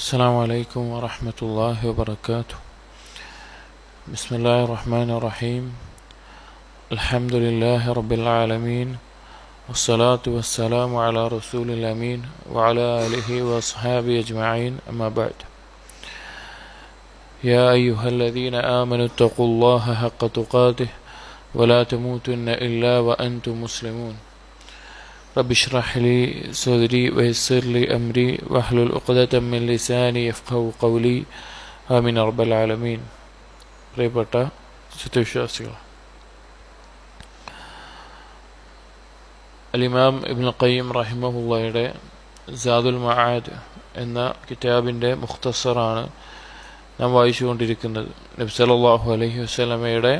السلام عليكم ورحمة الله وبركاته. بسم الله الرحمن الرحيم. الحمد لله رب العالمين، والصلاة والسلام على رسول الأمين وعلى آله وأصحابه أجمعين، أما بعد. يا أيها الذين آمنوا اتقوا الله حق تقاته ولا تموتن إلا وأنتم مسلمون. رب اشرح لي صدري ويسر لي أمري واحلل عقدة من لساني يفقهوا قولي آمين رب العالمين. പ്രിയപ്പെട്ട സത്യവിശ്വാസികൾ, അൽ-ഇമാം ഇബ്നുൽ ഖയ്യിം റഹിമഹുള്ളയുടെ സാദുൽ മആദ് എന്ന കിതാബിൻ്റെ മുഖ്തസറാണ് നാം വായിച്ചുകൊണ്ടിരിക്കുന്നത്. നബി സല്ലല്ലാഹു അലൈഹി വസല്ലമയുടെ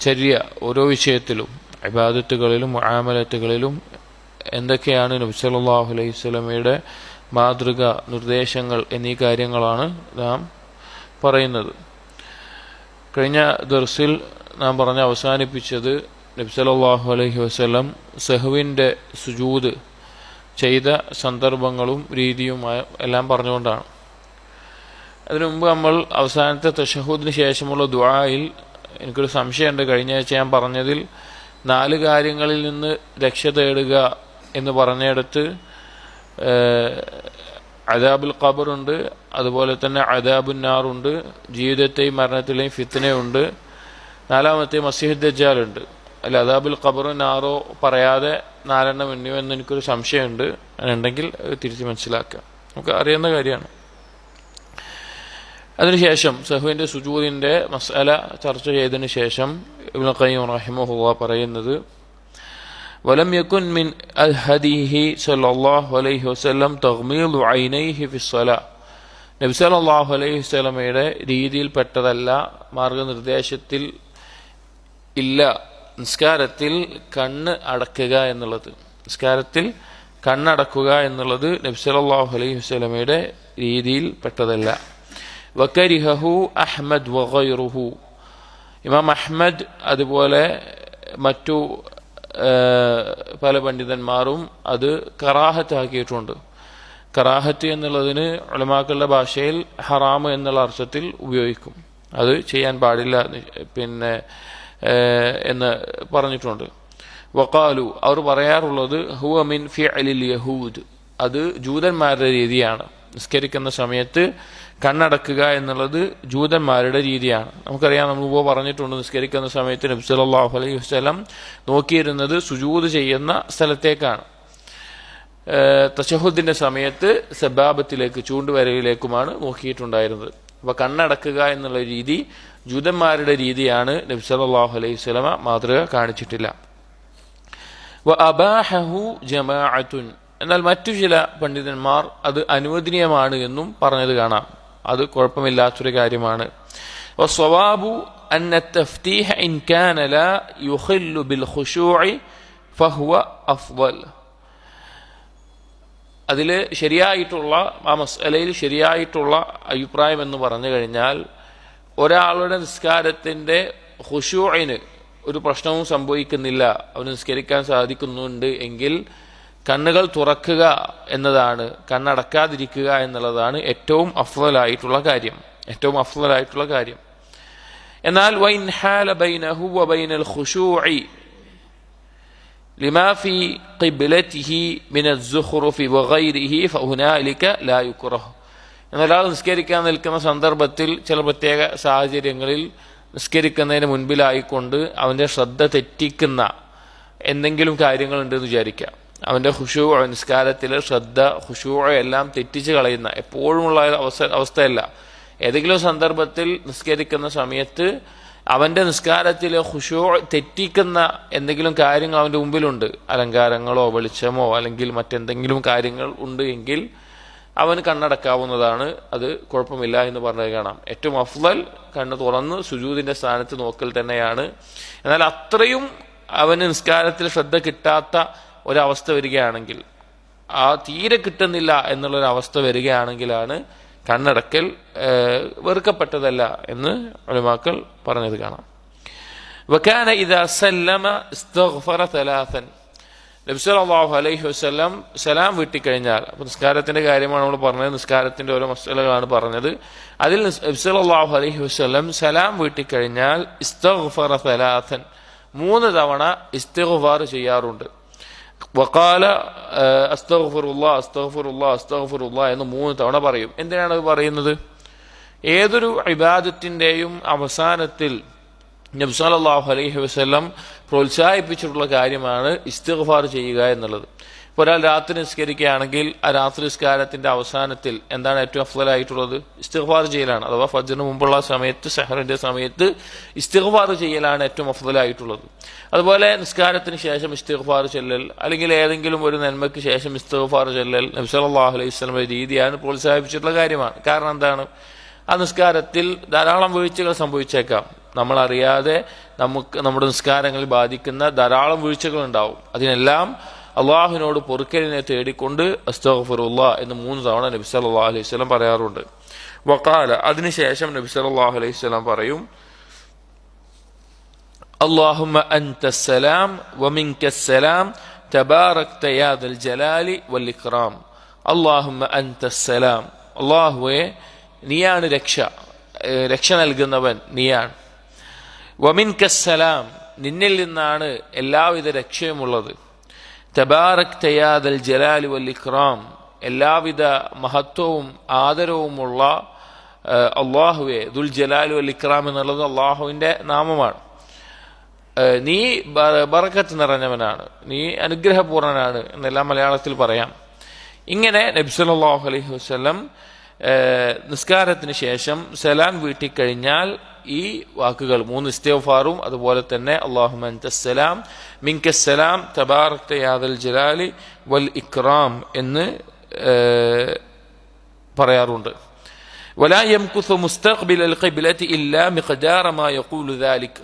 ചര്യ, ഓരോ വിഷയത്തിലും ഇബാദത്തുകളിലും മുആമലത്തുകളിലും എന്തൊക്കെയാണ് നബി സല്ലല്ലാഹു അലൈഹി വസല്ലമയുടെ മാതൃക, നിർദ്ദേശങ്ങൾ എന്നീ കാര്യങ്ങളാണ് നാം പറയുന്നത്. കഴിഞ്ഞ ദർസിൽ നാം പറഞ്ഞ് അവസാനിപ്പിച്ചത് നബി സല്ലല്ലാഹു അലൈഹി വസല്ലം സഹ്വിൻ്റെ സുജൂദ് ചെയ്ത സന്ദർഭങ്ങളും രീതിയും എല്ലാം പറഞ്ഞുകൊണ്ടാണ്. അതിനു മുമ്പ് നമ്മൾ അവസാനത്തെ തശഹൂദിന് ശേഷമുള്ള ദുആയിൽ എനിക്കൊരു സംശയമുണ്ട്. കഴിഞ്ഞ ആഴ്ച ഞാൻ പറഞ്ഞതിൽ 4 കാര്യങ്ങളിൽ നിന്ന് രക്ഷ തേടുക എന്ന് പറഞ്ഞിടത്ത് അദാബുൽ ഖബറുണ്ട്, അതുപോലെ തന്നെ അദാബുൻ നാറുണ്ട്, ജീവിതത്തെയും മരണത്തിലെയും ഫിത്നയുണ്ട്, 4-മത്തെ മസീഹ് ദജ്ജാലുണ്ട്. അല്ല, അദാബുൽ ഖബറും നാറോ പറയാതെ 4 എണ്ണിയോ എന്ന് എനിക്കൊരു സംശയമുണ്ട്. അതുണ്ടെങ്കിൽ തിരിച്ച് മനസ്സിലാക്കാം, നമുക്ക് അറിയുന്ന കാര്യമാണ്. അതിനുശേഷം സഹ്വിൻ്റെ സുജൂദിൻ്റെ മസ്അല ചർച്ച ചെയ്തതിനു ശേഷം ഇബ്നുൽ ഖയ്യിം റഹിമഹുല്ലാഹ് പറയുന്നത്, വലം യകുൻ മിൻ ഹദീഹി സല്ലല്ലാഹു അലൈഹി വസല്ലം തഗ്മീദു ഐനൈഹി ഫിസ്സലാ. നബി സല്ലല്ലാഹു അലൈഹി വസല്ലമയുടെ രീതിയിൽപ്പെട്ടതല്ല, മാർഗനിർദ്ദേശത്തിൽ ഇല്ല നിസ്കാരത്തിൽ കണ്ണ് അടക്കുക എന്നുള്ളത്. നിസ്കാരത്തിൽ കണ്ണടക്കുക എന്നുള്ളത് നബി സല്ലല്ലാഹു അലൈഹി വസല്ലമയുടെ രീതിയിൽപ്പെട്ടതല്ല. വകരിഹഹു അഹ്മദ് വഗൈറുഹു. ഇമാം അഹ്മദ് അതുപോലെ മറ്റു പല പണ്ഡിതന്മാരും അത് കറാഹത്താക്കിയിട്ടുണ്ട്. കറാഹത്ത് എന്നുള്ളതിന് ഉലമാക്കളുടെ ഭാഷയിൽ ഹറാം എന്നുള്ള അർത്ഥത്തിൽ ഉപയോഗിക്കും. അത് ചെയ്യാൻ പാടില്ല എന്ന് പറഞ്ഞിട്ടുണ്ട്. വഖാലു, അവർ പറയാറുള്ളത് ഹുവ മിൻ ഫിഅലിൽ യഹൂദ്, അത് ജൂതന്മാരുടെ രീതിയാണ്. നിസ്കരിക്കുന്ന സമയത്ത് കണ്ണടക്കുക എന്നുള്ളത് ജൂതന്മാരുടെ രീതിയാണ്. നമുക്കറിയാം, നമ്മൾ മുമ്പ് പറഞ്ഞിട്ടുണ്ട്, നിസ്കരിക്കുന്ന സമയത്ത് നബി സല്ലല്ലാഹു അലൈഹി വസല്ലം നോക്കിയിരുന്നത് സുജൂദ് ചെയ്യുന്ന സ്ഥലത്തേക്കാണ്. തശഹുദിന്റെ സമയത്ത് സബാബത്തിലേക്ക്, ചൂണ്ടുവരയിലേക്കുമാണ് നോക്കിയിട്ടുണ്ടായിരുന്നത്. അപ്പോൾ കണ്ണടക്കുക എന്നുള്ള രീതി ജൂതന്മാരുടെ രീതിയാണ്. നബി സല്ലല്ലാഹു അലൈഹി വസല്ലം മാതൃക കാണിച്ചിട്ടില്ല. വഅബാഹഹു ജമാഅത്തുൻ, എന്നാൽ മറ്റു ചില പണ്ഡിതന്മാർ അത് അനുവദനീയമാണ് എന്നും പറഞ്ഞത് കാണാം. അത് കുഴപ്പമില്ലാത്തൊരു കാര്യമാണ്. വസ്സവാബു അന്ന തഫ്തീഹ ഇൻ കാന ലാ യുഖില്ലു ബിൽ ഖുശൂഇ ഫഹുവ അഫ്ളൽ. അതിൽ ശരിയായിട്ടുള്ള, ആ മസ്അലയിൽ ശരിയായിട്ടുള്ള അഭിപ്രായം എന്ന് പറഞ്ഞു കഴിഞ്ഞാൽ, ഒരാളുടെ നിസ്കാരത്തിൻ്റെ ഖുശൂഇന് ഒരു പ്രശ്നവും സംഭവിക്കുന്നില്ല, അവന് നിസ്കരിക്കാൻ സാധിക്കുന്നുണ്ട് എങ്കിൽ കണ്ണുകൾ തുറക്കുക എന്നതാണ്, കണ്ണടക്കാതിരിക്കുക എന്നുള്ളതാണ് ഏറ്റവും അഫ്ളലായിട്ടുള്ള കാര്യം. എന്നാൽ വൈൻ ഹാല ബൈനഹു വബൈനൽ ഖുശൂഇ ലിമാ ഫീ ഖിബ്ലതിഹി മിനൽ സുഖ്റുഫി വഗൈരിഹി ഫഹുനാലിക ലാ യുക്റഹ്. എന്നാൽ ആൾ നിസ്കരിക്കാൻ നിൽക്കുന്ന സന്ദർഭത്തിൽ ചില പ്രത്യേക സാഹചര്യങ്ങളിൽ നിസ്കരിക്കുന്നതിന് മുൻപിലായിക്കൊണ്ട് അവൻ്റെ ശ്രദ്ധ തെറ്റിക്കുന്ന എന്തെങ്കിലും കാര്യങ്ങളുണ്ടെന്ന് വിചാരിക്കാം. അവൻ്റെ ഖുശൂഅ്, നിസ്കാരത്തിലെ ശ്രദ്ധ, ഖുശൂഅ് എല്ലാം തെറ്റിച്ച് കളയുന്ന, എപ്പോഴുമുള്ള അവസ്ഥയല്ല. ഏതെങ്കിലും സന്ദർഭത്തിൽ നിസ്കരിക്കുന്ന സമയത്ത് അവൻ്റെ നിസ്കാരത്തിലെ ഖുശൂഅ് തെറ്റിക്കുന്ന എന്തെങ്കിലും കാര്യങ്ങൾ അവൻ്റെ മുമ്പിലുണ്ട്, അലങ്കാരങ്ങളോ വെളിച്ചമോ അല്ലെങ്കിൽ മറ്റെന്തെങ്കിലും കാര്യങ്ങൾ ഉണ്ട് എങ്കിൽ അവന് കണ്ണടക്കാവുന്നതാണ്. അത് കുഴപ്പമില്ല എന്ന് പറഞ്ഞത് കാണാം. ഏറ്റവും അഫ്ളൽ കണ്ണ് തുറന്ന് സുജൂദിൻ്റെ സ്ഥാനത്ത് നോക്കൽ തന്നെയാണ്. എന്നാൽ അത്രയും അവന് നിസ്കാരത്തിൽ ശ്രദ്ധ കിട്ടാത്ത ഒരവസ്ഥ വരികയാണെങ്കിൽ, ആ തീരെ കിട്ടുന്നില്ല എന്നുള്ളൊരവസ്ഥ വരികയാണെങ്കിലാണ് കണ്ണടക്കൽ വെറുക്കപ്പെട്ടതല്ല എന്ന് ഉലമാക്കൾ പറഞ്ഞത് കാണാം. വകാന ഇദാ സല്ലമ ഇസ്തഗ്ഫറ 3. നബി സല്ലല്ലാഹു അലൈഹി വസല്ലം സലാം വീട്ടിക്കഴിഞ്ഞാൽ, അപ്പോൾ നിസ്കാരത്തിന്റെ കാര്യമാണ് നമ്മൾ പറഞ്ഞത്, നിസ്കാരത്തിന്റെ ഓരോ മസലകളാണ് പറഞ്ഞത്. അതിൽ നബി സല്ലല്ലാഹു അലൈഹി വസല്ലം സലാം വീട്ടിക്കഴിഞ്ഞാൽ ഇസ്തഗ്ഫറ സലാസൻ, 3 തവണ ഇസ്തിഗ്ഫാർ ചെയ്യാറുണ്ട്. വഖാല അസ്തഗ്ഫിറുല്ലാഹ് അസ്തഗ്ഫിറുല്ലാഹ് അസ്തഗ്ഫിറുല്ലാഹ് എന്ന് 3 തവണ പറയും. എന്തിനാണ് അത് പറയുന്നത്? ഏതൊരു ഇബാദത്തിന്റെയും അവസാനത്തിൽ നബി സല്ലല്ലാഹു അലൈഹി വസല്ലം പ്രോത്സാഹിപ്പിച്ചിട്ടുള്ള കാര്യമാണ് ഇസ്തിഗ്ഫാർ ചെയ്യുക എന്നുള്ളത്. ഇപ്പോൾ ഒരാൾ രാത്രി നിസ്കരിക്കുകയാണെങ്കിൽ ആ രാത്രി നിസ്കാരത്തിന്റെ അവസാനത്തിൽ എന്താണ് ഏറ്റവും അഫ്ളലായിട്ടുള്ളത്? ഇസ്തിഗ്ഫാർ ചെയ്യലാണ്. അഥവാ ഫജ്റിന് മുമ്പുള്ള സമയത്ത്, സഹറിന്റെ സമയത്ത് ഇസ്തിഗ്ഫാർ ചെയ്യലാണ് ഏറ്റവും അഫ്ളലായിട്ടുള്ളത്. അതുപോലെ നിസ്കാരത്തിന് ശേഷം ഇസ്തിഗ്ഫാർ ചൊല്ലൽ, അല്ലെങ്കിൽ ഏതെങ്കിലും ഒരു നന്മയ്ക്ക് ശേഷം ഇസ്തിഗ്ഫാർ ചൊല്ലൽ നബി സല്ലല്ലാഹു അലൈഹി വസല്ലമയുടെ രീതിയാണ്, പ്രോത്സാഹിപ്പിച്ചിട്ടുള്ള കാര്യമാണ്. കാരണം എന്താണ്? ആ നിസ്കാരത്തിൽ ധാരാളം വീഴ്ചകൾ സംഭവിച്ചേക്കാം. നമ്മളറിയാതെ നമ്മുടെ നിസ്കാരങ്ങളിൽ ബാധിക്കുന്ന ധാരാളം വീഴ്ചകൾ ഉണ്ടാവും. അതിനെല്ലാം അള്ളാഹുവിനോട് പൊറുക്കലിനെ തേടിക്കൊണ്ട് അസ്തഗ്ഫിറുല്ലാഹ് എന്ന് 3 തവണ നബി സല്ലല്ലാഹു അലൈഹി വസല്ലം പറയാറുണ്ട്. വഖാല, അതിനുശേഷം നബി സല്ലല്ലാഹു അലൈഹി വസല്ലം പറയും, അല്ലാഹുമ്മ അൻതസ്സലാം വമിൻകസ്സലാം തബാറക്ത യാ ദൽ ജലാലി വൽ ഇക്റാം. അല്ലാഹുമ്മ അൻതസ്സലാം, അല്ലാഹുവേ നീയാണ് രക്ഷ നൽകുന്നവൻ നീയാണ്. വമിൻകസ്സലാം, നിന്നിൽ നിന്നാണ് എല്ലാവിധ രക്ഷയുമുള്ളത്. തബാറക്ത യാ ദൽ ജലാലി വൽ ഇക്റാം, എല്ലാവിധ മഹത്വവും ആദരവുമുള്ള അള്ളാഹുവെ. ദുൽ ജലാലി വൽ ഇക്റാം എന്നുള്ളത് അള്ളാഹുവിന്റെ നാമമാണ്. നീ ബറക്കത്ത് നിറഞ്ഞവനാണ്, നീ അനുഗ്രഹപൂർണനാണ് എന്നെല്ലാം മലയാളത്തിൽ പറയാം. ഇങ്ങനെ നബി സല്ലല്ലാഹു അലൈഹി വസല്ലം നിസ്കാരത്തിന് ശേഷം സലാം വീട്ടിക്കഴിഞ്ഞാൽ ഈ വാക്കുകൾ 3 ഇസ്തിഗ്ഫാറും അതുപോലെ തന്നെ അല്ലാഹുമ്മ അൻതസ്സലാം മിൻകസ്സലാം തബാറക്ത യാ ദൽ ജലാലി വൽ ഇക്റാം എന്ന് പറയാറുണ്ട്. വലാ യംകുസു മുസ്തഖ്ബിലൽ ഖിബ്ലതി ഇല്ലാ മിഖ്ദാറ മാ യഖൂലു ദാലിക.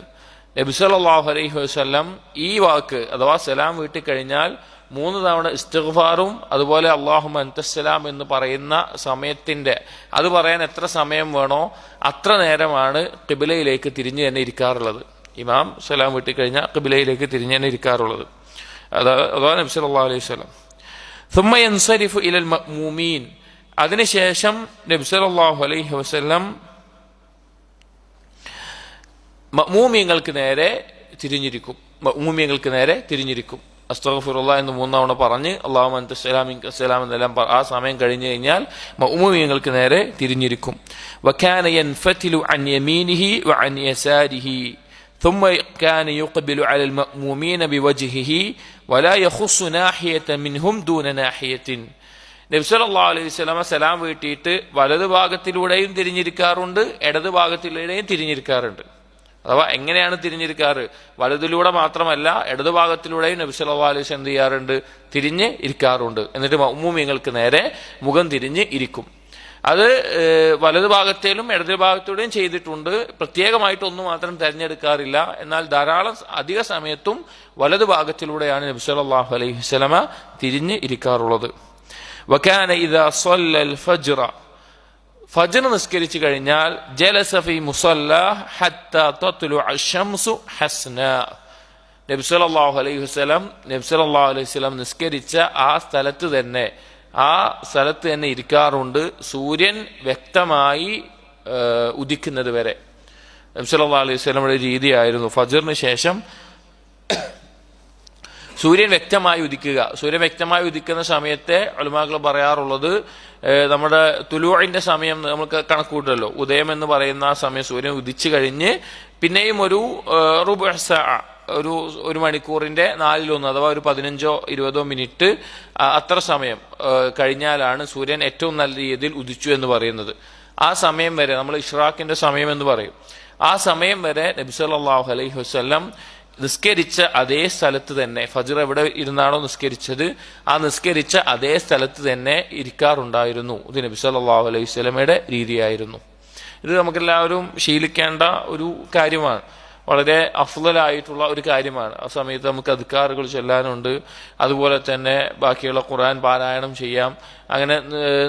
നബി സല്ലല്ലാഹു അലൈഹി വസല്ലം ഈ വാക്ക് അഥവാ സലാം വീട്ടിക്കഴിഞ്ഞാൽ 3 തവണ ഇസ്തിഗ്ഫാറും അതുപോലെ അല്ലാഹുമ്മ അൻതസ്സലാം എന്ന് പറയുന്ന സമയത്തിന്റെ, അത് പറയാൻ എത്ര സമയം വേണോ അത്ര നേരമാണ് ഖിബ്ലയിലേക്ക് തിരിഞ്ഞു തന്നെ ഇരിക്കാറുള്ളത്. ഇമാം സലാം വീട്ടിക്കഴിഞ്ഞാൽ ഖിബ്ലയിലേക്ക് തിരിഞ്ഞു തന്നെ ഇരിക്കാറുള്ളത്. അഥവാ നബി സല്ലല്ലാഹു അലൈഹി വസല്ലം ثم ينصرف الى المأمومين, അതിനുശേഷം നബി സല്ലല്ലാഹു അലൈഹി വസല്ലം മഅ്മൂമിങ്ങൾക്ക് നേരെ തിരിഞ്ഞിരിക്കും. അസ്തഗ്ഫിറുല്ലാഹ് എന്ന് 3 തവണ പറഞ്ഞ് അല്ലാഹുമ്മ അൻതസ്സലാം മിൻകസ്സലാം എന്നെല്ലാം ആ സമയം കഴിഞ്ഞു കഴിഞ്ഞാൽ മഅ്മൂമിങ്ങൾക്ക് നേരെ തിരിഞ്ഞിരിക്കും. വകാന യൻഫതിലു അൻ യമീനിഹി വഅൻ യസാരിഹി ثم كان يقبل على المأمومين بوجهه ولا يخص ناحية منهم دون ناحية. നബി സല്ലല്ലാഹു അലൈഹി വസല്ലം സലാം വീട്ടിയിട്ട് വലതു ഭാഗത്തിലൂടെയും തിരിഞ്ഞിരിക്കാറുണ്ട്, ഇടതു ഭാഗത്തിലൂടെയും തിരിഞ്ഞിരിക്കാറുണ്ട്. അഥവാ എങ്ങനെയാണ് തിരിഞ്ഞിരിക്കാറ്? വലതിലൂടെ മാത്രമല്ല, ഇടതു ഭാഗത്തിലൂടെയും നബി സല്ലല്ലാഹു അലൈഹി വസല്ലം എന്ത് ചെയ്യാറുണ്ട്? തിരിഞ്ഞ് ഇരിക്കാറുണ്ട്. എന്നിട്ട് മഅ്മൂമിങ്ങൾക്ക് നേരെ മുഖം തിരിഞ്ഞ് ഇരിക്കും. അത് വലതു ഭാഗത്തേലും ഇടതു ഭാഗത്തൂടെയും ചെയ്തിട്ടുണ്ട്. പ്രത്യേകമായിട്ട് ഒന്നും മാത്രം തിരഞ്ഞെടുക്കാറില്ല. എന്നാൽ ധാരാളം അധിക സമയത്തും വലതു ഭാഗത്തിലൂടെയാണ് നബി സല്ലല്ലാഹു അലൈഹി വസല്ലം തിരിഞ്ഞ് ഇരിക്കാറുള്ളത്. വകാന ഇദാ സ്വല്ലൽ ഫജ്റ, ഫജ്ർ നിസ്കരിച്ചു കഴിഞ്ഞാൽ ജലസ ഫീ മുസല്ലാ ഹത്താ തത്ലുഅ അശംസു ഹസ്നാ. നബി സല്ലല്ലാഹു അലൈഹി വസല്ലം നിസ്കരിച്ച ആ സ്ഥലത്ത് തന്നെ ഇരിക്കാറുണ്ട്, സൂര്യൻ വ്യക്തമായി ഉദിക്കുന്നത് വരെ. നബി സല്ലല്ലാഹു അലൈഹി വസല്ലമയുടെ രീതിയായിരുന്നു ഫജ്റിന് ശേഷം സൂര്യൻ വ്യക്തമായി ഉദിക്കുന്ന സമയത്തെ ഉലമാക്കൾ പറയാറുള്ളത്, നമ്മുടെ തുലൂഇന്റെ സമയം നമുക്ക് കണക്കൂട്ടല്ലോ, ഉദയം എന്ന് പറയുന്ന ആ സമയം സൂര്യൻ ഉദിച്ചു കഴിഞ്ഞ് പിന്നെയും ഒരു റുബുഅ സഅ, ഒരു മണിക്കൂറിന്റെ 1/4 അഥവാ ഒരു 15-20 മിനിറ്റ് അത്ര സമയം കഴിഞ്ഞാലാണ് സൂര്യൻ ഏറ്റവും നല്ല രീതിയിൽ ഉദിച്ചു എന്ന് പറയുന്നത്. ആ സമയം വരെ നമ്മൾ ഇഷ്റാഖിന്റെ സമയം എന്ന് പറയും. ആ സമയം വരെ നബി സല്ലല്ലാഹു അലൈഹി വസല്ലം നിസ്കരിച്ച അതേ സ്ഥലത്ത് തന്നെ, ഫജ്ർ എവിടെ ഇരുന്നാണോ നിസ്കരിച്ചത് ആ നിസ്കരിച്ച അതേ സ്ഥലത്ത് തന്നെ ഇരിക്കാറുണ്ടായിരുന്നു. ഇത് നബി സല്ലല്ലാഹു അലൈഹി വസല്ലമയുടെ രീതിയായിരുന്നു. ഇത് നമുക്കെല്ലാവരും ശീലിക്കേണ്ട ഒരു കാര്യമാണ്. വളരെ അഫ്ളലായിട്ടുള്ള ഒരു കാര്യമാണ്. ആ സമയത്ത് നമുക്ക് അദ്കാറുകൾ ചൊല്ലാനുണ്ട്, അതുപോലെ തന്നെ ബാക്കിയുള്ള ഖുർആൻ പാരായണം ചെയ്യാം. അങ്ങനെ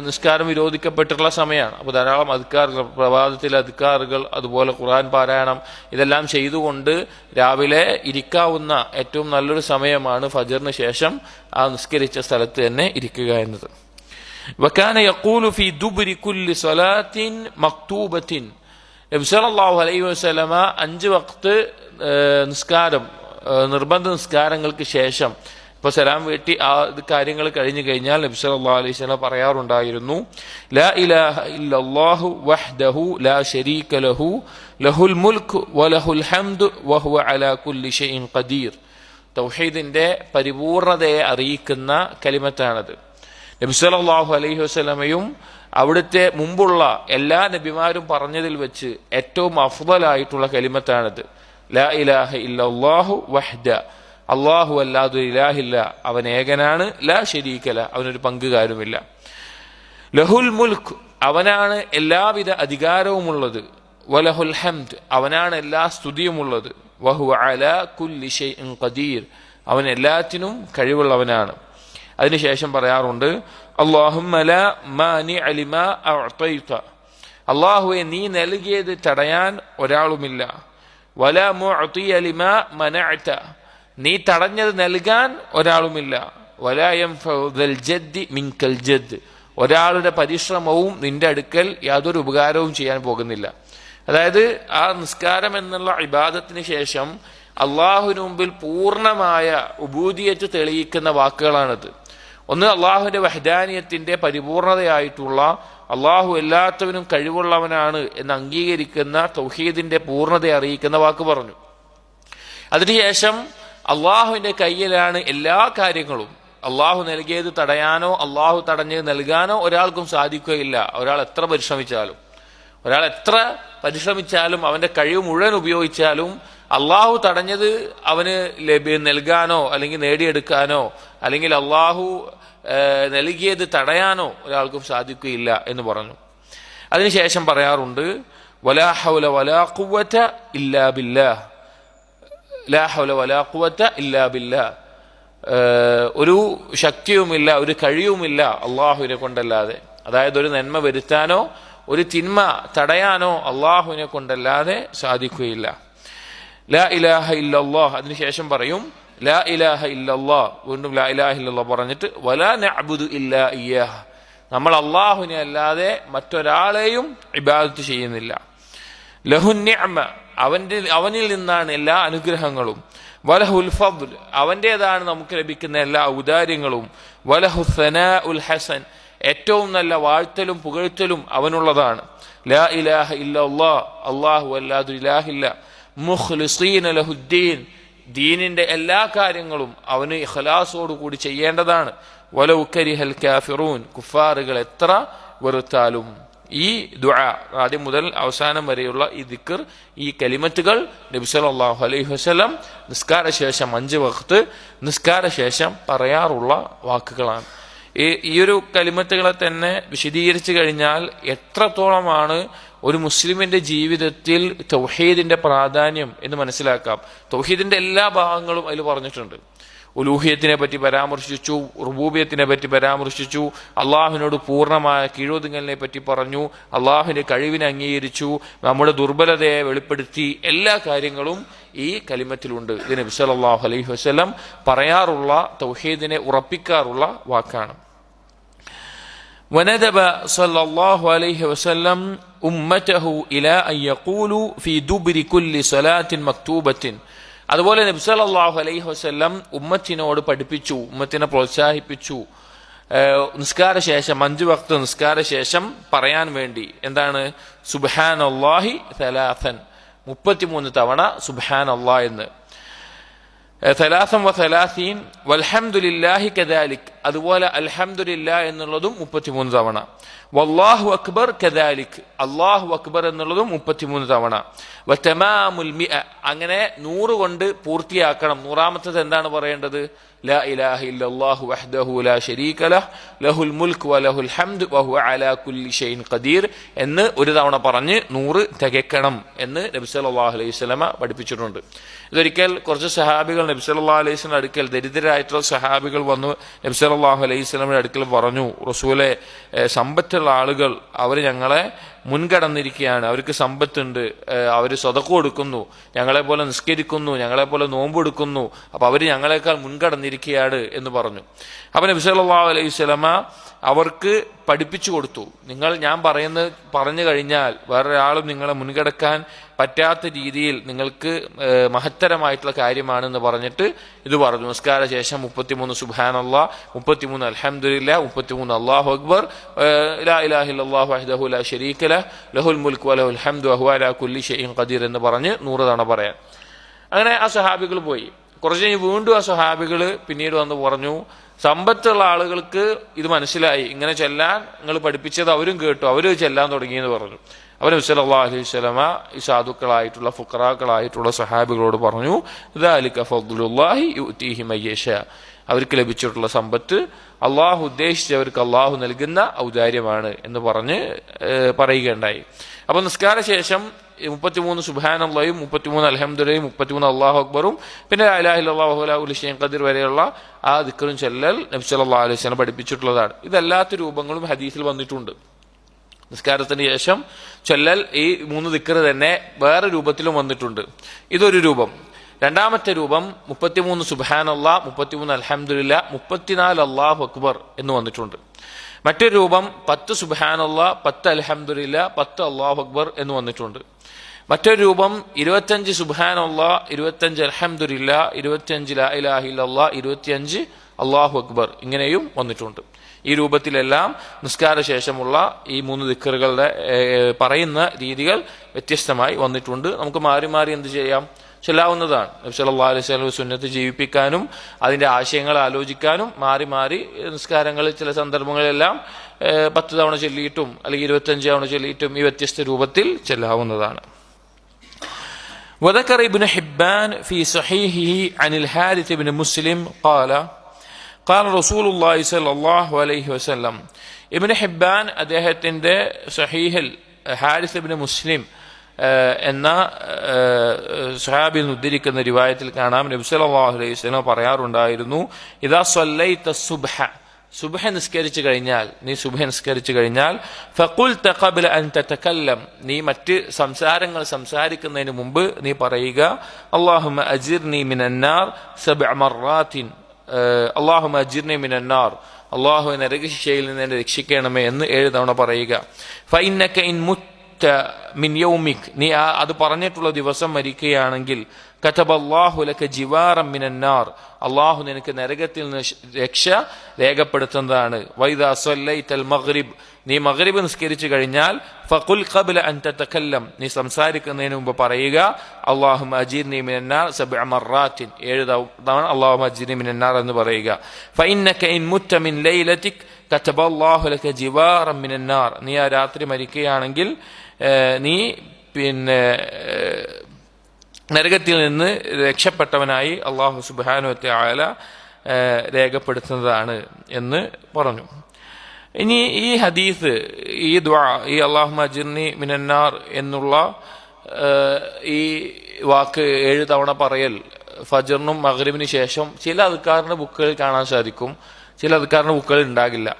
നിസ്കാരം വിരോധിക്കപ്പെട്ടിട്ടുള്ള സമയമാണ്. അപ്പോൾ ധാരാളം അദ്കാറുകൾ, പ്രഭാതത്തിലെ അദ്കാറുകൾ, അതുപോലെ ഖുർആൻ പാരായണം, ഇതെല്ലാം ചെയ്തുകൊണ്ട് രാവിലെ ഇരിക്കാവുന്ന ഏറ്റവും നല്ലൊരു സമയമാണ് ഫജ്റിന് ശേഷം ആ നിസ്കരിച്ച സ്ഥലത്ത് തന്നെ ഇരിക്കുക എന്നത്. വകാന യഖൂലു ഫീ ദുബ്രി കുല്ലി സ്വലാത്തിൻ മക്തൂബത്തിൻ. നബി സല്ലല്ലാഹു അലൈഹി വസല്ലമ 5 വഖ്ത് നിസ്കാരം, നിർബന്ധ നിസ്കാരങ്ങൾക്ക് ശേഷം, ഇപ്പോൾ സലാം വീട്ടി ആ കാര്യങ്ങൾ കഴിഞ്ഞു കഴിഞ്ഞാൽ നബി സല്ലല്ലാഹു അലൈഹി വസല്ലം പറയാറുണ്ടായിരുന്നു, ലാ ഇലാഹ ഇല്ലല്ലാഹു വഹ്ദഹു ലാ ശരീക ലഹു ലഹുൽ മുൽക്ക് വലഹുൽ ഹംദു വഹുവ അലാ കുല്ലി ഷൈഇൻ ഖദീർ. തൗഹീദിന്റെ പരിപൂർണതയെ അറിയിക്കുന്ന കലിമത്താണത്. നബി സല്ലല്ലാഹു അലൈഹി വസല്ലമയും അവിടുത്തെ മുമ്പുള്ള എല്ലാ നബിമാരും പറഞ്ഞതിൽ വെച്ച് ഏറ്റവും അഫ്ളലായിട്ടുള്ള കലിമത്താണിത്. ലാ ഇലാഹ ഇല്ലല്ലാഹു വഹ്ദ, അല്ലാഹു അല്ലാതെ ഇലാഹില്ല, അവൻ ഏകനാണ്. ലാ ശരീകല, അവനൊരു പങ്കുകാരുമില്ല. ലഹുൽ മുൽക്ക്, അവനാണ് എല്ലാവിധ അധികാരവുമുള്ളത്. വലഹുൽ ഹംദ്, അവനാണ് എല്ലാ സ്തുതിയുമുള്ളത്. വഹുവ അലാ കുല്ലി ഷൈഇൻ ഖദീർ, അവൻ എല്ലാത്തിനും കഴിവുള്ളവനാണ്. അതിനുശേഷം പറയാറുണ്ട്, അല്ലാഹുമ്മ ലാ മാനിഅ ലിമാ അഅ്തൈത, അല്ലാഹുവേ നീ നൽകിയത് തടയാൻ ഒരാളുമില്ല. വലാ മുഅ്തിയ ലിമാ മനഅത, നീ തടഞ്ഞത് നൽകാൻ ഒരാളുമില്ല. വലാ യൻഫഉ ദൽ ജദ്ദി മിൻകൽ ജദ്ദ്, ഒരാളുടെ പരിശ്രമവും നിന്റെ അടുക്കൽ യാതൊരു ഉപകാരവും ചെയ്യാൻ പോകുന്നില്ല. അതായത് ആ നിസ്കാരം എന്നുള്ള ഇബാദത്തിന് ശേഷം അള്ളാഹുവിന് മുമ്പിൽ പൂർണ്ണമായ ഉബൂദിയത്ത് തെളിയിക്കുന്ന വാക്കുകളാണിത്. ഒന്ന്, അള്ളാഹുവിന്റെ വഹ്ദാനിയത്തിന്റെ പരിപൂർണതയായിട്ടുള്ള, അള്ളാഹു എല്ലാത്തവനും കഴിവുള്ളവനാണ് എന്ന് അംഗീകരിക്കുന്ന തൗഹീദിന്റെ പൂർണ്ണതയെ അറിയിക്കുന്ന വാക്ക് പറഞ്ഞു. അതിനുശേഷം അള്ളാഹുവിന്റെ കയ്യിലാണ് എല്ലാ കാര്യങ്ങളും. അള്ളാഹു നൽകിയത് തടയാനോ അള്ളാഹു തടഞ്ഞത് നൽകാനോ ഒരാൾക്കും സാധിക്കുകയില്ല. ഒരാൾ എത്ര പരിശ്രമിച്ചാലും അവന്റെ കഴിവ് മുഴുവൻ ഉപയോഗിച്ചാലും അള്ളാഹു തടഞ്ഞത് അവന് നൽകാനോ അല്ലെങ്കിൽ നേടിയെടുക്കാനോ അല്ലെങ്കിൽ അള്ളാഹു നൽകിയത് തടയാനോ ഒരാൾക്കും സാധിക്കുകയില്ല എന്ന് പറഞ്ഞു. അതിനുശേഷം പറയാറുണ്ട്, വലാ ഹൗല വലാ ഖുവത ഇല്ലാ ബില്ലാഹ്, ലാ ഹൗല വലാ ഖുവത ഇല്ലാ ബില്ലാഹ്, ഒരു ശക്തിയുമില്ല, ഒരു കഴിവുമില്ല അള്ളാഹുവിനെ കൊണ്ടല്ലാതെ. അതായത് ഒരു നന്മ വരുത്താനോ ഒരു തിന്മ തടയാനോ അള്ളാഹുവിനെ കൊണ്ടല്ലാതെ സാധിക്കുകയില്ല. ലാ ഇലാഹ ഇല്ലല്ലാഹ്, അതിനുശേഷം പറയും ലാ ഇലാഹ ഇല്ലല്ലാഹ്, വീണ്ടും ലാ ഇലാഹ ഇല്ലല്ലാഹ് പറഞ്ഞിട്ട് വലാ നഅ്ബുദു ഇല്ലാ ഇയ്യാഹ്, നമ്മൾ അള്ളാഹുവിനെ അല്ലാതെ മറ്റൊരാളെയും ഇബാദത്ത് ചെയ്യുന്നില്ല. ലഹുൻ നിഅമ, അവനിൽ നിന്നാണ് എല്ലാ അനുഗ്രഹങ്ങളും. വലഹുൽ ഫദ്ൽ, അവൻ്റെതാണ് നമുക്ക് ലഭിക്കുന്ന എല്ലാ ഔദാര്യങ്ങളും. വലഹു സനാഉൽ ഹസൻ, ഏറ്റവും നല്ല വാഴ്ത്തലും പുകഴ്ത്തലും അവനുള്ളതാണ്. ലാ ഇലാഹ ഇല്ലല്ലാഹ്, അല്ലാഹു അല്ലാതെ ഇലാഹില്ല. മുഖ്ലിസീന ലഹുദ്ദീൻ, ദീനിന്റെ എല്ലാ കാര്യങ്ങളും അവന് ഇഖ്ലാസോട് കൂടി ചെയ്യേണ്ടതാണ്. വലൗ കരിഹൽ കാഫിറൂൻ, കുഫാറുകൾ എത്ര വെറുത്താലും. ഈ ദുആ ആദ്യം മുതൽ അവസാനം വരെയുള്ള ഈ ദിക്ർ, ഈ കലിമത്തുകൾ നബി സല്ലല്ലാഹു അലൈഹി വസല്ലം നിസ്കാരശേഷം 5 വഖ്ത് നിസ്കാരശേഷം പറയാറുള്ള വാക്കുകളാണ്. ഈ ഒരു കലിമത്തുകളെ തന്നെ വിശദീകരിച്ചു കഴിഞ്ഞാൽ എത്രത്തോളമാണ് ഒരു മുസ്ലിമിന്റെ ജീവിതത്തിൽ തൗഹീദിന്റെ പ്രാധാന്യം എന്ന് മനസ്സിലാക്കാം. തൗഹീദിന്റെ എല്ലാ ഭാഗങ്ങളും അതിൽ പറഞ്ഞിട്ടുണ്ട്. ഉലൂഹിയത്തിനെ പറ്റി പരാമർശിച്ചു, റുബൂബിയത്തിനെ പറ്റി പരാമർശിച്ചു, അള്ളാഹുവിനോട് പൂർണ്ണമായ കീഴൊതുങ്ങലിനെ പറ്റി പറഞ്ഞു, അള്ളാഹുവിന്റെ കഴിവിനെ അംഗീകരിച്ചു, നമ്മുടെ ദുർബലതയെ വെളിപ്പെടുത്തി. എല്ലാ കാര്യങ്ങളും ഈ കലിമത്തിലുണ്ട്. ഇത് നബി സല്ലല്ലാഹു അലൈഹി വസല്ലം പറയാറുള്ള, തൗഹീദിനെ ഉറപ്പിക്കാറുള്ള വാക്കാണ്. وندب صلى الله عليه وسلم أمته إلى أن يقولوا في دبر كل صلاة مكتوبة. അതുപോലെ നബി സല്ലല്ലാഹു അലൈഹി വസല്ലം ഉമ്മത്തിനോട് പഠിപ്പിച്ചു, ഉമ്മത്തിനെ പ്രോത്സാഹിപ്പിച്ചു, നിസ്കാരശേഷം 5 വഖ്ത് നിസ്കാരശേഷം പറയാൻ വേണ്ടി. എന്താണ്? സുബ്ഹാനല്ലാഹി 33 തവണ സുബ്ഹാനല്ലാഹ് എന്ന്. 33 വൽഹംദുലില്ലാഹി കദാലിക്, അതുപോലെ അൽഹംദുലില്ലാഹ് എന്നുള്ളതും 33 തവണ. വല്ലാഹു അക്ബർ കദാലിക്, അല്ലാഹു അക്ബർ എന്നുള്ളതും 33 തവണ. വതമാമുൽ മിഅ, അങ്ങനെ 100 കൊണ്ട് പൂർത്തിയാക്കണം. 100ാമത്തേത് എന്താണ് പറയേണ്ടത്? ലാ ഇലാഹ ഇല്ലല്ലാഹു വഹ്ദഹു ലാ ശരീക ലഹ് ലഹുൽ മുൽക്ക് വലഹുൽ ഹംദ് വഹുവ അലാ കുല്ലി ഷൈഇൻ ഖദീർ എന്ന് ഒരു തവണ പറഞ്ഞ് 100 തികക്കണം എന്ന് നബി സല്ലല്ലാഹു അലൈഹി വസല്ലമ പഠിപ്പിച്ചിട്ടുണ്ട്. ഇതൊരിക്കൽ കുറച്ച് സഹാബികൾ നബി സല്ലല്ലാഹു അലൈഹി വസല്ലമയുടെ അടുക്കൽ, ദരിദ്രരായിട്ടുള്ള സഹാബികൾ വന്നു നബി സല്ലല്ലാഹു അലൈഹി വസല്ലമയുടെ അടുക്കൽ പറഞ്ഞു, റസൂലെ, സമ്പത്തുള്ള ആളുകൾ അവർ ഞങ്ങളെ മുൻകടന്നിരിക്കുകയാണ്, അവർക്ക് സമ്പത്തുണ്ട്, അവർ സ്വതക്ക കൊടുക്കുന്നു, ഞങ്ങളെപ്പോലെ നിസ്കരിക്കുന്നു, ഞങ്ങളെപ്പോലെ നോമ്പെടുക്കുന്നു, അപ്പൊ അവർ ഞങ്ങളെക്കാൾ മുൻകടന്നിരിക്കുകയാണ് എന്ന് പറഞ്ഞു. അപ്പൊ നബി സല്ലല്ലാഹു അലൈഹി വസല്ലമ അവർക്ക് പഠിപ്പിച്ചു കൊടുത്തു, ഞാൻ പറഞ്ഞു കഴിഞ്ഞാൽ വേറൊരാളും നിങ്ങളെ മുൻകടക്കാൻ പറ്റാത്ത രീതിയിൽ നിങ്ങൾക്ക് മഹത്തരമായിട്ടുള്ള കാര്യമാണെന്ന് പറഞ്ഞിട്ട് ഇത് പറഞ്ഞു. നിസ്കാര ശേഷം 33 സുബ്ഹാനല്ലാഹ്, 33 അൽഹംദുലില്ലാഹ്, 33 അല്ലാഹു അക്ബർ, ലാ ഇലാഹ ഇല്ലല്ലാഹു വഹ്ദഹു ലാ ശരീക ലഹ് ലഹുൽ മുൽക്ക് വലഹുൽ ഹംദു വഹുവ അലാ കുല്ലി ഷൈഇൻ ഖദീർ എന്ന് പറഞ്ഞ് 100 തവണ പറയാൻ. അങ്ങനെ ആ സഹാബികൾ പോയി. കുറച്ച് കഴിഞ്ഞ് വീണ്ടും ആ സഹാബികൾ പിന്നീട് വന്ന് പറഞ്ഞു, സമ്പത്തുള്ള ആളുകൾക്ക് ഇത് മനസ്സിലായി, ഇങ്ങനെ ചെല്ലാൻ നിങ്ങൾ പഠിപ്പിച്ചത് അവരും കേട്ടു, അവര് ചെല്ലാൻ തുടങ്ങിയെന്ന് പറഞ്ഞു. അവർ നബി സല്ലല്ലാഹു അലൈഹി വസല്ലമ ഈ സാധുക്കളായിട്ടുള്ള ഫുഖറാക്കളായിട്ടുള്ള സഹാബികളോട് പറഞ്ഞു, ദാലിക ഫദ്ലുല്ലാഹി യുഅ്തീഹി മയ്യശാ, അവർക്ക് ലഭിച്ചിട്ടുള്ള സമ്പത്ത് അള്ളാഹു ഉദ്ദേശിച്ചവർക്ക് അള്ളാഹു നൽകുന്ന ഔദാര്യമാണ് എന്ന് പറഞ്ഞ് പറയുകയുണ്ടായി. അപ്പൊ നിസ്കാര ശേഷം 33 സുബ്ഹാനല്ലാഹും 33 അൽഹംദുലില്ലാഹും 33 അല്ലാഹു അക്ബറും പിന്നെ ലാ ഇലാഹ ഇല്ലല്ലാഹു വഹുവ അലാ കുല്ലി ഷൈഇൻ ഖദീർ വരെയുള്ള ആ ദിക്റും ചൊല്ലൽ നബി സല്ലല്ലാഹു അലൈഹി വസല്ലം പഠിപ്പിച്ചിട്ടുള്ളതാണ്. ഇതല്ലാത്ത രൂപങ്ങളും ഹദീസിൽ വന്നിട്ടുണ്ട്. നിസ്കാരത്തിന് ശേഷം ചൊല്ലൽ ഈ 3 ദിക്ർ തന്നെ വേറെ രൂപത്തിലും വന്നിട്ടുണ്ട്. ഇതൊരു രൂപം. രണ്ടാമത്തെ രൂപം 33 സുബ്ഹാനല്ലാഹ്, 33 അൽഹംദുലില്ലാഹ്, 34 അല്ലാഹു അക്ബർ എന്ന് വന്നിട്ടുണ്ട്. മറ്റൊരു രൂപം 10 സുബ്ഹാനല്ലാഹ്, 10 അൽഹംദുലില്ലാഹ്, 10 അല്ലാഹു അക്ബർ എന്ന് വന്നിട്ടുണ്ട്. മറ്റൊരു രൂപം 25 സുബ്ഹാനല്ലാഹ്, 25 അൽഹംദുലില്ലാഹ്, 25 ലാ ഇലാഹ ഇല്ലല്ലാഹ്, 25 അല്ലാഹു അക്ബർ ഇങ്ങനെയും വന്നിട്ടുണ്ട്. ഈ രൂപത്തിലെല്ലാം നിസ്കാര ശേഷമുള്ള ഈ 3 ദിക്റുകളുടെ പറയുന്ന രീതികൾ വ്യത്യസ്തമായി വന്നിട്ടുണ്ട്. നമുക്ക് മാറി മാറി എന്ത് ചെയ്യാം, ചൊല്ലാവുന്നതാണ്. നബി സല്ലല്ലാഹു അലൈഹി വസല്ലം സുന്നത്ത് ജീവിപ്പിക്കാനും അതിന്റെ ആശയങ്ങൾ ആലോചിക്കാനും മാറി മാറി നിസ്കാരങ്ങളിൽ ചില സന്ദർഭങ്ങളിലെല്ലാം 10 തവണ ചൊല്ലിയിട്ടും അല്ലെങ്കിൽ 25 തവണ ചൊല്ലിയിട്ടും ഈ വ്യത്യസ്ത രൂപത്തിൽ ചൊല്ലാവുന്നതാണ്. وذكر ابن حبان في صحيحه عن الحارث بن مسلم قال رسول الله صلى الله عليه وسلم. ഇബ്നു ഹിബ്ബാൻ അദ്ദേഹത്തിന്റെ സഹീഹിൽ ഹാരിസ് ഇബ്നു മുസ്ലിം എന്ന സഹാബിയിൽ നിന്ന് ഉദ്ധരിക്കുന്ന റിവായത്തിൽ കാണാം, നബി സല്ലല്ലാഹു അലൈഹി വസല്ലം പറയാറുണ്ടായിരുന്നു, ഇദാ സ്വല്ലൈത സുബ്ഹ, സുബ്ഹ നിസ്കരിച്ചു കഴിഞ്ഞാൽ ഫഖുൽത ഖബ്ല അൻ തതകല്ലം, നീ മറ്റ് സംസാരങ്ങൾ സംസാരിക്കുന്നതിന് മുമ്പ് നീ പറയുക, അല്ലാഹുമ്മ അജിർനി മിനന്നാർ 7 മർറാത്തിൻ, അല്ലാഹുമ്മ അജിർനി മിനന്നാർ, അല്ലാഹു നരകശിക്ഷയിൽ നിന്ന് എന്നെ രക്ഷിക്കണമേ എന്ന് 7 തവണ പറയുക. ഫഇന്നക ഇൻ മിൻ യൗമിക്, നീ അത് പറഞ്ഞിട്ടുള്ള ദിവസം മരിക്കുകയാണെങ്കിൽ, കതബല്ലാഹു ലക ജിവാറൻ മിനന്നാർ, അല്ലാഹു നിനക്ക് നരകത്തിൽ നിന്ന് രക്ഷ രേഖപ്പെടുത്തുന്നതാണ്. വൈദാ സ്വല്ലൈതൽ മഗ്രിബ്, നീ മഗ്രിബ് നിസ്കരിച്ചു കഴിഞ്ഞാൽ ഫഖുൽ ഖബ്ല അൻ തതകല്ലം, നീ സംസാരിക്കുന്നതിന് മുമ്പ് പറയുക, അല്ലാഹുമ്മ അജിർനി മിനന്നാർ 7 മർറാത്തിൻ, 7 തവണ അല്ലാഹുമ്മ അജിർനി മിനന്നാർ എന്ന് പറയുക. ഫഇന്നക ഇൻ മുത്ത മിൻ ലൈലതിക് കതബല്ലാഹു ലക ജിവാറൻ മിനന്നാർ, നീ ആ രാത്രി മരിക്കുകയാണെങ്കിൽ നീ നരകത്തിൽ നിന്ന് രക്ഷപ്പെട്ടവനായി അല്ലാഹു സുബ്ഹാനഹു വ തആല രേഖപ്പെടുത്തുന്നതാണ് എന്ന് പറഞ്ഞു. ഇനി ഈ ഹദീസ്, ഈ ദുആ, ഈ അല്ലാഹുമ്മ അജിർനി മിനന്നാർ എന്നുള്ള ഈ വാക്ക് 7 തവണ പറയൽ ഫജ്റിനും മഗ്രിബിന് ശേഷം ചില അദ്കാറിന്റെ ബുക്കുകളിൽ കാണാൻ സാധിക്കും, ചില അദ്കാറിന്റെ ബുക്കുകളിൽ ഉണ്ടാകില്ല.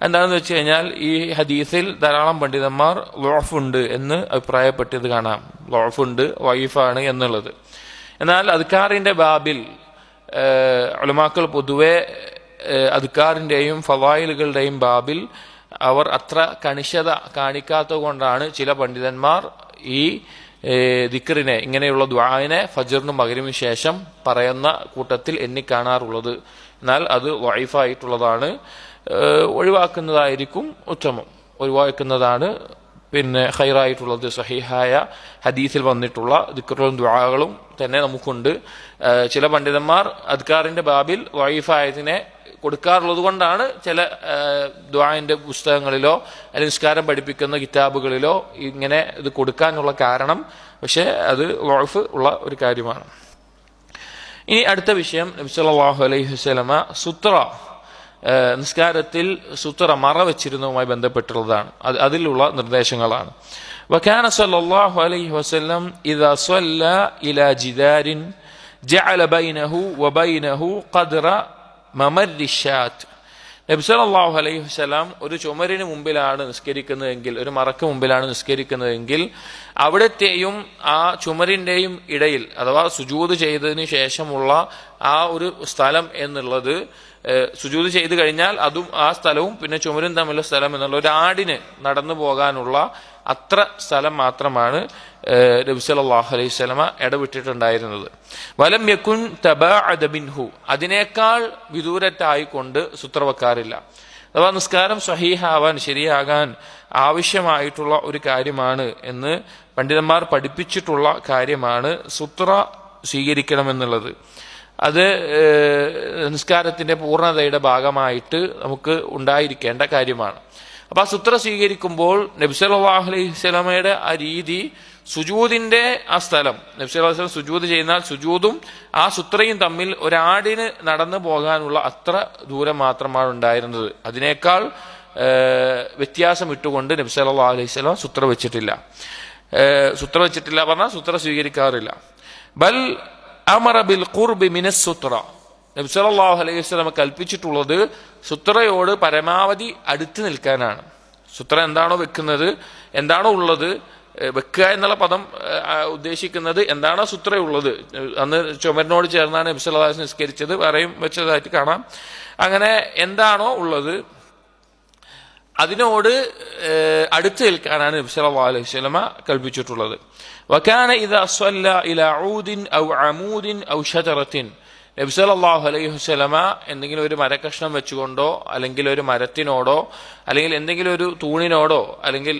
എന്താണെന്ന് വെച്ച് കഴിഞ്ഞാൽ ഈ ഹദീസിൽ ധാരാളം പണ്ഡിതന്മാർ ളഅഫ് ഉണ്ട് എന്ന് അഭിപ്രായപ്പെട്ടത് കാണാം. ളഅഫ് ഉണ്ട്, വഈഫാണ് എന്നുള്ളത്. എന്നാൽ അദ്കാറിന്റെ ബാബിൽ ഉലമാക്കൾ പൊതുവെ അദ്കാറിന്റെയും ഫളായിലുകളുടെയും ബാബിൽ അവർ അത്ര കണിശത കാണിക്കാത്തത് കൊണ്ടാണ് ചില പണ്ഡിതന്മാർ ഈ ദിക്റിനെ, ഇങ്ങനെയുള്ള ദുആഇനെ ഫജ്റിനും മഗ്രിബിനും ശേഷം പറയുന്ന കൂട്ടത്തിൽ എണ്ണിക്കാണാറുള്ളത്. എന്നാൽ അത് വഈഫായിട്ടുള്ളതാണ്, ഒഴിവാക്കുന്നതായിരിക്കും ഉത്തമം, ഒഴിവാക്കുന്നതാണ് ഖൈറായിട്ടുള്ളത്. സഹീഹായ ഹദീസിൽ വന്നിട്ടുള്ള ദിക്റുകളും ദുആകളും തന്നെ നമുക്കുണ്ട്. ചില പണ്ഡിതന്മാർ അദ്കാറിന്റെ ബാബിൽ വഈഫായതിനെ കൊടുക്കാറുള്ളത് കൊണ്ടാണ് ചില ദുആഇന്റെ പുസ്തകങ്ങളിലോ അല്ലെങ്കിൽ നിസ്കാരം പഠിപ്പിക്കുന്ന കിതാബുകളിലോ ഇങ്ങനെ ഇത് കൊടുക്കാനുള്ള കാരണം. പക്ഷെ അത് വഅഫ് ഉള്ള ഒരു കാര്യമാണ്. ഇനി അടുത്ത വിഷയം, നബി സല്ലല്ലാഹു അലൈഹി വസല്ലമ സുത്ര, നിസ്കാരത്തിൽ സുത്ര മറ വെച്ചിരുന്നതുമായി ബന്ധപ്പെട്ടുള്ളതാണ്. അതിലുള്ള നിർദ്ദേശങ്ങളാണ്. വകാന സല്ലല്ലാഹു അലൈഹി വസല്ലം ഇദാ സ്വല്ല ഇലാ ജിദാരിൻ ജഅല ബൈനഹു വബൈനഹു ഖദ്റ മമർരി ഷാത്ത്. നബി സല്ലല്ലാഹു അലൈഹി വസല്ലം ഒരു ചുമരിന് മുമ്പിലാണ് നിസ്കരിക്കുന്നതെങ്കിൽ, ഒരു മറക്ക് മുമ്പിലാണ് നിസ്കരിക്കുന്നതെങ്കിൽ അവിടത്തെയും ആ ചുമരിന്റെയും ഇടയിൽ, അഥവാ സുജൂദ് ചെയ്തതിന് ശേഷമുള്ള ആ ഒരു സ്ഥലം എന്നുള്ളത്, സുജൂദ് ചെയ്ത് കഴിഞ്ഞാൽ അതും ആ സ്ഥലവും പിന്നെ ചുമരും തമ്മിലുള്ള സ്ഥലം എന്നുള്ള ഒരു ആടിന് നടന്നു പോകാനുള്ള അത്ര സ്ഥലം മാത്രമാണ് നബി സല്ലല്ലാഹു അലൈഹി വസല്ലമ ഇടവിട്ടിട്ടുണ്ടായിരുന്നത്. വലം യകുൻ തബഅദ മിൻഹു, അതിനേക്കാൾ വിദൂരത്തായിക്കൊണ്ട് സുത്ര വെക്കാറില്ല. അഥവാ നിസ്കാരം സ്വഹീഹാവാൻ, ശരിയാകാൻ ആവശ്യമായിട്ടുള്ള ഒരു കാര്യമാണ് എന്ന് പണ്ഡിതന്മാർ പഠിപ്പിച്ചിട്ടുള്ള കാര്യമാണ് സുത്ര സ്വീകരിക്കണമെന്നുള്ളത്. അത് നിസ്കാരത്തിന്റെ പൂർണ്ണതയുടെ ഭാഗമായിട്ട് നമുക്ക് ഉണ്ടായിരിക്കേണ്ട കാര്യമാണ്. അപ്പൊ ആ സുത്ര സ്വീകരിക്കുമ്പോൾ നബി സല്ലല്ലാഹു അലൈഹി വസല്ലമയുടെ ആ രീതി, സുജൂദിന്റെ ആ സ്ഥലം, നബി സല്ലല്ലാഹു അലൈഹി വസല്ലം സുജൂദ് ചെയ്യുന്നാൽ സുജൂദും ആ സുത്രയും തമ്മിൽ ഒരാടിന് നടന്നു പോകാനുള്ള അത്ര ദൂരം മാത്രമാണ് ഉണ്ടായിരുന്നത്. അതിനേക്കാൾ വ്യത്യാസം ഇട്ടുകൊണ്ട് നബി സല്ലല്ലാഹു അലൈഹി വസല്ലം സുത്ര വെച്ചിട്ടില്ല. സുത്ര വെച്ചിട്ടില്ല പറഞ്ഞാൽ സുത്ര സ്വീകരിക്കാറില്ല. ബൽ അമറ ബിൽ ഖുർബി മിനസ് സുത്ര, നബി സല്ലല്ലാഹു അലൈഹി വസല്ലം കൽപ്പിച്ചിട്ടുള്ളത് സുത്രയോട് പരമാവധി അടുത്ത് നിൽക്കാനാണ്. സുത്ര എന്താണോ വെക്കുന്നത്, എന്താണോ ഉള്ളത്, വെക്കുക എന്നുള്ള പദം ഉദ്ദേശിക്കുന്നത് എന്താണോ സുത്രയുള്ളത്. അന്ന് ചുമരിനോട് ചേർന്നാണ് നബി സല്ലല്ലാഹു അലൈഹി വസല്ലം നിസ്കരിച്ചത്, വേറെയും വെച്ചതായിട്ട് കാണാം. അങ്ങനെ എന്താണോ ഉള്ളത് അതിനോട് അടുത്ത് നിൽക്കാനാണ് നബി സല്ലല്ലാഹു അലൈഹി വസല്ലം കൽപ്പിച്ചിട്ടുള്ളത്. വകാന ഇദാ സ്വല്ല ഇലാ ഊദിൻ ഔ അമൂദിൻ ഔ ഷജറത്തിൻ, നബി സല്ലല്ലാഹു അലൈഹി വസല്ലമ എന്തെങ്കിലും ഒരു മരക്കഷ്ണം വെച്ചുകൊണ്ടോ അല്ലെങ്കിൽ ഒരു മരത്തിനോടോ അല്ലെങ്കിൽ എന്തെങ്കിലും ഒരു തൂണിനോടോ അല്ലെങ്കിൽ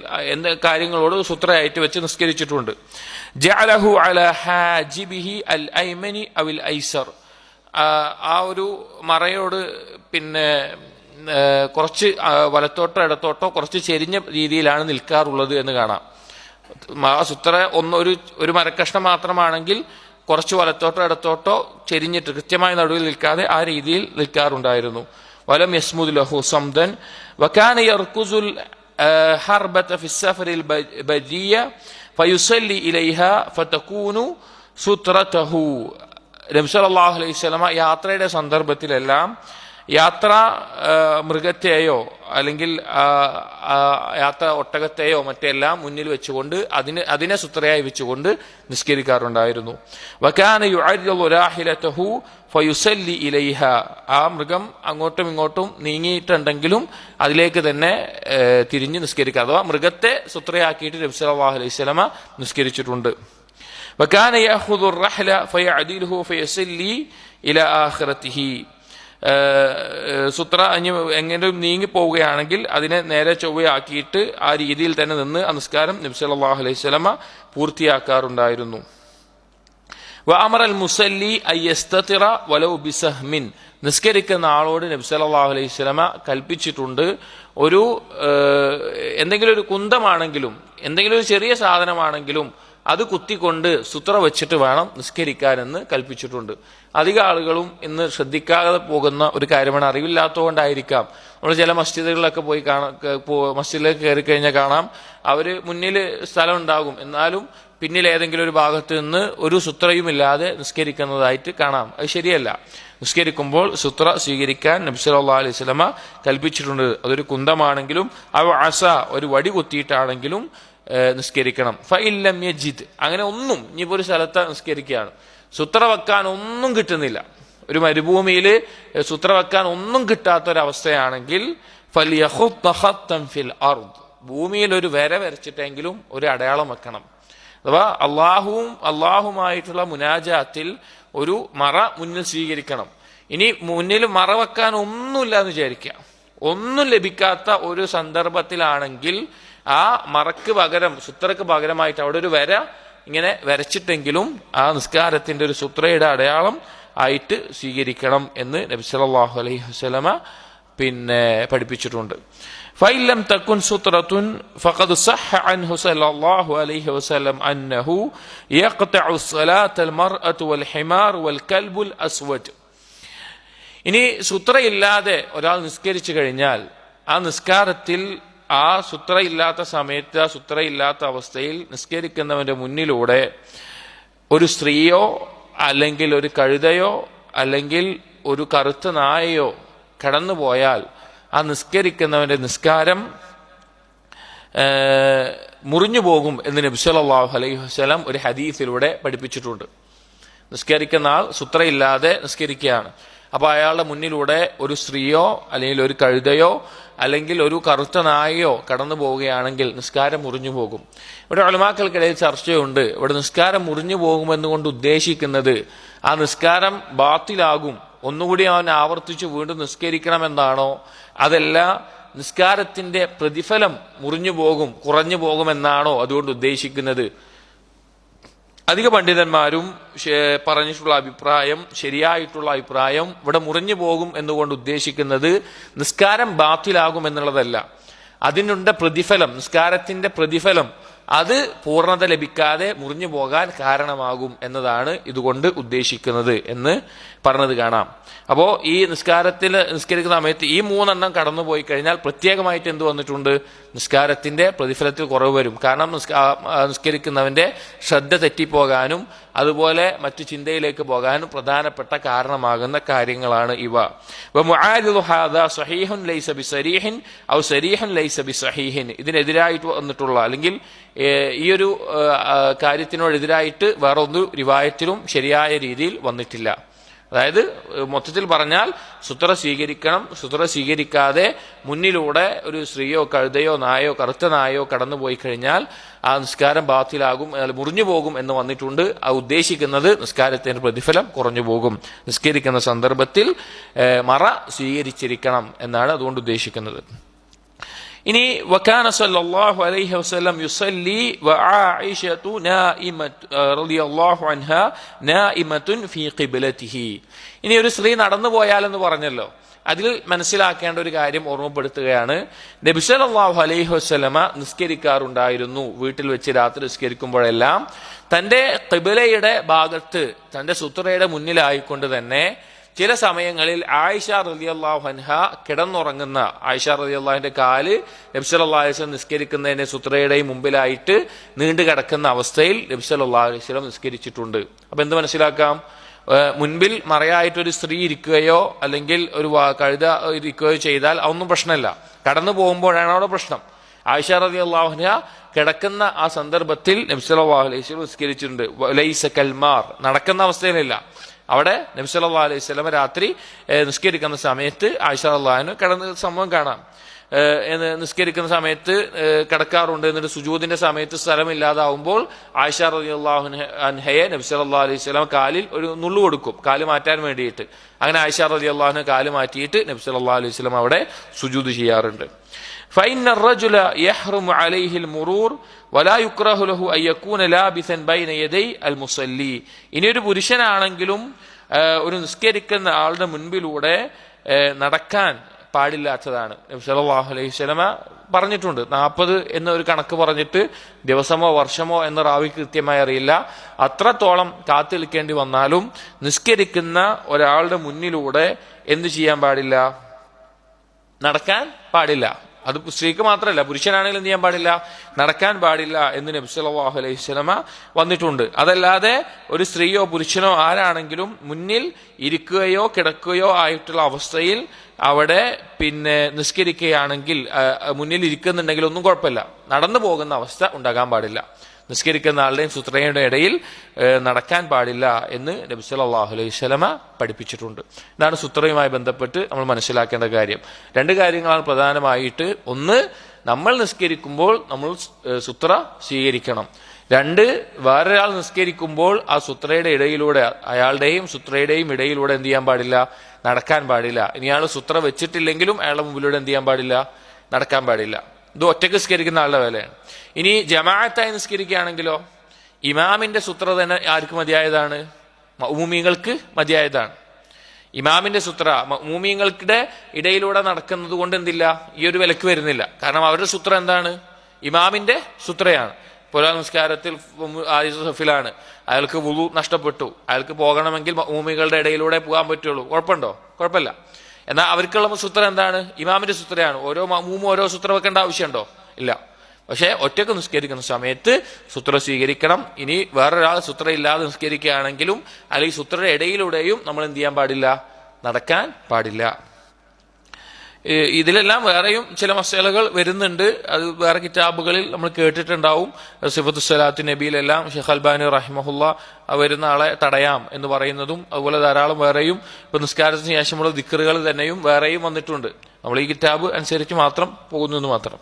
കാര്യങ്ങളോട് സുത്രയായിട്ട് വെച്ച് നിസ്കരിച്ചിട്ടുണ്ട്. ജഅലഹു അലാ ഹാജിബിഹി അൽ ഐമനി അവിൽ ഐസർ, ആ ഒരു മറയോട് പിന്നെ കുറച്ച് വലത്തോട്ടോ ഇടത്തോട്ടോ കുറച്ച് ചെരിഞ്ഞ രീതിയിലാണ് നിൽക്കാറുള്ളത് എന്ന് കാണാം. സുത്ര ഒരു മരക്കഷ്ണം മാത്രമാണെങ്കിൽ കുറച്ച് വലത്തോട്ടോ ഇടത്തോട്ടോ ചെരിഞ്ഞിട്ട് കൃത്യമായി നടുവിൽ നിൽക്കാതെ ആ രീതിയിൽ നിൽക്കാറുണ്ടായിരുന്നു. വലം യസ്മുദ് ലഹു സംദൻ വകാന യർകുസുൽ ഹർബത ഫി സഫറിൽ ബദിയ ഫയുസല്ലി ഇലൈഹ ഫതകൂനു സുത്രതഹു. നബി സല്ലല്ലാഹു അലൈഹി വസല്ലം യാത്രയുടെ സന്ദർഭത്തിലെല്ലാം യാത്ര മൃഗത്തെയോ അല്ലെങ്കിൽ യാത്ര ഒട്ടകത്തെയോ മറ്റെല്ലാം മുന്നിൽ വെച്ചുകൊണ്ട് അതിനെ സുത്രയായി വെച്ചുകൊണ്ട് നിസ്കരിക്കാറുണ്ടായിരുന്നു. വകാന യുഅർരിദു രാഹിലതഹു ഫയുസല്ലി ഇലൈഹ, ആ മൃഗം അങ്ങോട്ടും ഇങ്ങോട്ടും നീങ്ങിയിട്ടുണ്ടെങ്കിലും അതിലേക്ക് തന്നെ തിരിഞ്ഞ് നിസ്കരിക്കുക, അഥവാ മൃഗത്തെ സുത്രയാക്കിയിട്ട് നബി സല്ലല്ലാഹു അലൈഹി വസല്ലം നിസ്കരിച്ചിട്ടുണ്ട്. വകാന യഅഖുദു റഹ്ല ഫയഅദിലുഹു ഫയസല്ലി ഇലാ ആഖിറതിഹി, സുത്ര എങ്ങനെയും നീങ്ങി പോവുകയാണെങ്കിൽ അതിനെ നേരെ ചൊവ്വയാക്കിയിട്ട് ആ രീതിയിൽ തന്നെ നിന്ന് നമസ്കാരം നബി സല്ലല്ലാഹു അലൈഹി വസല്ലം പൂർത്തിയാക്കാറുണ്ടായിരുന്നു. വഅമറ അൽ മുസല്ലി അയസ്തതിറ വലൗ ബിസഹ്മിൻ, നിസ്കരിക്കുന്ന ആളോട് നബി സല്ലല്ലാഹു അലൈഹി വസല്ലം കൽപ്പിച്ചിട്ടുണ്ട്, ഒരു എന്തെങ്കിലും ഒരു കുന്തമാണെങ്കിലും എന്തെങ്കിലും ഒരു ചെറിയ സാധനമാണെങ്കിലും അത് കുത്തിക്കൊണ്ട് സുത്ര വെച്ചിട്ട് വേണം നിസ്കരിക്കാനെന്ന് കൽപ്പിച്ചിട്ടുണ്ട്. അധിക ആളുകളും ഇന്ന് ശ്രദ്ധിക്കാതെ പോകുന്ന ഒരു കാര്യമാണ്, അറിവില്ലാത്തതുകൊണ്ടായിരിക്കാം. നമ്മൾ ചില മസ്ജിദുകളിലൊക്കെ പോയി മസ്ജിദിലേക്ക് കയറി കഴിഞ്ഞാൽ കാണാം, അവര് മുന്നിൽ സ്ഥലം ഉണ്ടാകും, എന്നാലും പിന്നിൽ ഏതെങ്കിലും ഒരു ഭാഗത്ത് നിന്ന് ഒരു സുത്രയുമില്ലാതെ നിസ്കരിക്കുന്നതായിട്ട് കാണാം. അത് ശരിയല്ല. നിസ്കരിക്കുമ്പോൾ സുത്ര സ്വീകരിക്കാൻ നബി സല്ലല്ലാഹു അലൈഹി വസല്ലം കൽപ്പിച്ചിട്ടുണ്ട്. അതൊരു കുന്തമാണെങ്കിലും അസ ഒരു വടി കുത്തിയിട്ടാണെങ്കിലും നിസ്കരിക്കണം. ഫഇല്ലം യജിദ്, അങ്ങനെ ഒന്നും, ഇനിയിപ്പോ ഒരു സ്ഥലത്ത് നിസ്കരിക്കുകയാണ്, സുത്ര വെക്കാൻ ഒന്നും കിട്ടുന്നില്ല, ഒരു മരുഭൂമിയിൽ സുത്ര വെക്കാൻ ഒന്നും കിട്ടാത്തൊരവസ്ഥയാണെങ്കിൽ ഫലിയഖുത്ത് ഖത്തൻ ഫിൽ അർദ്, ഭൂമിയിൽ ഒരു വര വരച്ചിട്ടെങ്കിലും ഒരു അടയാളം വെക്കണം. അഥവാ അള്ളാഹുമായിട്ടുള്ള മുനാജാത്തിൽ ഒരു മറ മുന്നിൽ സ്വീകരിക്കണം. ഇനി മുന്നിൽ മറ വെക്കാൻ ഒന്നുമില്ല എന്ന് വിചാരിക്കുക, ഒന്നും ലഭിക്കാത്ത ഒരു സന്ദർഭത്തിലാണെങ്കിൽ ആ മറക്ക് പകരം, സുത്രക്ക് പകരമായിട്ട് അവിടെ ഒരു വര ഇങ്ങനെ വരച്ചിട്ടെങ്കിലും ആ നിസ്കാരത്തിന്റെ ഒരു സുത്രയുടെ അടയാളം ആയിട്ട് സ്വീകരിക്കണം എന്ന് നബി സല്ലല്ലാഹു അലൈഹി വസല്ലമ പിന്നെ പഠിപ്പിച്ചിട്ടുണ്ട്. فإن لم تكن سترة فقد صح عنه صلى الله عليه وسلم أنه يقطع الصلاة المرأة والحمار والكلب الأسود. ഇനി സുത്രയില്ലാതെ ഒരാൾ നിസ്കരിച്ചു കഴിഞ്ഞാൽ ആ നിസ്കാരത്തിൽ ആ സുത്രയില്ലാത്ത സമയത്ത് ആ സുത്രയില്ലാത്ത അവസ്ഥയിൽ നിസ്കരിക്കുന്നവന്റെ മുന്നിലൂടെ ഒരു സ്ത്രീയോ അല്ലെങ്കിൽ ഒരു കഴുതയോ അല്ലെങ്കിൽ ഒരു കറുത്ത നായയോ കടന്നുപോയാൽ ആ നിസ്കരിക്കുന്നവന്റെ നിസ്കാരം മുറിഞ്ഞു പോകും എന്ന് നബി സല്ലല്ലാഹു അലൈഹി വസല്ലം ഒരു ഹദീസിലൂടെ പഠിപ്പിച്ചിട്ടുണ്ട്. നിസ്കരിക്കുന്ന ആൾ സുത്രയില്ലാതെ നിസ്കരിക്കുകയാണ്. അപ്പൊ അയാളുടെ മുന്നിലൂടെ ഒരു സ്ത്രീയോ അല്ലെങ്കിൽ ഒരു കഴുതയോ അല്ലെങ്കിൽ ഒരു കറുത്ത നായയോ കടന്നു പോവുകയാണെങ്കിൽ നിസ്കാരം മുറിഞ്ഞു പോകും. ഇവിടെ ഉലമാക്കൾക്കിടയിൽ ചർച്ചയുണ്ട്. ഇവിടെ നിസ്കാരം മുറിഞ്ഞു പോകുമെന്നുകൊണ്ട് ഉദ്ദേശിക്കുന്നത് ആ നിസ്കാരം ബാത്തിലാകും, ഒന്നുകൂടി അവൻ ആവർത്തിച്ച് വീണ്ടും നിസ്കരിക്കണമെന്നാണോ, അതല്ല നിസ്കാരത്തിന്റെ പ്രതിഫലം മുറിഞ്ഞു പോകും, കുറഞ്ഞു പോകുമെന്നാണോ അതുകൊണ്ട് ഉദ്ദേശിക്കുന്നത്? അധിക പണ്ഡിതന്മാരും പറഞ്ഞിട്ടുള്ള അഭിപ്രായം, ശരിയായിട്ടുള്ള അഭിപ്രായം, ഇവിടെ മുറിഞ്ഞു പോകും എന്നുകൊണ്ട് ഉദ്ദേശിക്കുന്നത് നിസ്കാരം ബാത്തിലാകും എന്നുള്ളതല്ല, അതിനുള്ള പ്രതിഫലം, നിസ്കാരത്തിന്റെ പ്രതിഫലം അത് പൂർണ്ണത ലഭിക്കാതെ മുറിഞ്ഞു പോകാൻ കാരണമാകും എന്നതാണ് ഇതുകൊണ്ട് ഉദ്ദേശിക്കുന്നത് എന്ന് പറഞ്ഞത് കാണാം. അപ്പോ ഈ നിസ്കരിക്കുന്ന സമയത്ത് ഈ 3 എണ്ണം കടന്നുപോയി കഴിഞ്ഞാൽ പ്രത്യേകമായിട്ട് എന്ത് വന്നിട്ടുണ്ട്? നിസ്കാരത്തിന്റെ പ്രതിഫലത്തിൽ കുറവ് വരും. കാരണം നിസ്കരിക്കുന്നവന്റെ ശ്രദ്ധ തെറ്റിപ്പോകാനും അതുപോലെ മറ്റു ചിന്തയിലേക്ക് പോകാനും പ്രധാനപ്പെട്ട കാരണമാകുന്ന കാര്യങ്ങളാണ് ഇവ. ഇതിനെതിരായിട്ട് വന്നിട്ടുള്ള അല്ലെങ്കിൽ ഈ ഒരു കാര്യത്തിനോടെതിരായിട്ട് വേറെ ഒരു റിവായത്തിലും ശരിയായ രീതിയിൽ വന്നിട്ടില്ല. അതായത് മൊത്തത്തിൽ പറഞ്ഞാൽ സുത്ര സ്വീകരിക്കണം, സുത്ര സ്വീകരിക്കാതെ മുന്നിലൂടെ ഒരു സ്ത്രീയോ കഴുതയോ നായോ കറുത്ത നായോ കടന്നുപോയി കഴിഞ്ഞാൽ ആ നിസ്കാരം ബാത്തിലാകും, മുറിഞ്ഞു പോകും എന്ന് വന്നിട്ടുണ്ട്. ആ ഉദ്ദേശിക്കുന്നത് നിസ്കാരത്തിന്റെ പ്രതിഫലം കുറഞ്ഞു പോകും, നിസ്കരിക്കുന്ന സന്ദർഭത്തിൽ മറ സ്വീകരിച്ചിരിക്കണം എന്നാണ് അതുകൊണ്ട് ഉദ്ദേശിക്കുന്നത്. ഇനി വകാന സല്ലല്ലാഹു അലൈഹി വസല്ലം യുസല്ലി വആയിഷതു റളിയല്ലാഹു അൻഹാ നായിമത്തുൻ ഫീ ഖിബ്ലതിഹി. ഇനി ഒരു സ്ത്രീ നടന്നു പോയാലെന്ന് പറഞ്ഞല്ലോ, അതിൽ മനസ്സിലാക്കേണ്ട ഒരു കാര്യം ഓർമ്മപ്പെടുത്തുകയാണ്. നബി സല്ലല്ലാഹു അലൈഹി വസല്ലമ നിസ്കരിക്കാറുണ്ടായിരുന്നു. വീട്ടിൽ വെച്ച് രാത്രി നിസ്കരിക്കുമ്പോഴെല്ലാം തന്റെ ഖിബ്ലയുടെ ഭാഗത്ത്, തന്റെ സുത്രയുടെ മുന്നിലായിക്കൊണ്ട് തന്നെ ചില സമയങ്ങളിൽ ആയിഷ റളിയല്ലാഹു അൻഹ കിടന്നുറങ്ങുന്ന, ആയിഷ റളിയല്ലാഹുവിന്റെ കാല് നബി സല്ലല്ലാഹു അലൈഹി വസല്ലം നിസ്കരിക്കുന്നതിന്റെ സുത്രയുടെയും മുമ്പിലായിട്ട് നീണ്ടു കിടക്കുന്ന അവസ്ഥയിൽ നബി സല്ലല്ലാഹു അലൈഹി വസല്ലം നിസ്കരിച്ചിട്ടുണ്ട്. അപ്പൊ എന്ത് മനസ്സിലാക്കാം? മുൻപിൽ മറയായിട്ടൊരു സ്ത്രീ ഇരിക്കുകയോ അല്ലെങ്കിൽ ഒരു കഴുത ഇരിക്കുകയോ ചെയ്താൽ അതൊന്നും പ്രശ്നമല്ല. കടന്നു പോകുമ്പോഴാണ് അവിടെ പ്രശ്നം. ആയിഷ റളിയല്ലാഹു അൻഹ കിടക്കുന്ന ആ സന്ദർഭത്തിൽ നബി സല്ലല്ലാഹു അലൈഹി വസല്ലം നിസ്കരിച്ചിട്ടുണ്ട്. ലൈസ കൽമാർ, നടക്കുന്ന അവസ്ഥയിലല്ല. അവിടെ നബി സല്ലല്ലാഹു അലൈഹി വസല്ലം രാത്രി നിസ്കരിക്കുന്ന സമയത്ത് ആയിഷ റളിയല്ലാഹു അൻഹ കിടന്ന സംഭവം കാണാം. നിസ്കരിക്കുന്ന സമയത്ത് കിടക്കാറുണ്ട്. എന്നിട്ട് സുജൂദിന്റെ സമയത്ത് സ്ഥലമില്ലാതാവുമ്പോൾ ആയിഷ റളിയല്ലാഹു അൻഹയെ നബി സല്ലല്ലാഹു അലൈഹി വസല്ലം കാലിൽ ഒരു നുള്ളു കൊടുക്കും, കാല് മാറ്റാൻ വേണ്ടിയിട്ട്. അങ്ങനെ ആയിഷ റളിയല്ലാഹു അൻഹ കാല് മാറ്റിയിട്ട് നബി സല്ലല്ലാഹു അലൈഹി വസല്ലം അവിടെ സുജൂദ് ചെയ്യാറുണ്ട്. فإن الرجل يحرم عليه المرور ولا يكره له أن يكون لابثا بين يدي المصلي. ഇനി ഒരു പുരുഷനാണെങ്കിലും ഒരു നിസ്കരിക്കുന്ന ആളുടെ മുൻപിലൂടെ നടക്കാൻ പാടില്ലാത്തതാണ്. നബി സല്ലല്ലാഹു അലൈഹി വസല്ലമ പറഞ്ഞിട്ടുണ്ട്. 40 എന്നൊരു കണക്ക് പറഞ്ഞിട്ട് ദിവസമോ വർഷമോ എന്ന റാവിക്ക് കൃത്യമായി അറിയില്ല. അത്രത്തോളം കാത്തു നിൽക്കേണ്ടി വന്നാലും നിസ്കരിക്കുന്ന ഒരാളുടെ മുന്നിലൂടെ എന്ത് ചെയ്യാൻ പാടില്ല? നടക്കാൻ പാടില്ല. അത് സ്ത്രീക്ക് മാത്രമല്ല, പുരുഷനാണെങ്കിലും എന്ത് ചെയ്യാൻ പാടില്ല? നടക്കാൻ പാടില്ല എന്ന് നബി സല്ലല്ലാഹു അലൈഹി വസല്ലമ വന്നിട്ടുണ്ട്. അതല്ലാതെ ഒരു സ്ത്രീയോ പുരുഷനോ ആരാണെങ്കിലും മുന്നിൽ ഇരിക്കുകയോ കിടക്കുകയോ ആയിട്ടുള്ള അവസ്ഥയിൽ അവിടെ നിസ്കരിക്കുകയാണെങ്കിൽ, മുന്നിൽ ഇരിക്കുന്നുണ്ടെങ്കിൽ ഒന്നും കുഴപ്പമില്ല. നടന്നു പോകുന്ന അവസ്ഥ ഉണ്ടാകാൻ പാടില്ല. നിസ്കരിക്കുന്ന ആളുടെയും സുത്രയുടെ ഇടയിൽ നടക്കാൻ പാടില്ല എന്ന് നബി സല്ലല്ലാഹു അലൈഹി വസല്ലമ പഠിപ്പിച്ചിട്ടുണ്ട്. ഇതാണ് സുത്രയുമായി ബന്ധപ്പെട്ട് നമ്മൾ മനസ്സിലാക്കേണ്ട കാര്യം. 2 കാര്യങ്ങളാണ് പ്രധാനമായിട്ട്. ഒന്ന്, നമ്മൾ നിസ്കരിക്കുമ്പോൾ നമ്മൾ സുത്ര സ്വീകരിക്കണം. 2, വേറൊരാൾ നിസ്കരിക്കുമ്പോൾ ആ സുത്രയുടെ ഇടയിലൂടെ, അയാളുടെയും സുത്രയുടെയും ഇടയിലൂടെ എന്ത് ചെയ്യാൻ പാടില്ല? നടക്കാൻ പാടില്ല. ഇനി അയാൾ സുത്ര വെച്ചിട്ടില്ലെങ്കിലും അയാളുടെ മുമ്പിലൂടെ എന്ത് ചെയ്യാൻ പാടില്ല? നടക്കാൻ പാടില്ല. ഇത് ഒറ്റയ്ക്ക് നിസ്കരിക്കുന്ന ആളുടെ വേലയാണ്. ഇനി ജമാഅത്തായി നിസ്കരിക്കുകയാണെങ്കിലോ ഇമാമിന്റെ സുത്ര തന്നെ ആർക്ക് മതിയായതാണ്? മഅ്മൂമീങ്ങൾക്ക് മതിയായതാണ്. ഇമാമിന്റെ സുത്ര മഅ്മൂമീങ്ങളുടെ ഇടയിലൂടെ നടക്കുന്നത് കൊണ്ട് എന്തില്ല, ഈ ഒരു വിലക്ക് വരുന്നില്ല. കാരണം അവരുടെ സുത്ര എന്താണ്? ഇമാമിന്റെ സുത്രയാണ്. പുരാ നിസ്കാരത്തിൽ സഫിലാണ്, അയാൾക്ക് വുളു നഷ്ടപ്പെട്ടു, അയാൾക്ക് പോകണമെങ്കിൽ മഅ്മൂമികളുടെ ഇടയിലൂടെ പോകാൻ പറ്റുള്ളൂ. കുഴപ്പമുണ്ടോ? കുഴപ്പമില്ല. എന്നാൽ അവർക്കുള്ള സുത്ര എന്താണ്? ഇമാമിന്റെ സുത്രയാണ്. ഓരോ മഅ്മൂമും ഓരോ സുത്ര വെക്കേണ്ട ആവശ്യമുണ്ടോ? ഇല്ല. പക്ഷെ ഒറ്റക്ക് നിസ്കരിക്കുന്ന സമയത്ത് സുത്ര സ്വീകരിക്കണം. ഇനി വേറൊരാൾ സുത്ര ഇല്ലാതെ നിസ്കരിക്കുകയാണെങ്കിലും അല്ലെങ്കിൽ സുത്രയുടെ ഇടയിലൂടെയും നമ്മൾ എന്ത് ചെയ്യാൻ പാടില്ല? നടക്കാൻ പാടില്ല. ഇതിലെല്ലാം വേറെയും ചില മസലകൾ വരുന്നുണ്ട്. അത് വേറെ കിതാബുകളിൽ നമ്മൾ കേട്ടിട്ടുണ്ടാവും. സിഫത്തു സ്വലാത്തു നബിയിലെല്ലാം ഷെയ്ഖ് അൽബാനി റഹിമഹുല്ല വരുന്ന ആളെ തടയാം എന്ന് പറയുന്നതും അതുപോലെ ധാരാളം വേറെയും ഇപ്പൊ നിസ്കാരത്തിന് ശേഷമുള്ള ദിക്റുകൾ തന്നെയും വേറെയും വന്നിട്ടുണ്ട്. നമ്മൾ ഈ കിതാബ് അനുസരിച്ച് മാത്രം പോകുന്നു എന്ന് മാത്രം.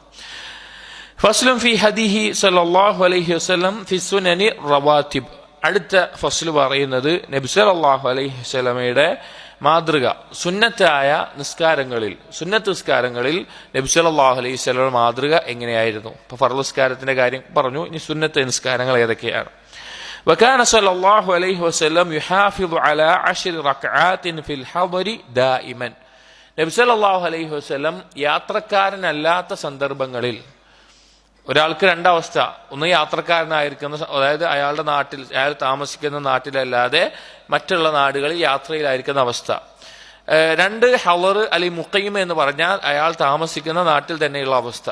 ഫസ്ലുൻ ഫി ഹദീഹി സല്ലല്ലാഹു അലൈഹി വസല്ലം ഫി സുനനി റവാത്തിബ്. അടുത്ത ഫസ്ൽ പറയുന്നത് നബി സല്ലല്ലാഹു അലൈഹി വസല്ലമയുടെ മാതൃക, സുന്നത്തായ നിസ്കാരങ്ങളിൽ, സുന്നത്ത് നിസ്കാരങ്ങളിൽ നബി സല്ലല്ലാഹു അലൈഹി വസല്ലമയുടെ മാതൃക എങ്ങനെയായിരുന്നു? ഇപ്പൊ ഫർള് നിസ്കാരത്തിന്റെ കാര്യം പറഞ്ഞു, ഇനി സുന്നത്ത് നിസ്കാരങ്ങൾ ഏതൊക്കെയാണ്? വകാന സല്ലല്ലാഹു അലൈഹി വസല്ലം യുഹാഫിദു അലാ 10 റക്അാത്തിൻ ഫിൽ ഹദരി ദായിമൻ. നബി സല്ലല്ലാഹു അലൈഹി വസല്ലം യാത്രക്കാരനല്ലാത്ത സന്ദർഭങ്ങളിൽ, ഒരാൾക്ക് രണ്ടവസ്ഥ, ഒന്ന് യാത്രക്കാരനായിരിക്കുന്ന, അതായത് അയാളുടെ നാട്ടിൽ, അയാൾ താമസിക്കുന്ന നാട്ടിലല്ലാതെ മറ്റുള്ള നാടുകളിൽ യാത്രയിലായിരിക്കുന്ന അവസ്ഥ. രണ്ട് ഹളർ അല്ലെങ്കിൽ മുഖൈമ എന്ന് പറഞ്ഞാൽ അയാൾ താമസിക്കുന്ന നാട്ടിൽ തന്നെയുള്ള അവസ്ഥ.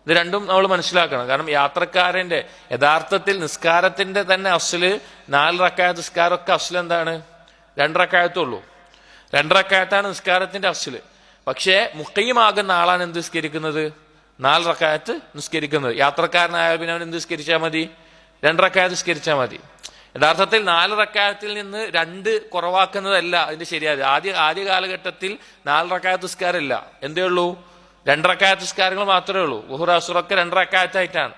ഇത് രണ്ടും നമ്മൾ മനസ്സിലാക്കണം. കാരണം യാത്രക്കാരന്റെ യഥാർത്ഥത്തിൽ നിസ്കാരത്തിന്റെ തന്നെ അസ്ല് 4 റക്അത്ത് നിസ്കാരമൊക്കെ അസ്ല് എന്താണ്? 2 റക്അത്തുള്ളൂ. 2 റക്അത്താണ് നിസ്കാരത്തിന്റെ അസ്ല്. പക്ഷേ മുഖൈമാകുന്ന ആളാണ് എന്ത് നിസ്കരിക്കുന്നത്? 4 റക്അത്ത് നിസ്കരിക്കുന്നത്. യാത്രക്കാരനായ പിന്നെ അവൻ എന്ത് നിസ്കരിച്ചാൽ മതി? 2 റക്അത്ത് നിസ്കരിച്ചാൽ മതി. യഥാർത്ഥത്തിൽ 4 റക്അത്തിൽ നിന്ന് 2 കുറവാക്കുന്നതല്ല അതിന്റെ ശരിയായത്. ആദ്യ കാലഘട്ടത്തിൽ 4 റക്അത്ത് നിസ്കാരമില്ല. എന്തേ ഉള്ളൂ? 2 റക്അത്ത് നിസ്കാരങ്ങൾ മാത്രമേ ഉള്ളൂ. ളുഹ്ർ അസ്റൊക്കെ 2 റക്അത്തായിട്ടാണ്.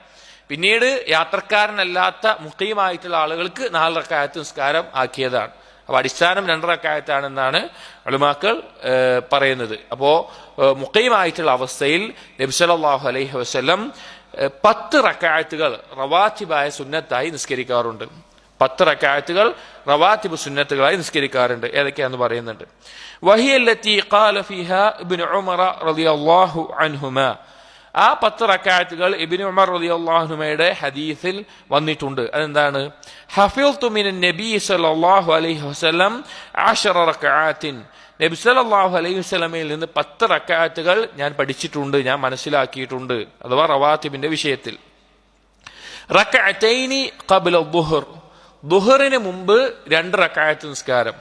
പിന്നീട് യാത്രക്കാരനല്ലാത്ത മുഖീമായിട്ടുള്ള ആളുകൾക്ക് 4 റക്അത്ത് നിസ്കാരം ആക്കിയതാണ്. അപ്പൊ അടിസ്ഥാനം 2 റക്അത്താണെന്നാണ് ഉലമാക്കൾ പറയുന്നത്. അപ്പോ മുഖീമായിട്ടുള്ള അവസ്ഥയിൽ നബി സല്ലല്ലാഹു അലൈഹി വസല്ലം 10 റക്അത്തുകൾ റവാത്തിബായ സുന്നത്തായി നിസ്കരിക്കാറുണ്ട്. 10 റക്അത്തുകൾ റവാത്തിബ് സുന്നത്തുകളായി നിസ്കരിക്കാറുണ്ട്. ഏതൊക്കെയാണെന്ന് പറയുന്നുണ്ട്. വഹിയല്ലത്തി ഖാല ഫീഹാ ഇബ്നു ഉമർ റളിയല്ലാഹു അൻഹുമാ. ആ 10 റക്അത്തുകൾ ഇബ്നു ഉമർ റളിയല്ലാഹു അൻഹുമയുടെ ഹദീസിൽ വന്നിട്ടുണ്ട്. അതെന്താണ്? ഹഫിൾതു മിനൻ നബി സല്ലല്ലാഹു അലൈഹി വസല്ലം 10 റക്അത്തിൻ. നബി സല്ലല്ലാഹു അലൈഹി വസല്ലമയിൽ നിന്ന് 10 റക്അത്തുകൾ ഞാൻ പഠിച്ചിട്ടുണ്ട്, ഞാൻ മനസ്സിലാക്കിയിട്ടുണ്ട്. അഥവാ റവാത്തിബിന്റെ വിഷയത്തിൽ. റക്അത്തൈനി ഖബ്ല ദുഹർ. ദുഹറിന് മുമ്പ് 2 റക്അത്ത് നിസ്കാരം.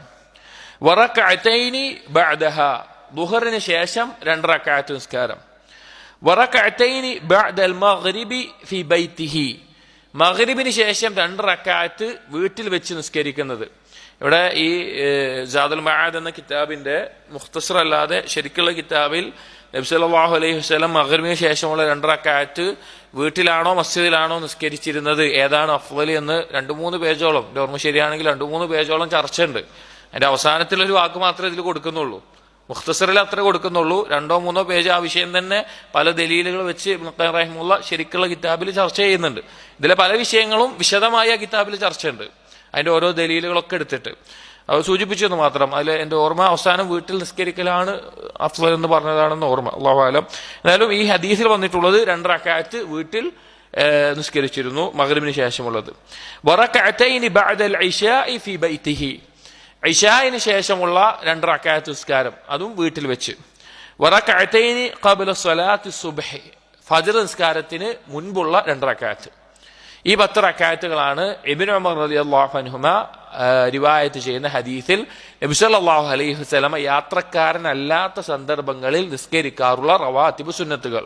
വറക്അത്തൈനി ബഅദഹാ. ദുഹറിന് ശേഷം 2 റക്അത്ത് നിസ്കാരം. വറക്അത്തൈനി ബഅദൽ മഗ്രിബി ഫി ബൈതിഹി. മഗ്രിബിന് ശേഷം 2 റക്അത്ത് വീട്ടിൽ വെച്ച് നിസ്കരിക്കുന്നത്. ഇവിടെ ഈ സാദുൽ മആദ് എന്ന കിതാബിന്റെ മുഖ്തസർ അല്ലാതെ ശരിക്കുള്ള കിതാബിൽ നബി സല്ലല്ലാഹു അലൈഹി വസല്ലം മഗ്രിബിന് ശേഷമുള്ള 2 റക്അത്ത് വീട്ടിലാണോ മസ്ജിദിലാണോ നിസ്കരിച്ചിരുന്നത്, ഏതാണ് അഫ്ളൽ എന്ന് 2-3 പേജോളം, എൻ്റെ ഓർമ്മ ശരിയാണെങ്കിൽ 2-3 പേജോളം ചർച്ചയുണ്ട്. അതിന്റെ അവസാനത്തിൽ ഒരു വാക്ക് മാത്രമേ ഇതിൽ കൊടുക്കുന്നുള്ളൂ. മുഖ്തസറിൽ അത്ര കൊടുക്കുന്നുള്ളൂ. 2-3 പേജ് ആ വിഷയം തന്നെ പല ദലീലുകൾ വെച്ച് ഇബ്നു ഖയ്യിം റഹിമഹുള്ള ശരിക്കുള്ള കിതാബിൽ ചർച്ച ചെയ്യുന്നുണ്ട്. ഇതിലെ പല വിഷയങ്ങളും വിശദമായ കിതാബിൽ ചർച്ചയുണ്ട്, അതിന്റെ ഓരോ ദലീലുകളൊക്കെ എടുത്തിട്ട്. അത് സൂചിപ്പിച്ചെന്ന് മാത്രം. അതിൽ എൻ്റെ ഓർമ്മ അവസാനം വീട്ടിൽ നിസ്കരിക്കലാണ് അഫ്ളൽ എന്ന് പറഞ്ഞതാണെന്ന് ഓർമ്മ. അല്ലാഹു അലം. എന്നാലും ഈ ഹദീസിൽ വന്നിട്ടുള്ളത് 2 റക്അത്ത് വീട്ടിൽ നിസ്കരിച്ചിരുന്നു മഗ്രിബിന് ശേഷമുള്ളത്. വറക്അത്തൈനി ബഅദൽ ഇശാഇ ഫി ബൈതിഹി. ഇശാഇന് ശേഷമുള്ള 2 റക്അത്ത് നിസ്കാരം, അതും വീട്ടിൽ വെച്ച്. വറക്അത്തൈനി ഖബ്ല സ്വലാത്തി സുബ്ഹി. ഫജ്ർ നിസ്കാരത്തിന് മുൻപുള്ള 2 റക്അത്ത്. ഈ 10 റക്അത്തുകളാണ് ഇബ്നു ഉമർ റളിയല്ലാഹു അൻഹുമ റിവായത്ത് ചെയ്യുന്ന ഹദീസിൽ നബി സല്ലല്ലാഹു അലൈഹി വസല്ലം യാത്രക്കാരനല്ലാത്ത സന്ദർഭങ്ങളിൽ നിസ്കരിക്കാറുള്ള റവാത്തിബ് സുന്നത്തുകൾ.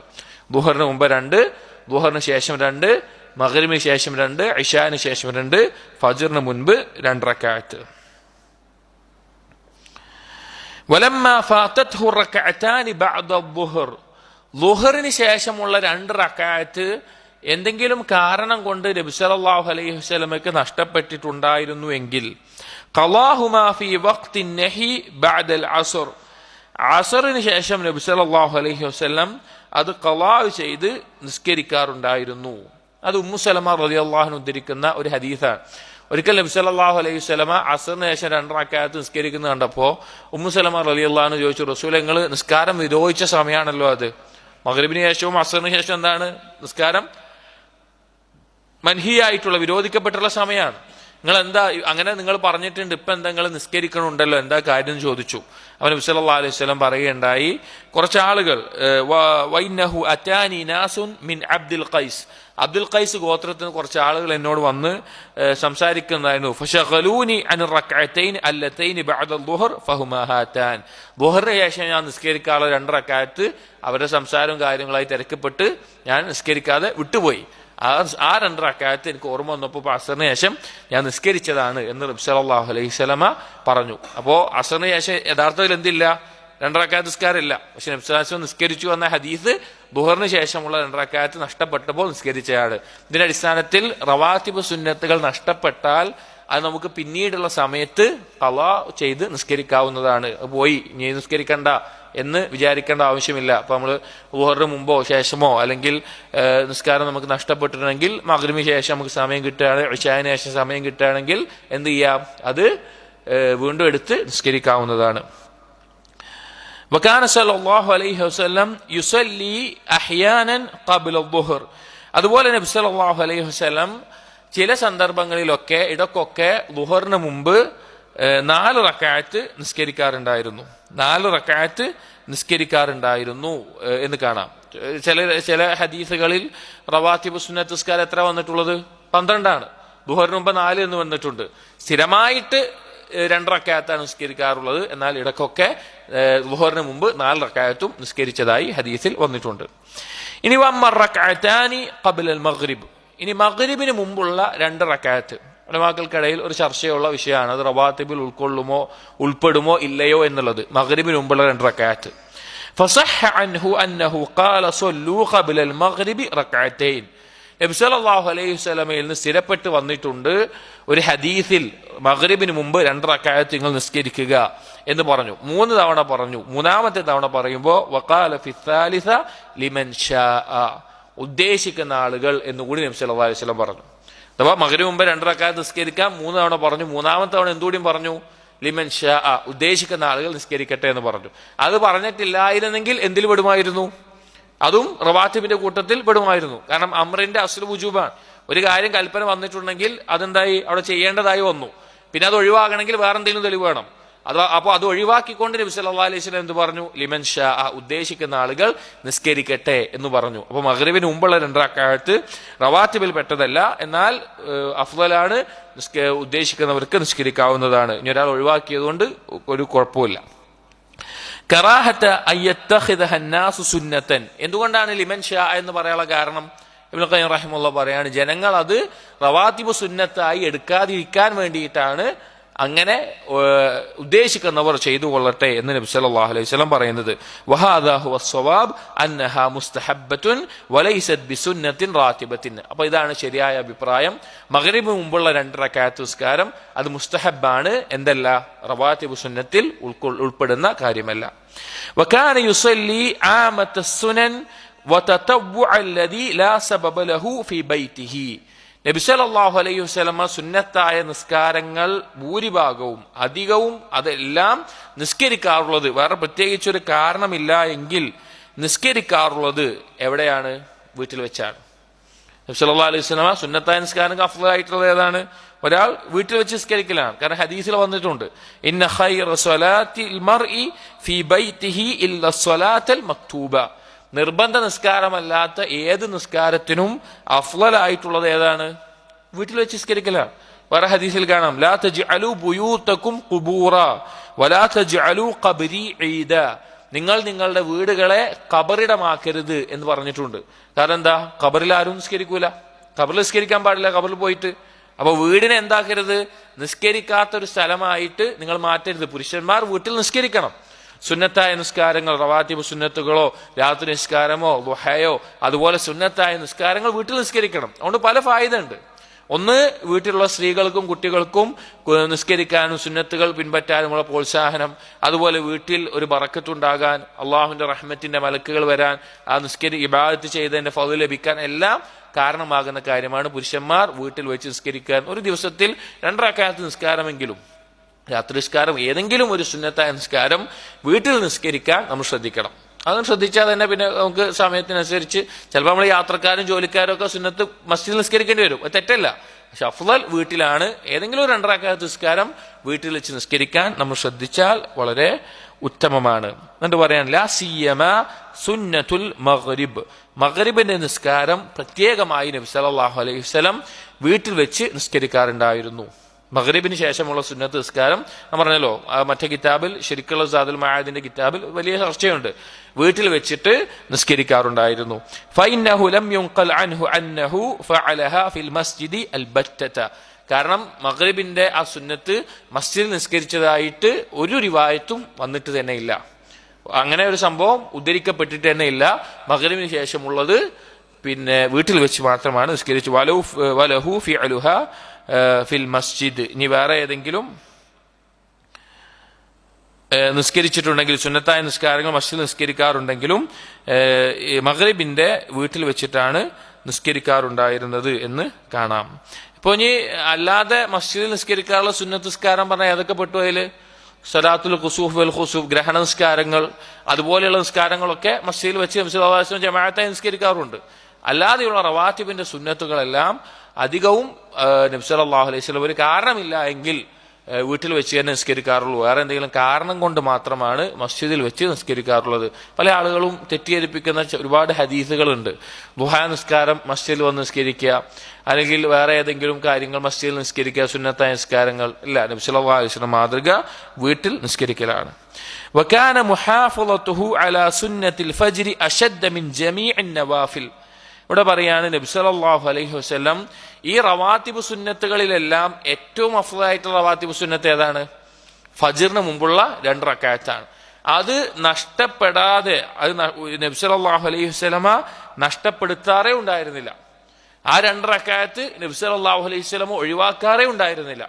ദുഹറിന് മുമ്പ് 2, ദുഹറിന് ശേഷം 2, മഗ്രിബിന് ശേഷം 2, ഇശാന് ശേഷം 2, ഫജ്റിന് മുൻപ് 2 റക്അത്ത്. വലമ്മാ ഫാതത്ഹു റക്അതാനി ബഅദ ദുഹർ. ദുഹറിന് ശേഷമുള്ള 2 റക്അത്ത് എന്തെങ്കിലും കാരണം കൊണ്ട് നബി സല്ലല്ലാഹു അലൈഹി വസല്ലമയ്ക്ക് നഷ്ടപ്പെട്ടിട്ടുണ്ടായിരുന്നു എങ്കിൽ ഖളാഹുമാ ഫീ വഖ്തി നഹി ബഅദൽ അസ്ർ. അസ്റിന് ശേഷം നബി സല്ലല്ലാഹു അലൈഹി വസല്ലം അത് ഖളാ ചെയ്ത് നിസ്കരിക്കാറുണ്ടായിരുന്നു. അത് ഉമ്മു സലമ റളിയല്ലാഹു അൻഹ ഉദ്ധരിക്കുന്ന ഒരു ഹദീസാണ്. ഒരിക്കൽ നബി സല്ലല്ലാഹു അലൈഹി വസല്ലമ അസ്റിന് ശേഷം 2 റക്അത്ത് നിസ്കരിക്കുന്നത് കണ്ടപ്പോൾ ഉമ്മു സലമ റളിയല്ലാഹു അൻഹ ചോദിച്ചു, റസൂൽ നിങ്ങൾ നിസ്കാരം വിരോധിച്ച സമയമാണല്ലോ അത്, മഗ്രിബിന് ശേഷവും അസ്റിന് ശേഷം എന്താണ് നിസ്കാരം മൻഹിയായിട്ടുള്ള വിരോധിക്കപ്പെട്ടുള്ള സമയമാണ്, നിങ്ങൾ എന്താ അങ്ങനെ നിങ്ങൾ പറഞ്ഞിട്ടുണ്ട്, ഇപ്പൊ എന്താ നിങ്ങൾ നിസ്കരിക്കണുണ്ടല്ലോ, എന്താ കാര്യം എന്ന് ചോദിച്ചു. അവൻ നബി സല്ലല്ലാഹു അലൈഹി വസല്ലം പറയുകയുണ്ടായി, കുറച്ച് ആളുകൾ വൈന്നഹു അതാനി നാസുൻ മിൻ അബ്ദുൽ ഖൈസ്, അബ്ദുൽ ഖൈസ് ഗോത്രത്തിൽ നിന്ന് കുറച്ച് ആളുകൾ എന്നോട് വന്ന് സംസാരിക്കുന്നതായിരുന്നു. ഫശഗലൂനി അൻ റക്അത്തൈൻ അല്ലതൈൻ ബഅദ അൽദുഹർ ഫഹുമാ ഹാതാൻ, ദുഹറിന് ശേഷം ഞാൻ നിസ്കരിക്കാനുള്ള 2 റക്അത്ത് അവരുടെ സംസാരവും കാര്യങ്ങളായി തിരക്കപ്പെട്ട് ഞാൻ നിസ്കരിക്കാതെ വിട്ടുപോയി. ആ 2 റക്അത്ത് എനിക്ക് ഓർമ്മ വന്നപ്പോൾ അസ്റിന് ശേഷം ഞാൻ നിസ്കരിച്ചതാണ് എന്ന് നബി സല്ലല്ലാഹു അലൈഹി വസല്ലമ പറഞ്ഞു. അപ്പോൾ അസ്റിന് ശേഷം യഥാർത്ഥത്തിൽ എന്തില്ല, 2 റക്അത്ത് നിസ്കാരമില്ല. പക്ഷെ നബി സല്ലല്ലാഹു അലൈഹി വസല്ലം നിസ്കരിച്ചു എന്ന ഹദീസ് ദുഹറിന് ശേഷമുള്ള 2 റക്അത്ത് നഷ്ടപ്പെട്ടപ്പോൾ നിസ്കരിച്ചയാണ്. ഇതിന്റെ അടിസ്ഥാനത്തിൽ റവാത്തിബ് സുന്നത്തുകൾ നഷ്ടപ്പെട്ടാൽ അത് നമുക്ക് പിന്നീടുള്ള സമയത്ത് ഖളാ ചെയ്ത് നിസ്കരിക്കാവുന്നതാണ്. പോയി ഇനി നിസ്കരിക്കണ്ട എന്ന് വിചാരിക്കേണ്ട ആവശ്യമില്ല. അപ്പൊ നമ്മൾ ദുഹറിന് മുമ്പോ ശേഷമോ അല്ലെങ്കിൽ നിസ്കാരം നമുക്ക് നഷ്ടപ്പെട്ടിട്ടുണ്ടെങ്കിൽ മഗ്രിബിന് ശേഷം നമുക്ക് സമയം കിട്ടുകയാണെങ്കിൽ, ഇശാഇന് ശേഷം സമയം കിട്ടുകയാണെങ്കിൽ എന്ത് ചെയ്യാം, അത് വീണ്ടും എടുത്ത് നിസ്കരിക്കാവുന്നതാണ്. വകാന സല്ലല്ലാഹു അലൈഹി വസല്ലം യുസല്ലി അഹ്യാനൻ ഖബ്ല അദ്ദുഹർ, അതുപോലെ നബി സല്ലല്ലാഹു അലൈഹി വസല്ലം ചില സന്ദർഭങ്ങളിലൊക്കെ ഇടക്കൊക്കെ ദുഹറിന് മുമ്പ് 4 റക്അത്ത് നിസ്കരിക്കാറുണ്ടായിരുന്നു, 4 റക്അത്ത് നിസ്കരിക്കാറുണ്ടായിരുന്നു എന്ന് കാണാം. ചില ഹദീസുകളിൽ റവാത്തിബ് സുന്നത്ത് നിസ്കാരം എത്ര വന്നിട്ടുള്ളത്? 12 ആണ്. ദുഹറിന് മുമ്പ് 4 എന്ന് വന്നിട്ടുണ്ട്. സ്ഥിരമായിട്ട് 2 റക്അത്താണ് നിസ്കരിക്കാറുള്ളത്. എന്നാൽ ഇടക്കൊക്കെ ദുഹറിന് മുമ്പ് 4 റക്അത്തും നിസ്കരിച്ചതായി ഹദീസിൽ വന്നിട്ടുണ്ട്. ഇനി വമ്മ റക്അത്താനി ഖബ്ല അൽ മഗ്രിബ്, ഇനി മഗ്രിബിന് മുമ്പുള്ള 2 റക്അത്ത് ഉലമാക്കൾക്കിടയിൽ ഒരു ചർച്ചയുള്ള വിഷയമാണ്. അത് റവാത്തിബിൽ ഉൾപ്പെടുമോ ഇല്ലയോ എന്നുള്ളത്. മഗ്രിബിന് മുമ്പുള്ള 2 റക്അത്ത്. ഫസഹ അൻഹു അന്നഹു ഖാല സ്വല്ലൂ ഖബ്ല അൽ മഗ്രിബി റക്അത്തൈൻ, നബി സല്ലല്ലാഹു അലൈഹി വസല്ലമയിൽ നിന്ന് സ്ഥിരപ്പെട്ട് വന്നിട്ടുണ്ട് ഒരു ഹദീസിൽ മഗ്രിബിന് മുമ്പ് 2 റക്അത്ത് നിങ്ങൾ നിസ്കരിക്കുക എന്ന് പറഞ്ഞു. 3 തവണ പറഞ്ഞു. 3ാമത്തെ തവണ പറയുമ്പോൾ വഖാല ഫി സാലിസ ലിമൻ ശാഅ, ഉദ്ദേശിക്കുന്ന ആളുകൾ എന്നുകൂടി നബി സല്ലല്ലാഹു അലൈഹി വസല്ലം പറഞ്ഞു. അഥവാ മഗ്രിബിന് മുമ്പ് 2 റക്അത്ത് നിസ്കരിക്കാം 3 തവണ പറഞ്ഞു. 3ാമത്തെ തവണ എന്തുകൂടിയും പറഞ്ഞു, ലിമൻ ശാഅ, ഉദ്ദേശിക്കുന്ന ആളുകൾ നിസ്കരിക്കട്ടെ എന്ന് പറഞ്ഞു. അത് പറഞ്ഞിട്ടില്ലായിരുന്നെങ്കിൽ എന്തിൽ പെടുമായിരുന്നു? അതും റവാത്തിബിന്റെ കൂട്ടത്തിൽ പെടുമായിരുന്നു. കാരണം അമ്രിന്റെ അസ്ലു വുജൂബാണ്. ഒരു കാര്യം കൽപ്പന വന്നിട്ടുണ്ടെങ്കിൽ അതെന്തായി അവിടെ ചെയ്യേണ്ടതായി വന്നു. പിന്നെ അത് ഒഴിവാകണമെങ്കിൽ വേറെ എന്തെങ്കിലും തെളിവ് വേണം. അപ്പോൾ അത് ഒഴിവാക്കിക്കൊണ്ട് നബി സല്ലല്ലാഹു അലൈഹി വസല്ലം എന്ത് പറഞ്ഞു? ലിമൻ ഷാ, ഉദ്ദേശിക്കുന്ന ആളുകൾ നിസ്കരിക്കട്ടെ എന്ന് പറഞ്ഞു. അപ്പോൾ മഗ്രിബിന് മുമ്പുള്ള 2 റക്അത്ത് റവാത്തിബിൽ പെട്ടതല്ല, എന്നാൽ അഫ്ളലാണ്, ഉദ്ദേശിക്കുന്നവർക്ക് നിസ്കരിക്കാവുന്നതാണ്. ഇനി ഒരാൾ ഒഴിവാക്കിയതുകൊണ്ട് ഒരു കുഴപ്പമില്ല. കറാഹത അയ്യത്തഖിദഹ അന്നാസു സുന്നതൻ, എന്തുകൊണ്ടാണ് ലിമൻ ഷാ എന്ന് പറയാനുള്ള കാരണം? ഇബ്നു ഖയ്യിം റഹിമഹുല്ലാഹ് പറയാണ്, ജനങ്ങൾ അത് റവാത്തിബ് സുന്നത്തായി എടുക്കാതിരിക്കാൻ വേണ്ടിയിട്ടാണ് അങ്ങനെ ഉദ്ദേശിക്കുന്നവർ ചെയ്തു കൊള്ളട്ടെ എന്ന് നബി സല്ലല്ലാഹു അലൈഹി വസല്ലം പറയുന്നത്. വഹാദാ ഹുവ സ്വവാബ് അന്നഹാ മുസ്തഹബ്ബത്തുൻ വലൈസത് ബിസുന്നത്തിൻ റാത്തിബത്തിൻ. അപ്പോൾ ഇതാണ് ശരിയായ അഭിപ്രായം. മഗ്രിബിന് മുമ്പുള്ള 2 റക്അത്ത് നിസ്കാരം അത് മുസ്തഹബ്ബാണ്, എന്തല്ല റവാത്തിബ് സുന്നത്തിൽ ഉൾപ്പെടുന്ന കാര്യമല്ല. വകാന യുസല്ലി ആമത്ത സുനൻ വതതവ്വുഅ അല്ലദി ലാ സബബ ലഹു ഫീ ബൈതിഹി, നബി സല്ലല്ലാഹു അലൈഹി വസല്ലമ സുന്നത്തായ നിസ്കാരങ്ങൾ ഭൂരിഭാഗവും അധികവും അതെല്ലാം നിസ്കരിക്കാറുള്ളത്, വേറെ പ്രത്യേകിച്ചൊരു കാരണമില്ല എങ്കിൽ നിസ്കരിക്കാറുള്ളത് എവിടെയാണ്? വീട്ടിൽ വെച്ചാണ്. നബി സല്ലല്ലാഹു അലൈഹി വസല്ലമ സുന്നത്തായ നിസ്കാരങ്ങൾ അഫ്ളലായിട്ടുള്ളത് ഏതാണ്? ഒരാൾ വീട്ടിൽ വെച്ച് നിസ്കരിക്കലാണ്. കാരണം ഹദീസിൽ വന്നിട്ടുണ്ട്, ഇന്ന ഖൈറ സ്വലാത്തിൽ മർഇ ഫീ ബൈതിഹി ഇല്ല സ്വലാത്തൽ മക്തൂബ, നിർബന്ധ നിസ്കാരമല്ലാത്ത ഏത് നിസ്കാരത്തിനും അഫ്ളലായിട്ടുള്ളത് ഏതാണ്? വീട്ടിൽ വെച്ച് നിസ്കരിക്കലാണ്. വേറെ ഹദീസിൽ കാണാം, ലാ തജ്അലു ബുയൂതകും ഖുബൂറ വലാ തജ്അലു ഖബ്രി ഈദ, നിങ്ങൾ നിങ്ങളുടെ വീടുകളെ ഖബറിടമാക്കരുത് എന്ന് പറഞ്ഞിട്ടുണ്ട്. കാരണം എന്താ? ഖബറിൽ ആരും നിസ്കരിക്കൂല, ഖബറിൽ നിസ്കരിക്കാൻ പാടില്ല ഖബറിൽ പോയിട്ട്. അപ്പൊ വീടിനെ എന്താക്കരുത്? നിസ്കരിക്കാത്തൊരു സ്ഥലമായിട്ട് നിങ്ങൾ മാറ്റരുത്. പുരുഷന്മാർ വീട്ടിൽ നിസ്കരിക്കണം. സുന്നത്തായ നിസ്കാരങ്ങൾ, റവാത്തിബ് സുന്നത്തുകളോ രാത്രി നിസ്കാരമോ ദുഹയോ അതുപോലെ സുന്നത്തായ നിസ്കാരങ്ങൾ വീട്ടിൽ നിസ്കരിക്കണം. അതുകൊണ്ട് പല ഫായിദ ഉണ്ട്. ഒന്ന്, വീട്ടിലുള്ള സ്ത്രീകൾക്കും കുട്ടികൾക്കും നിസ്കരിക്കാനും സുന്നത്തുകൾ പിൻപറ്റാനുമുള്ള പ്രോത്സാഹനം, അതുപോലെ വീട്ടിൽ ഒരു ബറക്കത്തുണ്ടാകാൻ, അള്ളാഹുവിന്റെ റഹ്മത്തിന്റെ മലക്കുകൾ വരാൻ, ആ ഇബാദത്ത് ചെയ്തതിന്റെ ഫള് ലഭിക്കാൻ എല്ലാം കാരണമാകുന്ന കാര്യമാണ് പുരുഷന്മാർ വീട്ടിൽ വെച്ച് നിസ്കരിക്കാൻ. ഒരു ദിവസത്തിൽ 2 റക്അത്ത് നിസ്കാരമെങ്കിലും, രാത്രി നിസ്കാരം ഏതെങ്കിലും ഒരു സുന്നത്തായ നിസ്കാരം വീട്ടിൽ നിസ്കരിക്കാൻ നമ്മൾ ശ്രദ്ധിക്കണം. അതൊന്നും ശ്രദ്ധിച്ചാൽ തന്നെ പിന്നെ നമുക്ക് സമയത്തിനനുസരിച്ച് ചിലപ്പോൾ നമ്മൾ യാത്രക്കാരും ജോലിക്കാരും ഒക്കെ സുന്നത്ത് മസ്ജിദിൽ നിസ്കരിക്കേണ്ടി വരും. അത് തെറ്റല്ല. പക്ഷെ അഫ്ളൽ വീട്ടിലാണ്. ഏതെങ്കിലും ഒരു 2 റക്അത്ത് നിസ്കാരം വീട്ടിൽ വെച്ച് നിസ്കരിക്കാൻ നമ്മൾ ശ്രദ്ധിച്ചാൽ വളരെ ഉത്തമമാണ്. എന്നിട്ട് പറയാൻ ലാ സിയമ സുന്നത്തുൽ മഗ്രിബ്, മഗ്രിബിന്റെ നിസ്കാരം പ്രത്യേകമായി നബി സല്ലല്ലാഹു അലൈഹി വസല്ലം വീട്ടിൽ വെച്ച് നിസ്കരിക്കാറുണ്ടായിരുന്നു. മഗ്രിബിന് ശേഷമുള്ള സുന്നത്ത് നിസ്കാരം ഞാൻ പറഞ്ഞല്ലോ, മറ്റേ കിതാബിൽ ശരിക്കുള്ള സാദുൽ മആദിന്റെ കിതാബിൽ വലിയ ചർച്ചയുണ്ട്. വീട്ടിൽ വെച്ചിട്ട് നിസ്കരിക്കാറുണ്ടായിരുന്നു. ഫഇന്നഹു ലം യുൻഖൽ അൻഹു അന്നഹു ഫഅലഹാ ഫിൽ മസ്ജിദി അൽബത്തത, കാരണം മഗ്രിബിന്റെ ആ സുന്നത്ത് മസ്ജിദിൽ നിസ്കരിച്ചതായിട്ട് ഒരു റിവായത്തും വന്നിട്ട് തന്നെ ഇല്ല. അങ്ങനെ ഒരു സംഭവം ഉദ്ധരിക്കപ്പെട്ടിട്ട് തന്നെ ഇല്ല. മഗ്രിബിന് ശേഷമുള്ളത് പിന്നെ വീട്ടിൽ വെച്ച് മാത്രമാണ് നിസ്കരിച്ചു. വലഹു ഫിഅലുഹാ ഫിൽ മസ്ജിദ്, ഇനി വേറെ ഏതെങ്കിലും നിസ്കരിച്ചിട്ടുണ്ടെങ്കിൽ, സുന്നത്തായ നിസ്കാരങ്ങൾ മസ്ജിദിൽ നിസ്കരിക്കാറുണ്ടെങ്കിലും മഗ്രിബിന്റെ വീട്ടിൽ വെച്ചിട്ടാണ് നിസ്കരിക്കാറുണ്ടായിരുന്നത് എന്ന് കാണാം. ഇപ്പൊ ഇനി അല്ലാതെ മസ്ജിദിൽ നിസ്കരിക്കാറുള്ള സുന്നത്ത് നിസ്കാരം പറഞ്ഞാൽ ഏതൊക്കെ പെട്ടു? അതിൽ സലാത്തുൽ ഖുസൂഫ് വൽ ഖുസൂഫ്, ഗ്രഹണ നിസ്കാരങ്ങൾ, അതുപോലെയുള്ള നിസ്കാരങ്ങളൊക്കെ മസ്ജിദിൽ വെച്ച് നബി സല്ലല്ലാഹു അലൈഹി വസല്ലം ജമാഅത്തായി നിസ്കരിക്കാറുണ്ട്. അല്ലാതെയുള്ള റവാത്തിബിന്റെ സുന്നത്തുകളെല്ലാം അധികവും നബി സല്ലല്ലാഹു അലൈഹി വസല്ലം ഒരു കാരണമില്ല എങ്കിൽ വീട്ടിൽ വെച്ച് തന്നെ നിസ്കരിക്കാറുള്ളൂ. വേറെ എന്തെങ്കിലും കാരണം കൊണ്ട് മാത്രമാണ് മസ്ജിദിൽ വെച്ച് നിസ്കരിക്കാറുള്ളത്. പല ആളുകളും തെറ്റിദ്ധരിപ്പിക്കുന്ന ഒരുപാട് ഹദീസുകളുണ്ട്. ദുഹാ നിസ്കാരം മസ്ജിദിൽ വന്ന് നിസ്കരിക്കുക, അല്ലെങ്കിൽ വേറെ ഏതെങ്കിലും കാര്യങ്ങൾ മസ്ജിദിൽ നിസ്കരിക്കുക, സുന്നത്തായ നിസ്കാരങ്ങൾ ഇല്ല. നബി സല്ലല്ലാഹു അലൈഹി വസല്ലം മാതൃക വീട്ടിൽ നിസ്കരിക്കലാണ്. വകാന മുഹാഫളതുഹു അലാ സുന്നത്തിൽ ഫജ്രി അശദ്ദ മിൻ ജമീഇൻ നവാഫിൽ. ഇവിടെ പറയാണ് നബി സല്ലല്ലാഹു അലൈഹി വസല്ലം ഈ റവാത്തിബ് സുന്നത്തുകളിലെല്ലാം ഏറ്റവും അഫ്ളലായിട്ടുള്ള റവാത്തിബ് സുന്നത്ത് ഏതാണ്? ഫജ്റിന് മുമ്പുള്ള 2 റക്അത്താണ്. അത് നഷ്ടപ്പെടാതെ, അത് നബി സല്ലല്ലാഹു അലൈഹി വസല്ലമ നഷ്ടപ്പെടുത്താറേ ഉണ്ടായിരുന്നില്ല. ആ 2 റക്അത്ത് നബി സല്ലല്ലാഹു അലൈഹി വസല്ലമ ഒഴിവാക്കാറേ ഉണ്ടായിരുന്നില്ല,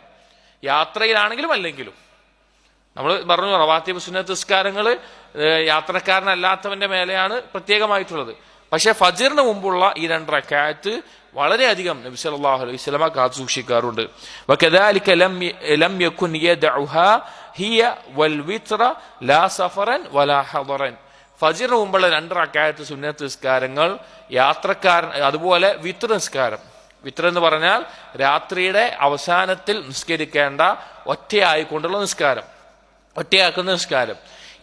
യാത്രയിലാണെങ്കിലും അല്ലെങ്കിലും. നമ്മൾ പറഞ്ഞു റവാത്തിബ് സുന്നത്ത് നിസ്കാരങ്ങൾ യാത്രക്കാരനല്ലാത്തവന്റെ മേലെയാണ് പ്രത്യേകമായിട്ടുള്ളത്. പക്ഷെ ഫജ്റിന് മുമ്പുള്ള ഈ 2 റക്അത്ത് വളരെയധികം നബി സല്ലല്ലാഹു അലൈഹി വസല്ലമ കാത്തു സൂക്ഷിക്കാറുണ്ട്. വകദാലിക ലം യകുൻ യദഉഹാ ഹിയ വൽ വിത്ര ലാ സഫറൻ വലാ ഹദറൻ. ഫജ്റിന് മുമ്പുള്ള 2 റക്അത്ത് സുന്നത്ത് നിസ്കാരങ്ങൾ യാത്രക്കാരൻ, അതുപോലെ വിത്ര നിസ്കാരം. വിത്ര എന്ന് പറഞ്ഞാൽ രാത്രിയുടെ അവസാനത്തിൽ നിസ്കരിക്കേണ്ട ഒറ്റയായിക്കൊണ്ടുള്ള നിസ്കാരം, ഒറ്റയാക്കുന്ന നിസ്കാരം.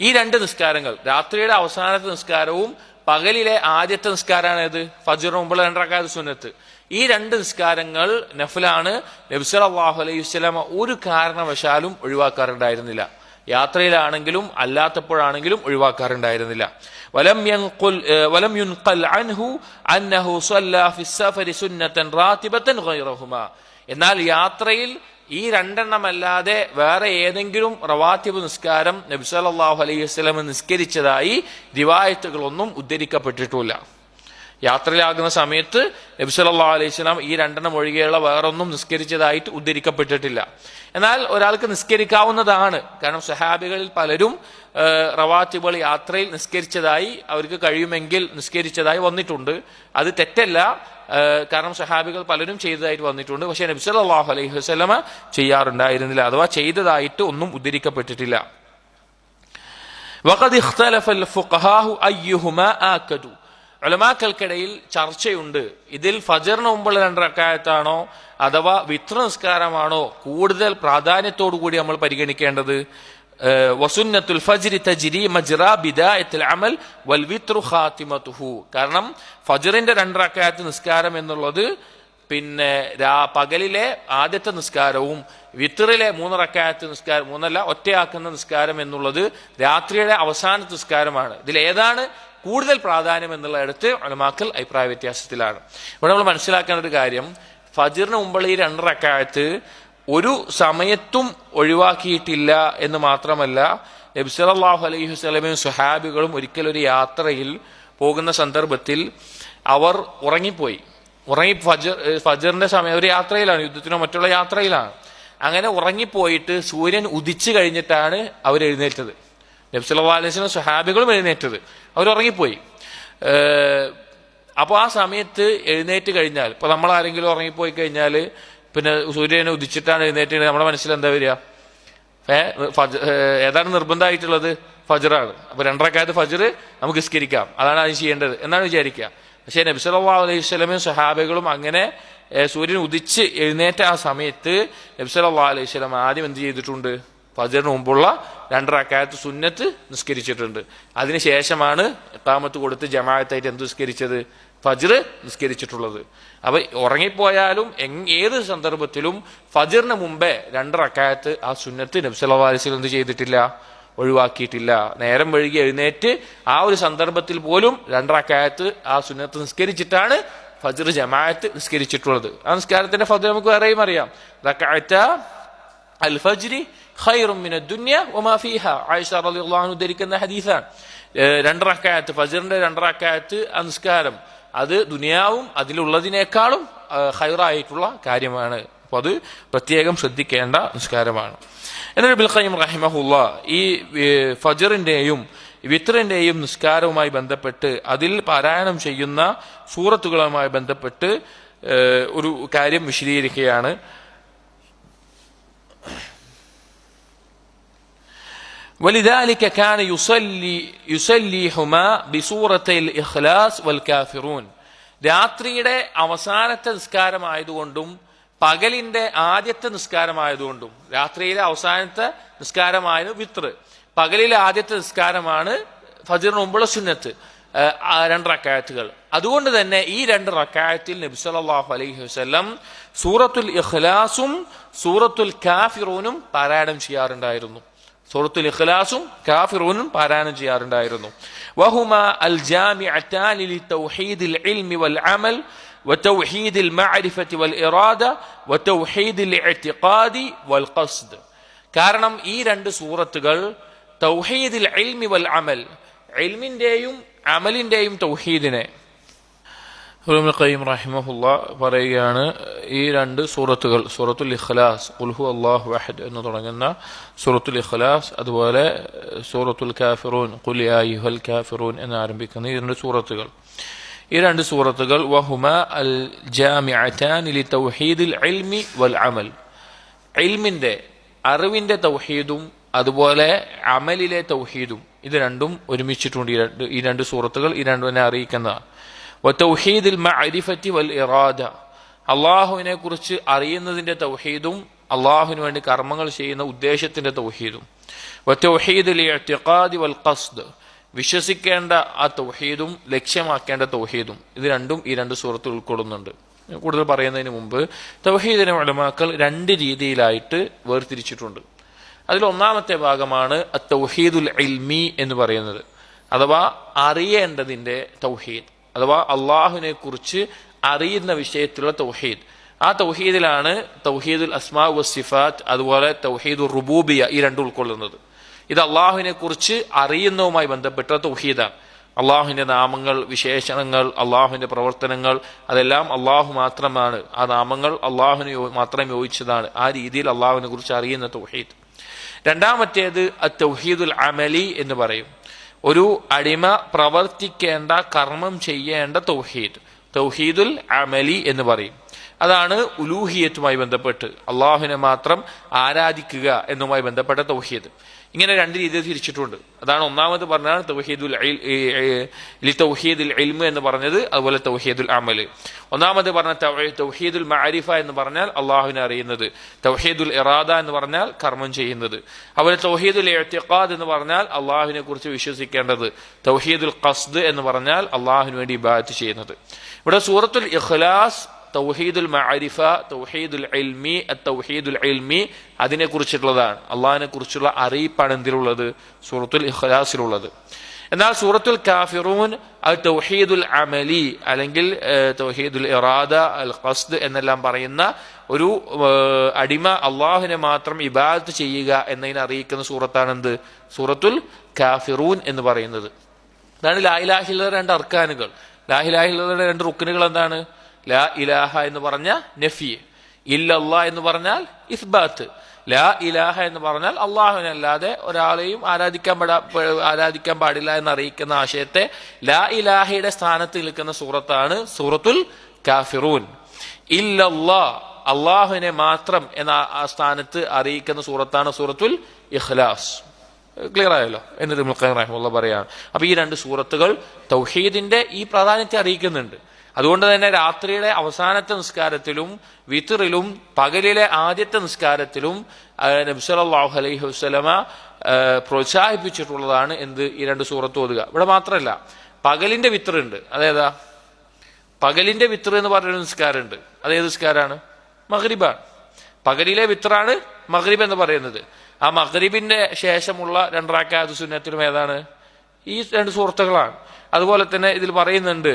ഈ 2 നിസ്കാരങ്ങൾ, രാത്രിയുടെ അവസാനത്തെ നിസ്കാരവും പകലിലെ ആദ്യത്തെ നിസ്കാരമാണ് ഏത്? ഫജ്റിന് മുമ്പുള്ള 2 റക്അത്ത് സുന്നത്ത്. ഈ 2 നിസ്കാരങ്ങൾ നഫ്ലാണ്. നബി സല്ലല്ലാഹു അലൈഹി വസല്ലമ ഒരു കാരണവശാലും ഒഴിവാക്കാറുണ്ടായിരുന്നില്ല. യാത്രയിലാണെങ്കിലും അല്ലാത്തപ്പോഴാണെങ്കിലും ഒഴിവാക്കാറുണ്ടായിരുന്നില്ല. വലം യുൻഖൽ അൻഹു അന്നഹു സ്വല്ല ഫിസ് സഫരി സുന്നതൻ റാതിബതൻ ഗൈറഹുമാ. എന്നാൽ യാത്രയിൽ ഈ 2 എണ്ണമല്ലാതെ വേറെ ഏതെങ്കിലും റവാത്തിബ് നിസ്കാരം നബി സല്ലല്ലാഹു അലൈഹി വസല്ലം നിസ്കരിച്ചതായി റിവായത്തുകളൊന്നും ഉദ്ധരിക്കപ്പെട്ടിട്ടില്ല. യാത്രയിലാകുന്ന സമയത്ത് നബി സല്ലല്ലാഹു അലൈഹി വസല്ലം ഈ 2 എണ്ണം ഒഴികെയുള്ള വേറൊന്നും നിസ്കരിച്ചതായിട്ട് ഉദ്ധരിക്കപ്പെട്ടിട്ടില്ല. എന്നാൽ ഒരാൾക്ക് നിസ്കരിക്കാവുന്നതാണ്. കാരണം സഹാബികളിൽ പലരും റവാത്തിബുകൾ യാത്രയിൽ നിസ്കരിച്ചതായി, അവർക്ക് കഴിയുമെങ്കിൽ നിസ്കരിച്ചതായി വന്നിട്ടുണ്ട്. അത് തെറ്റല്ല, കാരണം സഹാബികൾ പലരും ചെയ്തതായിട്ട് വന്നിട്ടുണ്ട്. പക്ഷെ നബി സല്ലല്ലാഹു അലൈഹി വസല്ലമ ചെയ്യാറുണ്ടായിരുന്നില്ല, അഥവാ ചെയ്തതായിട്ട് ഒന്നും ഉദ്ധരിക്കപ്പെട്ടിട്ടില്ല. വഖദ് ഇഖ്തലഫൽ ഫുഖഹാഉ അയ്യുഹുമാ ആകദു. ഉലമാക്കൾക്കിടയിൽ ചർച്ചയുണ്ട്, ഇതിൽ ഫജ്റിന് മുമ്പുള്ള 2 റക്അത്താണോ അഥവാ വിത്ർ നിസ്കാരമാണോ കൂടുതൽ പ്രാധാന്യത്തോടു കൂടി നമ്മൾ പരിഗണിക്കേണ്ടത്? വസുന്നത്തുൽ ഫജ്രി തജ്രി മജ്റാ ബിദായത്തുൽ അമൽ വൽ വിത്രു ഖാതിമതുഹു. കാരണം ഫജ്റിന്റെ 2 റക്അത്ത് നിസ്കാരം എന്നുള്ളത് പിന്നെ പകലിലെ ആദ്യത്തെ നിസ്കാരവും വിത്റിലെ 3 റക്അത്ത് നിസ്കാരം, 3 ഒറ്റയാക്കുന്ന നിസ്കാരം എന്നുള്ളത് രാത്രിയുടെ അവസാനത്തെ നിസ്കാരമാണ്. ഇതിൽ ഏതാണ് കൂടുതൽ പ്രാധാന്യം എന്നുള്ളയിടത്ത് ഉലമാക്കൾ അഭിപ്രായ വ്യത്യാസത്തിലാണ്. ഇവിടെ നമ്മൾ മനസ്സിലാക്കേണ്ട ഒരു കാര്യം, ഫജ്റിന് മുമ്പുള്ള ഈ 2 റക്അത്ത് ഒരു സമയത്തും ഒഴിവാക്കിയിട്ടില്ല എന്ന് മാത്രമല്ല, നബി സല്ലല്ലാഹു അലൈഹി വസല്ലമയും സ്വഹാബികളും ഒരിക്കലൊരു യാത്രയിൽ പോകുന്ന സന്ദർഭത്തിൽ അവർ ഉറങ്ങിപ്പോയി. ഫജറിന്റെ സമയം ഒരു യാത്രയിലാണ്, യുദ്ധത്തിനോ മറ്റുള്ള യാത്രയിലാണ്. അങ്ങനെ ഉറങ്ങിപ്പോയിട്ട് സൂര്യൻ ഉദിച്ചു കഴിഞ്ഞിട്ടാണ് അവർ എഴുന്നേറ്റത്. നബി സല്ലല്ലാഹു അലൈഹി വസല്ലം സ്വഹാബികളും എഴുന്നേറ്റത്, അവർ ഉറങ്ങിപ്പോയി. അപ്പോൾ ആ സമയത്ത് എഴുന്നേറ്റ് കഴിഞ്ഞാൽ, ഇപ്പൊ നമ്മൾ ആരെങ്കിലും ഉറങ്ങിപ്പോയി കഴിഞ്ഞാൽ പിന്നെ സൂര്യനെ ഉദിച്ചിട്ടാണ് എഴുന്നേറ്റ്, നമ്മുടെ മനസ്സിൽ എന്താ വരിക? ഏതാണ് നിർബന്ധമായിട്ടുള്ളത്? ഫജറാണ്. അപ്പൊ 2 റക്അത്ത് ഫജർ നമുക്ക് നിസ്കരിക്കാം, അതാണ് അത് ചെയ്യേണ്ടത് എന്നാണ് വിചാരിക്കുക. പക്ഷേ നബി സല്ലല്ലാഹു അലൈഹി വസല്ലമയും സ്വഹാബികളും അങ്ങനെ സൂര്യൻ ഉദിച്ച് എഴുന്നേറ്റ ആ സമയത്ത് നബി സല്ലല്ലാഹു അലൈഹി വസല്ലം ആദ്യം എന്ത് ചെയ്തിട്ടുണ്ട്? ഫജറിന് മുമ്പുള്ള 2 റക്അത്ത് സുന്നത്ത് നിസ്കരിച്ചിട്ടുണ്ട്. അതിനുശേഷമാണ് ഇഖാമത്ത് കൊടുത്ത് ജമാഅത്തായിട്ട് എന്ത് നിസ്കരിച്ചത്? ഫജർ നിസ്കരിച്ചിട്ടുള്ളത്. അപ്പൊ ഉറങ്ങിപ്പോയാലും ഏത് സന്ദർഭത്തിലും ഫജറിന് മുമ്പേ 2 റക്അത്ത് ആ സുന്നത്ത് നബി സല്ലല്ലാഹു അലൈഹി വസല്ലം എന്ത് ചെയ്തിട്ടില്ല? ഒഴിവാക്കിയിട്ടില്ല. നേരം വഴുകി എഴുന്നേറ്റ് ആ ഒരു സന്ദർഭത്തിൽ പോലും 2 റക്അത്ത് ആ സുന്നത്ത് നിസ്കരിച്ചിട്ടാണ് ഫജർ ജമാഅത്ത് നിസ്കരിച്ചിട്ടുള്ളത്. ആ നിസ്കാരത്തിന്റെ ഫദ്ൽ നമുക്ക് വേറെയും അറിയാം. റക്അത്ത അൽ ഫജ്രി ഖൈറും മിനദ് ദുനിയ വമാ ഫീഹാ. ആയിഷ റളിയല്ലാഹു അൻഹ ധരിക്കുന്ന ഹദീസാണ്. 2 റക്അത്ത് ഫജറിന്റെ 2 റക്അത്ത് ആ നിസ്കാരം അത് ദുനിയാവും അതിലുള്ളതിനേക്കാളും ഖൈറായിട്ടുള്ള കാര്യമാണ്. അപ്പോൾ അത് പ്രത്യേകം ശ്രദ്ധിക്കേണ്ട നിസ്കാരമാണ്. എന്നാൽ ഇബ്നുൽ ഖയ്യിം റഹിമഹുല്ലാഹ് ഈ ഫജറിന്റെയും വിത്റിന്റെയും നിസ്കാരവുമായി ബന്ധപ്പെട്ട് അതിൽ പാരായണം ചെയ്യുന്ന സൂറത്തുകളുമായി ബന്ധപ്പെട്ട് ഒരു കാര്യം വിശദീകരിക്കുകയാണ്. ولذلك كان يصليهما بسورتي الإخلاص والكافرون. രാത്രിയുടെ അവസാനത്തെ നിസ്കാരമായതുകൊണ്ടും പകലിന്റെ ആദ്യത്തെ നിസ്കാരമായതുകൊണ്ടും, രാത്രിയിലെ അവസാനത്തെ നിസ്കാരമായത് വിത്ർ, പകലിലെ ആദ്യത്തെ നിസ്കാരമാണ് ഫജറിന് മുമ്പുള്ള സുന്നത്ത് 2 റക്അത്തുകൾ. അതുകൊണ്ട് തന്നെ ഈ 2 റക്അത്തിൽ നബി സല്ലല്ലാഹു അലൈഹി വസല്ലം സൂറത്തുൽ ഇഖ്ലാസും സൂറത്തുൽ കാഫിറൂനും പാരായണം ചെയ്യാറുണ്ടായിരുന്നു. സൂറത്തുൽ ഇഖ്ലാസും കാഫിറൂനും പാരായണം ചെയ്യാറുണ്ടായിരുന്നു. വഹുമാ അൽ ജാമിഅതാനി ലിതൗഹീദിൽ ഇൽമി വൽ അമൽ വതൗഹീദിൽ മഅരിഫത്തി വൽ ഇറാദ വതൗഹീദിൽ ഇഅ്തിഖാദി വൽ ഖസ്ദ്. കാരണം ഈ 2 സൂറത്തുകൾ തൗഹീദിൽ ഇൽമി വൽ അമൽ, ഇൽമിന്റെയും അമലിന്റെയും തൗഹീദിനെ, ഇബ്നുൽ ഖയ്യിം റഹിമഹുല്ലാഹ് പറയുകയാണ്, ഈ 2 സൂറത്തുകൾ സൂറത്തുൽ ഇഖ്ലാസ് ഖുൽ ഹുവല്ലാഹു അഹദ് എന്ന് തുടങ്ങുന്ന സൂറത്തുൽ ഇഖ്ലാസ്, അതുപോലെ സൂറത്തുൽ കാഫിറൂൻ ഖുൽ യാ അയ്യുഹൽ കാഫിറൂൻ എന്ന് ആരംഭിക്കുന്ന ഈ 2 സൂറത്തുകൾ, ഈ 2 സൂറത്തുകൾ വഹുമാ അൽ ജാമിഅതാനി ലിതൗഹീദിൽ ഇൽമി വൽ അമൽ, ഇൽമിന്റെ അറിവിന്റെ തൗഹീദും അതുപോലെ അമലിലെ തൗഹീദും, ഇത് രണ്ടും ഒരുമിച്ചിട്ടുണ്ട്. ഈ 2 സൂറത്തുകൾ ഈ 2 അറിയിക്കുന്നതാണ്. വതൗഹീദിൽ മഅരിഫത്തി വൽ ഇറാദ, അള്ളാഹുവിനെ കുറിച്ച് അറിയുന്നതിന്റെ തൗഹീദും അള്ളാഹുവിന് വേണ്ടി കർമ്മങ്ങൾ ചെയ്യുന്ന ഉദ്ദേശത്തിന്റെ തൗഹീദും. വതൗഹീദിൽ ഇഅ്തിഖാദി വൽ ഖസ്ദ്, വിശ്വസിക്കേണ്ട ആ തൗഹീദും ലക്ഷ്യമാക്കേണ്ട തൗഹീദും, ഇത് രണ്ടും ഈ 2 സൂറത്തുകൾ ഉൾക്കൊള്ളുന്നുണ്ട്. കൂടുതൽ പറയുന്നതിന് മുമ്പ് തൗഹീദിനെ ഉലമാക്കൾ 2 രീതിയിലായിട്ട് വേർതിരിച്ചിട്ടുണ്ട്. അതിൽ ഒന്നാമത്തെ ഭാഗമാണ് തൗഹീദുൽ ഇൽമി എന്ന് പറയുന്നത്, അഥവാ അറിയേണ്ടതിന്റെ തൗഹീദ്, അഥവാ അള്ളാഹുവിനെ കുറിച്ച് അറിയുന്ന വിഷയത്തിലുള്ള തൗഹീദ്. ആ തൗഹീദിലാണ് തൗഹീദുൽ അസ്മാ വസ്സിഫാത്ത് അതുപോലെ തൗഹീദുർ റുബൂബിയ ഈ 2 ഉൾക്കൊള്ളുന്നത്. ഇത് അള്ളാഹുവിനെ കുറിച്ച് അറിയുന്നതുമായി ബന്ധപ്പെട്ട തൗഹീദാണ്. അള്ളാഹുവിന്റെ നാമങ്ങൾ, വിശേഷണങ്ങൾ, അള്ളാഹുവിന്റെ പ്രവർത്തനങ്ങൾ, അതെല്ലാം അള്ളാഹു മാത്രമാണ്. ആ നാമങ്ങൾ അള്ളാഹുവിന് മാത്രം യോജിച്ചതാണ്. ആ രീതിയിൽ അള്ളാഹുവിനെ കുറിച്ച് അറിയുന്ന തൗഹീദ്. രണ്ടാമത്തേത് തൗഹീദുൽ അമലി എന്ന് പറയും. ഒരു അടിമ പ്രവർത്തിക്കേണ്ട, കർമ്മം ചെയ്യേണ്ട തൗഹീദ്, തൗഹീദുൽ അമലി എന്ന് പറയും. അതാണ് ഉലൂഹിയത്തുമായി ബന്ധപ്പെട്ട് അള്ളാഹുവിനെ മാത്രം ആരാധിക്കുക എന്നുമായി ബന്ധപ്പെട്ട തൗഹീദ്. ഇങ്ങനെ 2 രീതിയിൽ തിരിച്ചിട്ടുണ്ട്. അതാണ് ഒന്നാമത് പറഞ്ഞാൽ തൗഹീദുൽ ഇൽമ് എന്ന് പറഞ്ഞത്, അതുപോലെ തൗഹീദുൽ അമൽ. ഒന്നാമത് പറഞ്ഞ തൗഹീദുൽ മഅരിഫ എന്ന് പറഞ്ഞാൽ അള്ളാഹുവിനെ അറിയുന്നത്, തൗഹീദുൽ ഇറാദ എന്ന് പറഞ്ഞാൽ കർമ്മം ചെയ്യുന്നത്, അതുപോലെ തൗഹീദുൽ ഇഅ്തിഖാദ് എന്ന് പറഞ്ഞാൽ അള്ളാഹുവിനെ കുറിച്ച് വിശ്വസിക്കേണ്ടത്, തൗഹീദുൽ ഖസ്ദ് എന്ന് പറഞ്ഞാൽ അള്ളാഹുവിന് വേണ്ടി ഇബാദത്ത് ചെയ്യുന്നത്. ഇവിടെ സൂറത്തുൽ ഇഖ്ലാസ് തൗഹീദുൽ മഅരിഫ, തൗഹീദുൽ ഇൽമി, തൗഹീദുൽ ഇൽമി അതിനെ കുറിച്ചിട്ടുള്ളതാണ്. അള്ളാഹിനെ കുറിച്ചുള്ള അറിയിപ്പാണ് എന്തിലുള്ളത്? സൂറത്തുൽ ഇഖ്ലാസിലുള്ളത്. എന്നാൽ സൂറത്തുൽ കാഫിറൂൻ അത് തൗഹീദുൽ അമലി അല്ലെങ്കിൽ തൗഹീദുൽ ഇറാദ, അൽ ഖസ്ദ് എന്നെല്ലാം പറയുന്ന ഒരു അടിമ അള്ളാഹുവിനെ മാത്രം ഇബാദത്ത് ചെയ്യുക എന്നതിനെ അറിയിക്കുന്ന സൂറത്താണ് എന്ത്? സൂറത്തുൽ കാഫിറൂൻ എന്ന് പറയുന്നത്. അതാണ് ലാ ഇലാഹ ഇല്ലല്ലാഹ് 2 അർക്കാനുകൾ. ലാ ഇലാഹ ഇല്ലല്ലാഹ് 2 റുക്നുകൾ എന്താണ്? ലാ ഇലാഹ എന്ന് പറഞ്ഞ നഫി, ഇല്ലല്ലാ എന്ന് പറഞ്ഞാൽ ഇസ്ബാത്ത്. ലാ ഇലാഹ എന്ന് പറഞ്ഞാൽ അള്ളാഹുവിനല്ലാതെ ഒരാളെയും ആരാധിക്കാൻ പാടില്ല എന്ന് അറിയിക്കുന്ന ആശയത്തെ ലാ ഇലാഹയുടെ സ്ഥാനത്ത് നിൽക്കുന്ന സൂറത്താണ് സൂറത്തുൽ കാഫിറൂൻ. ഇല്ലല്ലാ, അള്ളാഹുവിനെ മാത്രം എന്ന ആ സ്ഥാനത്ത് അറിയിക്കുന്ന സൂറത്താണ് സൂറത്തുൽ ഇഖ്ലാസ്. ക്ലിയർ ആയല്ലോ എന്നിട്ട് ഇബ്നുൽ ഖയ്യിം റഹിമഹുല്ലാഹ് പറയാണ്. അപ്പൊ ഈ രണ്ട് സൂറത്തുകൾ തൗഹീദിന്റെ ഈ പ്രാധാന്യത്തെ അറിയിക്കുന്നുണ്ട്. അതുകൊണ്ട് തന്നെ രാത്രിയുടെ അവസാനത്തെ നിസ്കാരത്തിലും വിത്റിലും പകലിലെ ആദ്യത്തെ നിസ്കാരത്തിലും നബി സല്ലല്ലാഹു അലൈഹി വസല്ലമ പ്രോത്സാഹിപ്പിച്ചിട്ടുള്ളതാണ് എന്ത്, ഈ രണ്ട് സൂറത്ത് ഓതുക. ഇവിടെ മാത്രമല്ല, പകലിന്റെ വിത്റുണ്ട്. അതേതാ? പകലിന്റെ വിത്ർ എന്ന് പറഞ്ഞൊരു നിസ്കാരമുണ്ട്. അതേത് നിസ്കാരമാണ്? മഗ്രിബാണ്. പകലിലെ വിത്റാണ് മഗ്രിബ് എന്ന് പറയുന്നത്. ആ മഗ്രിബിന്റെ ശേഷമുള്ള 2 റക്അത്ത് സുന്നത്തിലും ഏതാണ്? ഈ രണ്ട് സൂറത്തുകളാണ്. അതുപോലെ തന്നെ ഇതിൽ പറയുന്നുണ്ട്,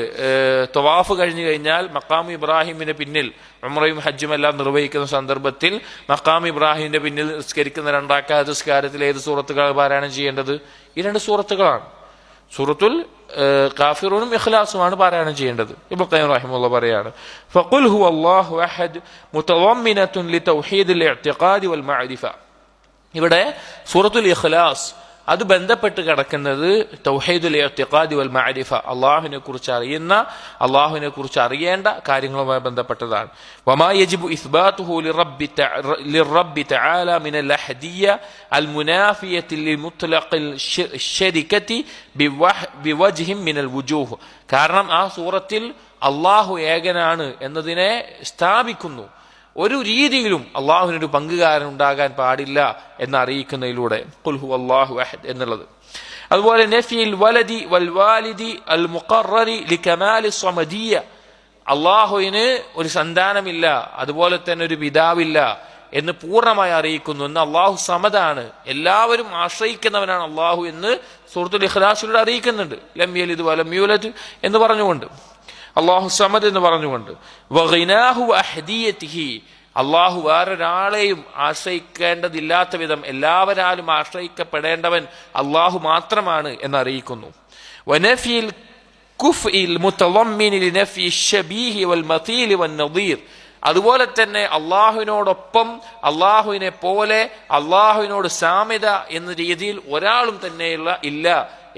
തവാഫ് കഴിഞ്ഞു കഴിഞ്ഞാൽ മഖാം ഇബ്രാഹിമിന് പിന്നിൽ ഉംറയും ഹജ്ജും എല്ലാം നിർവഹിക്കുന്ന സന്ദർഭത്തിൽ മഖാം ഇബ്രാഹിമിന്റെ പിന്നിൽ നിസ്കരിക്കുന്ന 2 റക്അത്ത് നിസ്കാരത്തിൽ ഏത് സൂറത്തുകൾ പാരായണം ചെയ്യേണ്ടത്? ഈ രണ്ട് സൂറത്തുകളാണ്. സൂറത്തുൽ കാഫിറൂനും ഇഖ്ലാസുമാണ് പാരായണം ചെയ്യേണ്ടത്. ഇബ്നു ഖയ്യിം റഹിമഹുല്ലാഹ് പറയാണ്, ഫഖുൽ ഹുവല്ലാഹു അഹദ് മുതവമ്മിനത്തുൻ ലിതൗഹീദിൽ ഇഅ്തിഖാദി വൽ മഅരിഫ. ഇവിടെ സൂറത്തുൽ ഇഖ്ലാസ് അത് ബന്ധപ്പെട്ട് കിടക്കുന്നത് തൗഹീദുൽ ഇഅ്തിഖാദി വൽ മഅരിഫ, അള്ളാഹുവിനെ കുറിച്ച് അറിയുന്ന, അള്ളാഹുവിനെ കുറിച്ച് അറിയേണ്ട കാര്യങ്ങളുമായി ബന്ധപ്പെട്ടതാണ്. വമാ യജിബു ഇസ്ബാതുഹു ലിറബ്ബി തആല മിനൽ അഹദിയ്യ അൽ മുനാഫിയത്തി ലിമുത്ലഖിൽ ശരികതി ബിവജ്ഹിൻ മിനൽ വുജൂഹ്. കാരണം ആ സൂറത്തിൽ അള്ളാഹു ഏകനാണ് എന്നതിനെ സ്ഥാപിക്കുന്നു. ഒരു രീതിയിലും അള്ളാഹുവിനൊരു പങ്കുകാരൻ ഉണ്ടാകാൻ പാടില്ല എന്ന് അറിയിക്കുന്നതിലൂടെ ഖുൽ ഹുവല്ലാഹു അഹദ് എന്നുള്ളത്. അതുപോലെ നഫിൽ വലദി വൽ വാലിദി അൽ മുഖറരി ലികമാലി സ്വമദിയ്യ, അള്ളാഹുവിന് ഒരു സന്താനമില്ല, അതുപോലെ തന്നെ ഒരു പിതാവില്ല എന്ന് പൂർണ്ണമായി അറിയിക്കുന്നു. എന്ന് അള്ളാഹു സമദാണ്, എല്ലാവരും ആശ്രയിക്കുന്നവനാണ് അള്ളാഹു എന്ന് സൂറത്തുൽ ഇഖ്ലാസിലൂടെ അറിയിക്കുന്നുണ്ട്. ലം യലിദ് വലം യൂലദ് എന്ന് പറഞ്ഞുകൊണ്ട്, അള്ളാഹു സമദ് എന്ന് പറഞ്ഞുകൊണ്ട്, വഗിനാഹു അഹദിയതിഹി, അള്ളാഹു വേറൊരാളെയും ആശ്രയിക്കേണ്ടതില്ലാത്ത വിധം എല്ലാവരാലും ആശ്രയിക്കപ്പെടേണ്ടവൻ അള്ളാഹു മാത്രമാണ് എന്നറിയിക്കുന്നു. വനഫിൽ കുഫ്ഇൽ മുതളമ്മിൻ ലിനഫി ശബീഹി വൽ മതീൽ വൻ നദീർ, അതുപോലെ തന്നെ അള്ളാഹുവിനോടൊപ്പം, അള്ളാഹുവിനെ പോലെ, അള്ളാഹുവിനോട് സാമ്യത എന്ന രീതിയിൽ ഒരാളും തന്നെയുള്ള ഇല്ല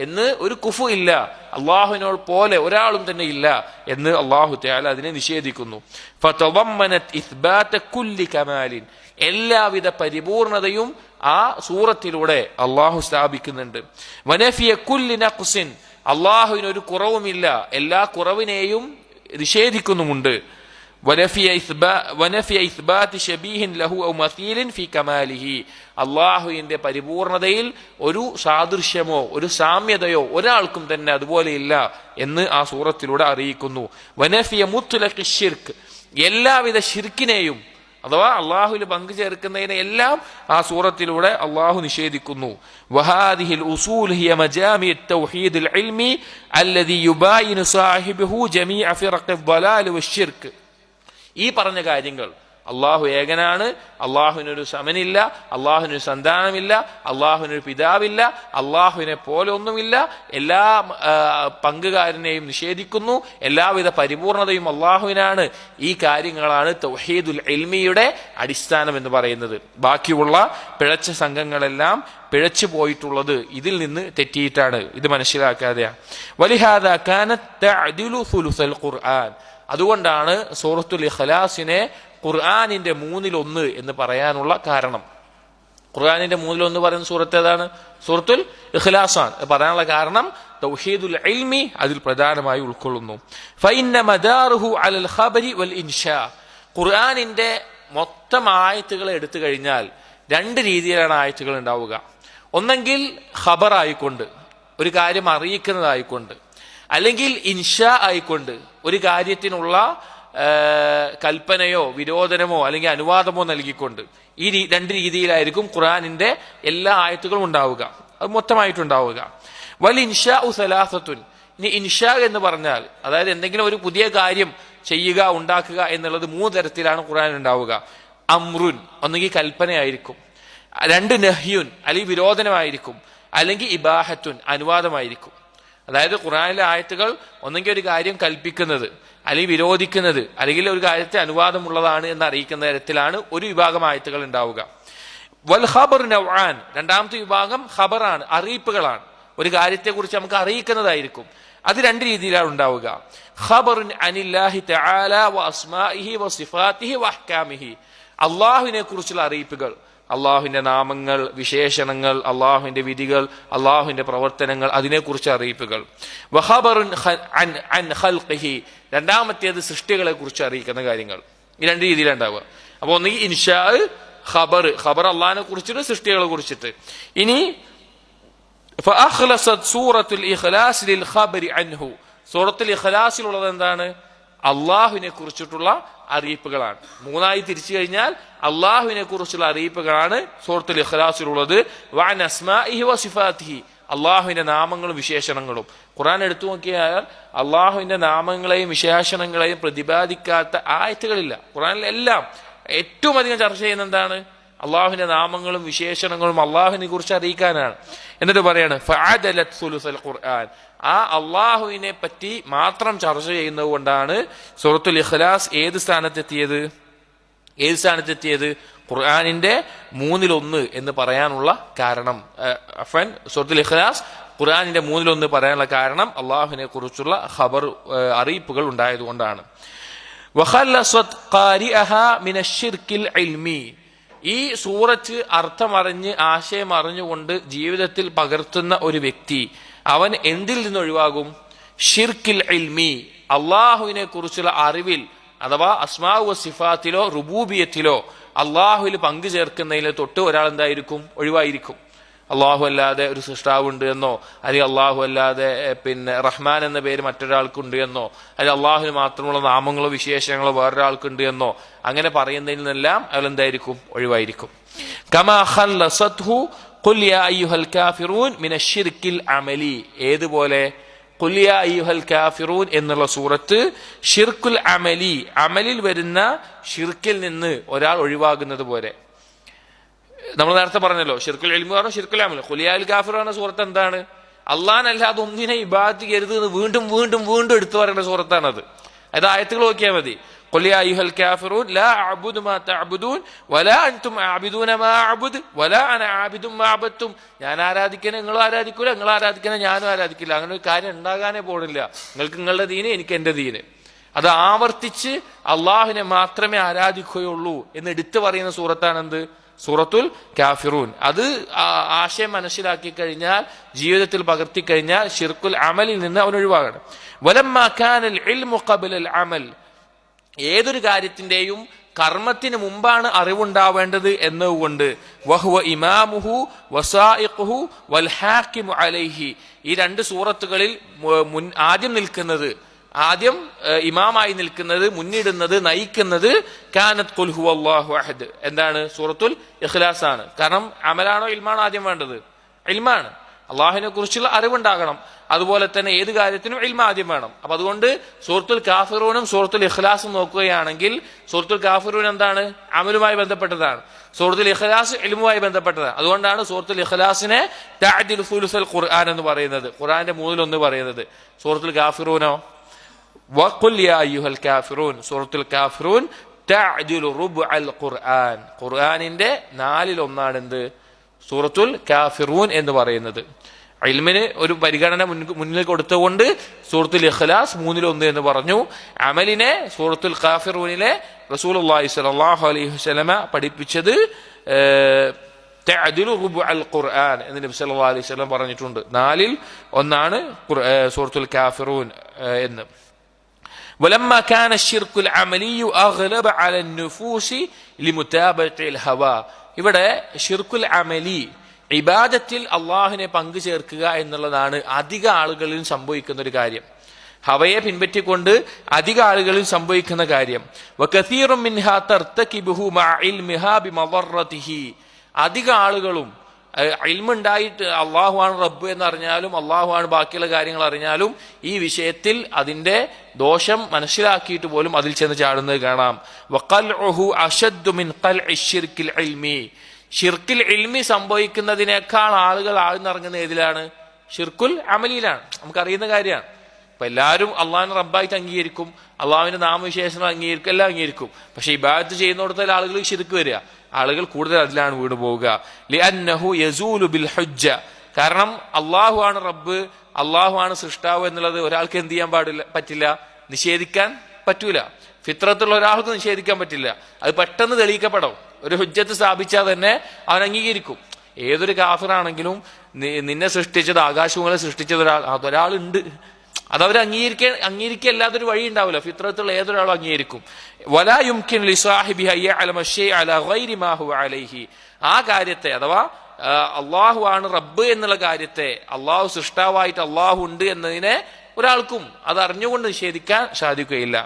എന്ന്, ഒരു കുഫു ഇല്ല, അള്ളാഹുവിനോട് പോലെ ഒരാളും തന്നെ ഇല്ല എന്ന് അള്ളാഹു തആല അതിനെ നിഷേധിക്കുന്നു. ഫതളമ്മനത് ഇസ്ബാത കുല്ലി കമാലിൻ, എല്ലാവിധ പരിപൂർണതയും ആ സൂറത്തിലൂടെ അള്ളാഹു സ്ഥാപിക്കുന്നുണ്ട്. വനഫിയ കുല്ലി നഖ്സിൻ, അള്ളാഹുവിന് ഒരു കുറവുമില്ല, എല്ലാ കുറവിനെയും നിഷേധിക്കുന്നുമുണ്ട്. വനഫിയ ഇസ്ബാതി ശബീഹിൻ ലഹു ഔ മസീലിൻ ഫി കമാലിഹി, അള്ളാഹുവിന്റെ പരിപൂർണതയിൽ ഒരു സാദൃശ്യമോ ഒരു സാമ്യതയോ ഒരാൾക്കും തന്നെ അതുപോലെ ഇല്ല എന്ന് ആ സൂറത്തിലൂടെ അറിയിക്കുന്നു. വനഫിയ മുത്ലഖി ശിർക്ക്, എല്ലാവിധ ശിർക്കിനെയും അഥവാ അള്ളാഹുവിൽ പങ്കു ചേർക്കുന്നതിനെ എല്ലാം ആ സൂറത്തിലൂടെ അള്ളാഹു നിഷേധിക്കുന്നു. വഹാദിഹിൽ ഉസൂൽ ഹിയ മജാമിഉ തൗഹീദിൽ ഇൽമി അല്ലദി യുബായിനു സാഹിബുഹു ജമീഅ ഫിറഖിൽ ളലാൽ വശിർക്ക്, ഈ പറഞ്ഞ കാര്യങ്ങൾ, അള്ളാഹു ഏകനാണ്, അള്ളാഹുവിനൊരു സമനില്ല, അള്ളാഹുവിനൊരു സന്താനമില്ല, അള്ളാഹുവിനൊരു പിതാവില്ല, അള്ളാഹുവിനെ പോലെ ഒന്നുമില്ല, എല്ലാ പങ്കുകാരനെയും നിഷേധിക്കുന്നു, എല്ലാവിധ പരിപൂർണതയും അള്ളാഹുവിനാണ്. ഈ കാര്യങ്ങളാണ് തൗഹീദുൽ ഇൽമിയുടെ അടിസ്ഥാനം എന്ന് പറയുന്നത്. ബാക്കിയുള്ള പിഴച്ച സംഘങ്ങളെല്ലാം പിഴച്ചു പോയിട്ടുള്ളത് ഇതിൽ നിന്ന് തെറ്റിയിട്ടാണ്, ഇത് മനസ്സിലാക്കാതെയാണ്. വലിഹാദാ കാനത് തഅദിലു സുലുസൽ ഖുർആൻ, അതുകൊണ്ടാണ് സൂറത്തുൽ ഇഖ്ലാസിനെ ഖുർആനിന്റെ 1/3 എന്ന് പറയാനുള്ള കാരണം. ഖുർആനിന്റെ 1/3 പറയുന്ന സൂറത്ത് ഏതാണ്? സൂറത്തുൽ ഇഖ്ലാസാണ്. പറയാനുള്ള കാരണം തൗഹീദുൽ ഇൽമി അതിൽ പ്രധാനമായി ഉൾക്കൊള്ളുന്നു. ഫഇന്ന മദാറുഹു അലൽ ഖബരി വൽ ഇൻഷാ, ഖുർആനിന്റെ മൊത്തം ആയത്തുകൾ എടുത്തു കഴിഞ്ഞാൽ 2 രീതിയിലാണ് ആയത്തുകൾ ഉണ്ടാവുക. ഒന്നെങ്കിൽ ഖബർ ആയിക്കൊണ്ട്, ഒരു കാര്യം അറിയിക്കുന്നതായിക്കൊണ്ട്, അല്ലെങ്കിൽ ഇൻഷാ ആയിക്കൊണ്ട്, ഒരു കാര്യത്തിനുള്ള കൽപ്പനയോ വിരോധനമോ അല്ലെങ്കിൽ അനുവാദമോ നൽകിക്കൊണ്ട്. ഈ 2 രീതിയിലായിരിക്കും ഖുർആനിന്റെ എല്ലാ ആയത്തുകളും ഉണ്ടാവുക, അത് മൊത്തമായിട്ടുണ്ടാവുക. വൽ ഇൻഷാ സലാസത്തുൻ, ഇനി ഇൻഷാ എന്ന് പറഞ്ഞാൽ അതായത് എന്തെങ്കിലും ഒരു പുതിയ കാര്യം ചെയ്യുക, ഉണ്ടാക്കുക എന്നുള്ളത് 3 തരത്തിലാണ് ഖുർആൻ ഉണ്ടാവുക. അമ്രുൻ, ഒന്നുകിൽ കൽപ്പനയായിരിക്കും, 2 നഹ്യുൻ അല്ലെങ്കിൽ വിരോധനമായിരിക്കും, അല്ലെങ്കിൽ ഇബാഹത്തുൻ അനുവാദമായിരിക്കും. അതായത് ഖുർആനിലെ ആയത്തുകൾ ഒന്നെങ്കിൽ ഒരു കാര്യം കൽപ്പിക്കുന്നത്, അല്ലെങ്കിൽ വിരോധിക്കുന്നത്, അല്ലെങ്കിൽ ഒരു കാര്യത്തെ അനുവാദമുള്ളതാണ് എന്ന് അറിയിക്കുന്ന തരത്തിലാണ് ഒരു വിഭാഗം ആയത്തുകൾ ഉണ്ടാവുക. വൽ ഖബർ നൗആൻ, രണ്ടാമത്തെ വിഭാഗം ഖബറാണ്, അറിയിപ്പുകളാണ്. ഒരു കാര്യത്തെക്കുറിച്ച് നമുക്ക് അറിയിക്കുന്നതായിരിക്കും. അത് രണ്ട് രീതിയിലാണ് ഉണ്ടാവുക. ഖബറുൻ അനില്ലാഹി തആല വ അസ്മാഇഹി വ സിഫാതിഹി വ അഹ്കാമിഹി, അല്ലാഹുവിനെ കുറിച്ചുള്ള അറിയിപ്പുകൾ, അള്ളാഹുവിന്റെ നാമങ്ങൾ, വിശേഷണങ്ങൾ, അള്ളാഹുവിന്റെ വിധികൾ, അള്ളാഹുവിന്റെ പ്രവർത്തനങ്ങൾ, അതിനെക്കുറിച്ച് അറിയിപ്പുകൾ. വഖബറുൻ അൻ ഖൽഖിഹി, രണ്ടാമത്തേത് സൃഷ്ടികളെ കുറിച്ച് അറിയിക്കുന്ന കാര്യങ്ങൾ. ഈ രണ്ട് രീതിയിലുണ്ടാവുക. അപ്പൊ ഒന്നുകിൽ ഇൻഷാ, ഖബർ, ഖബർ അള്ളാഹിനെ കുറിച്ചിട്ട് സൃഷ്ടികളെ കുറിച്ചിട്ട്. ഇനി ഫഅഖ്ലസത് സൂറത്തുൽ ഇഖ്ലാസ് ലിൽ ഖബരി അൻഹു, സൂറത്തുൽ ഇഖ്ലാസിലുള്ളത് എന്താണ്? അള്ളാഹുവിനെ കുറിച്ചിട്ടുള്ള അറിയിപ്പുകളാണ്. മൂന്നായി തിരിച്ചു കഴിഞ്ഞാൽ അള്ളാഹുവിനെ കുറിച്ചുള്ള അറിയിപ്പുകളാണ് സൂറത്തുൽ ഇഖ്ലാസിലുള്ളത്. വഅൻ അസ്മാഇഹി വ സിഫാതിഹി, അള്ളാഹുവിന്റെ നാമങ്ങളും വിശേഷണങ്ങളും. ഖുർആൻ എടുത്തു നോക്കിയാൽ അള്ളാഹുവിന്റെ നാമങ്ങളെയും വിശേഷണങ്ങളെയും പ്രതിപാദിക്കാത്ത ആയത്തുകളില്ല. ഖുർആനിലെല്ലാം ഏറ്റവും അധികം ചർച്ച ചെയ്യുന്ന എന്താണ്? അള്ളാഹുവിന്റെ നാമങ്ങളും വിശേഷണങ്ങളും അള്ളാഹുവിനെ കുറിച്ച് അറിയിക്കാനാണ്. എന്നിട്ട് പറയാണ് ഫഅദലത് സുലുസൽ ഖുർആൻ, ആ അള്ളാഹുവിനെ പറ്റി മാത്രം ചർച്ച ചെയ്യുന്നത് കൊണ്ടാണ് സൂറത്തുൽ ഇഖ്ലാസ് ഏത് സ്ഥാനത്തെത്തിയത്? ഖുർആനിന്റെ 1/3 എന്ന് പറയാനുള്ള കാരണം, സൂറത്തുൽ ഇഖ്ലാസ് ഖുർആനിന്റെ 1/3 പറയാനുള്ള കാരണം അള്ളാഹുവിനെ കുറിച്ചുള്ള ഖബർ അറിയിപ്പുകൾ ഉണ്ടായതുകൊണ്ടാണ്. വഖല്ലസത് ഖാരിഅഹാ മിനശ്ശിർക്കിൽ ഇൽമി, ഈ സൂറത്ത് അർത്ഥമറിഞ്ഞ് ആശയം അറിഞ്ഞുകൊണ്ട് ജീവിതത്തിൽ പകർത്തുന്ന ഒരു വ്യക്തി അവൻ എന്തിൽ നിന്ന് ഒഴിവാകും? ഷിർക്കിൽ ഇൽമി, അള്ളാഹുവിനെ കുറിച്ചുള്ള അറിവിൽ, അഥവാ അസ്മാഉ വ സിഫാത്തിലോ റുബൂബിയത്തിലോ അള്ളാഹുവിൽ പങ്കു ചേർക്കുന്നതിൽ തൊട്ട് ഒരാൾ എന്തായിരിക്കും? ഒഴിവായിരിക്കും. അള്ളാഹു അല്ലാതെ ഒരു സൃഷ്ടാവുണ്ട് എന്നോ, അല്ലെങ്കിൽ അള്ളാഹു അല്ലാതെ റഹ്മാൻ എന്ന പേര് മറ്റൊരാൾക്കുണ്ട് എന്നോ, അല്ലെങ്കിൽ അള്ളാഹുവിന് മാത്രമുള്ള നാമങ്ങളോ വിശേഷങ്ങളോ വേറൊരാൾക്കുണ്ട് എന്നോ അങ്ങനെ പറയുന്നതിൽ നിന്നെല്ലാം അയാൾ എന്തായിരിക്കും? ഒഴിവായിരിക്കും. കമാ ഖല്ലസത്ഹു ഖുൽ യാ അയ്യുഹൽ കാഫിറൂൻ മിനശ്ശിർക്കിൽ അമലി, ഏതുപോലെ ഖുൽ യാ അയ്യുഹൽ കാഫിറൂൻ എന്നുള്ള സൂറത്ത് ഷിർക്കുൽ അമലി, അമലിൽ വരുന്ന ഷിർക്കിൽ നിന്ന് ഒരാൾ ഒഴിവാകുന്നത് പോലെ. നമ്മൾ നേരത്തെ പറഞ്ഞല്ലോ ഷിർക്കുൽ ഇൽമു പറഞ്ഞ ഷിർക്കുൽ അമൽ. ഖുൽ യാ അൽ കാഫിറൂൻ എന്ന സൂറത്ത് എന്താണ്? അല്ലാഹനല്ലാതെ ഒന്നിനെ ഇബാദത്ത് ചെയ്യരുത് എന്ന് വീണ്ടും വീണ്ടും വീണ്ടും എടുത്തു പറയേണ്ട സൂറത്താണത്. അത് ആയത്തുകൾ നോക്കിയാൽ മതി. ഖുൽ യാ അയ്യുഹൽ കാഫിറൂൻ ലാ അഅ്ബുദു മാ തഅ്ബുദൂൻ വലാ അൻതും അഅ്ബിദൂന മാ അഅ്ബുദു വലാ അന അഅ്ബിദു മാ അഅ്ബദ്തും, ഞാൻ ആരാധിക്കുന്ന നിങ്ങൾ ആരാധിക്കൂല, നിങ്ങൾ ആരാധിക്കുന്ന ഞാനും ആരാധിക്കില്ല. അങ്ങനെ ഒരു കാര്യം ഉണ്ടാകാനേ പോണില്ല. നിങ്ങൾക്ക് നിങ്ങളുടെ ദീന്, എനിക്ക് എന്റെ ദീന്. അത് ആവർത്തിച്ച് അള്ളാഹുവിനെ മാത്രമേ ആരാധിക്കുകയുള്ളൂ എന്ന് എടുത്തു പറയുന്ന സൂറത്താണ് എന്ത്? സൂറത്തുൽ കാഫിറൂൻ. അത് ആശയം മനസ്സിലാക്കി കഴിഞ്ഞാൽ, ജീവിതത്തിൽ പകർത്തി കഴിഞ്ഞാൽ ഷിർക്കുൽ അമലിൽ നിന്ന് അവൻ ഒഴിവാകണം. വലമ്മാ കാനൽ ഇൽമു ഖബ്ലൽ അമൽ, ഏതൊരു കാര്യത്തിന്റെയും കർമ്മത്തിന് മുമ്പാണ് അറിവുണ്ടാവേണ്ടത് എന്നതുകൊണ്ട് വഹുവ ഇമാമുഹു വസായിഖുഹു വൽ ഹാക്കിമു അലൈഹി, ഈ രണ്ട് സൂറത്തുകളിൽ ആദ്യം ഇമാമായി നിൽക്കുന്നത്, മുന്നിടുന്നത്, നയിക്കുന്നത് കാനത് ഖുൽ ഹുവല്ലാഹു അഹദ്, എന്താണ്? സൂറത്തുൽ ഇഖ്ലാസ് ആണ്. കാരണം അമലാണോ ഇൽമാണോ ആദ്യം വേണ്ടത്? ഇൽമാണ്. അള്ളാഹുവിനെ കുറിച്ചുള്ള അറിവുണ്ടാകണം. അതുപോലെ തന്നെ ഏത് കാര്യത്തിനും ഇൽമ ആദ്യം വേണം. അപ്പൊ അതുകൊണ്ട് സൂറത്തുൽ കാഫിറൂനും സൂറത്തുൽ ഇഖ്ലാസും നോക്കുകയാണെങ്കിൽ സൂറത്തുൽ കാഫിറൂൻ എന്താണ്? അമലുമായി ബന്ധപ്പെട്ടതാണ്. സൂറത്തുൽ ഇഖ്ലാസ് ഇൽമുമായി ബന്ധപ്പെട്ടതാണ്. അതുകൊണ്ടാണ് സൂറത്തുൽ ഇഖ്ലാസിനെ തഅദിലു സുലുസൽ ഖുർആൻ എന്ന് പറയുന്നത്, ഖുർആന്റെ 1/3 പറയുന്നത്. സൂറത്തുൽ കാഫിറൂനോ വഖുൽ യാ അയ്യുഹൽ കാഫിറൂൻ, സൂറത്തുൽ കാഫിറൂൻ തഅദിലു റുബ്അൽ ഖുർആൻ, ഖുർആനിന്റെ 4/1 എന്ത്? സൂറത്തുൽ കാഫിറൂൻ എന്ന് പറയുന്നത്. ഇൽമിന് ഒരു പരിഗണന മുന്നിൽ കൊടുത്തുകൊണ്ട് സൂറത്തുൽ ഇഖ്ലാസ് 1/3 എന്ന് പറഞ്ഞു. അമലിനെ സൂറത്തുൽ കാഫിറൂനിലെ റസൂലുള്ളാഹി സ്വല്ലല്ലാഹു അലൈഹി വസല്ലമ പഠിപ്പിച്ചത് തഅദിലു റുബ്അൽ ഖുർആൻ എന്ന് നബി സല്ലല്ലാഹു അലൈഹി വസല്ലം പറഞ്ഞിട്ടുണ്ട്. 4/1 സൂറത്തുൽ കാഫിറൂൻ എന്ന്. ولما كان الشرك العملي أغلب على النفوس لمتابعة الهوى, ഇവിടെ ഷിർക്കുൽ അമലി, ഇബാദത്തിൽ അള്ളാഹുവിനെ പങ്കു ചേർക്കുക എന്നുള്ളതാണ് അധിക ആളുകളിൽ സംഭവിക്കുന്ന ഒരു കാര്യം. ഹവയെ പിൻപറ്റിക്കൊണ്ട് അധിക ആളുകളിൽ സംഭവിക്കുന്ന കാര്യം. വകസീറും മിൻഹാ തർതകിബുഹു മഅ ഇൽമിഹാ ബിമദറതിഹി, അധിക ആളുകളും ഇൽമുണ്ടായിട്ട് അള്ളാഹുവാണ് റബ്ബ് എന്നറിഞ്ഞാലും അള്ളാഹുവാണ് ബാക്കിയുള്ള കാര്യങ്ങൾ അറിഞ്ഞാലും ഈ വിഷയത്തിൽ അതിന്റെ ദോഷം മനസ്സിലാക്കിയിട്ട് പോലും അതിൽ ചെന്ന് ചാടുന്നത് കാണാം. വഖൽഉഹു അശദ്ദു മിൻ ഖൽഇ ശിർക്കിൽ ഇൽമി, ഷിർക്കിൽ ഇൽമി സംഭവിക്കുന്നതിനേക്കാൾ ആളുകൾ ആഴ്ന്നിറങ്ങുന്ന ഏതിലാണ്? ഷിർക്കുൽ അമലിയിലാണ്. നമുക്കറിയുന്ന കാര്യമാണ്. അപ്പൊ എല്ലാവരും അള്ളാഹിനെ റബ്ബായിട്ട് അംഗീകരിക്കും, അള്ളാഹുവിന്റെ നാമവിശേഷങ്ങൾ അംഗീകരിക്കും, എല്ലാം അംഗീകരിക്കും. പക്ഷെ ഇബാദത്ത് ചെയ്യുന്നിടത്തിൽ ആളുകൾ ശിർക്ക് വരിക, ആളുകൾ കൂടുതൽ അതിലാണ് വീണ് പോവുക. ലിഅന്നഹു യസൂലു ബിൽ ഹുജ്ജ, കാരണം അള്ളാഹു ആണ് റബ്ബ്, അള്ളാഹു ആണ് സൃഷ്ടാവ് എന്നുള്ളത് ഒരാൾക്ക് എന്ത് ചെയ്യാൻ പറ്റില്ല, നിഷേധിക്കാൻ പറ്റൂല. ഫിത്രത്തുള്ള ഒരാൾക്ക് നിഷേധിക്കാൻ പറ്റില്ല. അത് പെട്ടെന്ന് തെളിയിക്കപ്പെടും. ഒരു ഹുജ്ജത്ത് സ്ഥാപിച്ചാൽ തന്നെ അവൻ അംഗീകരിക്കും. ഏതൊരു കാഫിറാണെങ്കിലും നിന്നെ സൃഷ്ടിച്ചത്, ആകാശങ്ങളെ സൃഷ്ടിച്ചത് ഒരാളുണ്ട്, അതവർ അംഗീകരിക്കുക അല്ലാതൊരു വഴി ഉണ്ടാവില്ല. ഫിത്രത്തുള്ള ഏതൊരാളും അംഗീകരിക്കും. വലാ യുംകിൻ ലിസാഹിബിഹി അയ്യഅലമ ശൈഅ അലാ ഗൈരി മാ ഹുവ അലൈഹി, ആ കാര്യത്തെ അഥവാ അള്ളാഹു ആണ് റബ്ബ് എന്നുള്ള കാര്യത്തെ, അള്ളാഹു സൃഷ്ടാവായിട്ട് അള്ളാഹു ഉണ്ട് എന്നതിനെ ഒരാൾക്കും അത് അറിഞ്ഞുകൊണ്ട് നിഷേധിക്കാൻ സാധിക്കുകയില്ല.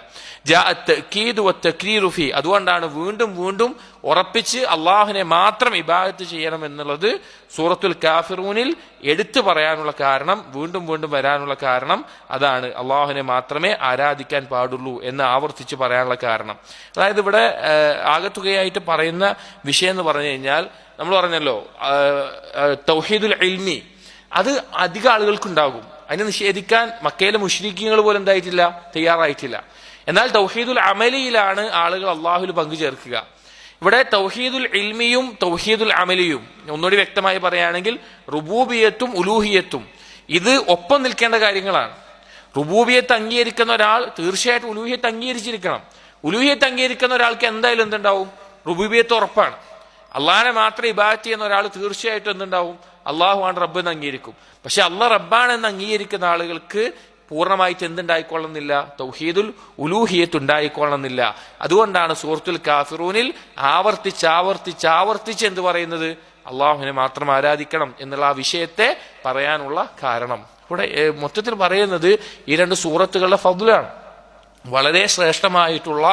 അതുകൊണ്ടാണ് വീണ്ടും വീണ്ടും ഉറപ്പിച്ച് അള്ളാഹുവിനെ മാത്രം ഇബാദത്ത് ചെയ്യണം എന്നുള്ളത് സൂറത്തുൽ കാഫിറൂനിൽ എടുത്തു പറയാനുള്ള കാരണം, വീണ്ടും വീണ്ടും വരാനുള്ള കാരണം അതാണ്. അള്ളാഹുവിനെ മാത്രമേ ആരാധിക്കാൻ പാടുള്ളൂ എന്ന് ആവർത്തിച്ച് പറയാനുള്ള കാരണം. അതായത് ഇവിടെ ആകത്തുകയായിട്ട് പറയുന്ന വിഷയം എന്ന് പറഞ്ഞു കഴിഞ്ഞാൽ, നമ്മൾ പറഞ്ഞല്ലോ തൗഹീദുൽ ഇൽമി, അത് അധിക ആളുകൾക്കുണ്ടാകും. അതിനെ നിഷേധിക്കാൻ മക്കയിലെ മുശ്രിക്കീങ്ങൾ പോലും എന്തായിട്ടില്ല, തയ്യാറായിട്ടില്ല. എന്നാൽ തൗഹീദുൽ അമലിയിലാണ് ആളുകൾ അള്ളാഹുവിൽ പങ്കു ചേർക്കുക. ഇവിടെ തൗഹീദുൽ ഇൽമിയും തൗഹീദുൽ അമലിയും ഒന്നുകൂടി വ്യക്തമായി പറയുകയാണെങ്കിൽ റുബൂബിയത്തും ഉലൂഹിയത്തും ഇത് ഒപ്പം നിൽക്കേണ്ട കാര്യങ്ങളാണ്. റുബൂബിയത്ത് അംഗീകരിക്കുന്ന ഒരാൾ തീർച്ചയായിട്ടും ഉലൂഹിയത്ത് അംഗീകരിച്ചിരിക്കണം. ഉലൂഹിയത്ത് അംഗീകരിക്കുന്ന ഒരാൾക്ക് എന്തായാലും എന്തുണ്ടാവും, റുബൂബിയത്ത് ഉറപ്പാണ്. അള്ളാഹിനെ മാത്രം ഇബാദത്ത് ചെയ്യുന്ന ഒരാൾ തീർച്ചയായിട്ടും എന്തുണ്ടാവും, അള്ളാഹു ആണ് റബ്ബ് എന്ന് അംഗീകരിക്കും. പക്ഷെ അള്ളാഹ് റബ്ബാണെന്ന് അംഗീകരിക്കുന്ന ആളുകൾക്ക് പൂർണ്ണമായിട്ട് എന്തുണ്ടായിക്കൊള്ളുന്നില്ല, തൗഹീദുൽ ഉലൂഹിയത്ത് ഉണ്ടായിക്കൊള്ളുന്നില്ല. അതുകൊണ്ടാണ് സൂറത്തുൽ കാഫിറൂനിൽ ആവർത്തിച്ച് എന്ത് പറയുന്നത്, അള്ളാഹുവിനെ മാത്രം ആരാധിക്കണം എന്നുള്ള ആ വിഷയത്തെ പറയാനുള്ള കാരണം. ഇവിടെ മൊത്തത്തിൽ പറയുന്നത് ഈ രണ്ട് സൂറത്തുകളുടെ ഫദ്ലാണ്. വളരെ ശ്രേഷ്ഠമായിട്ടുള്ള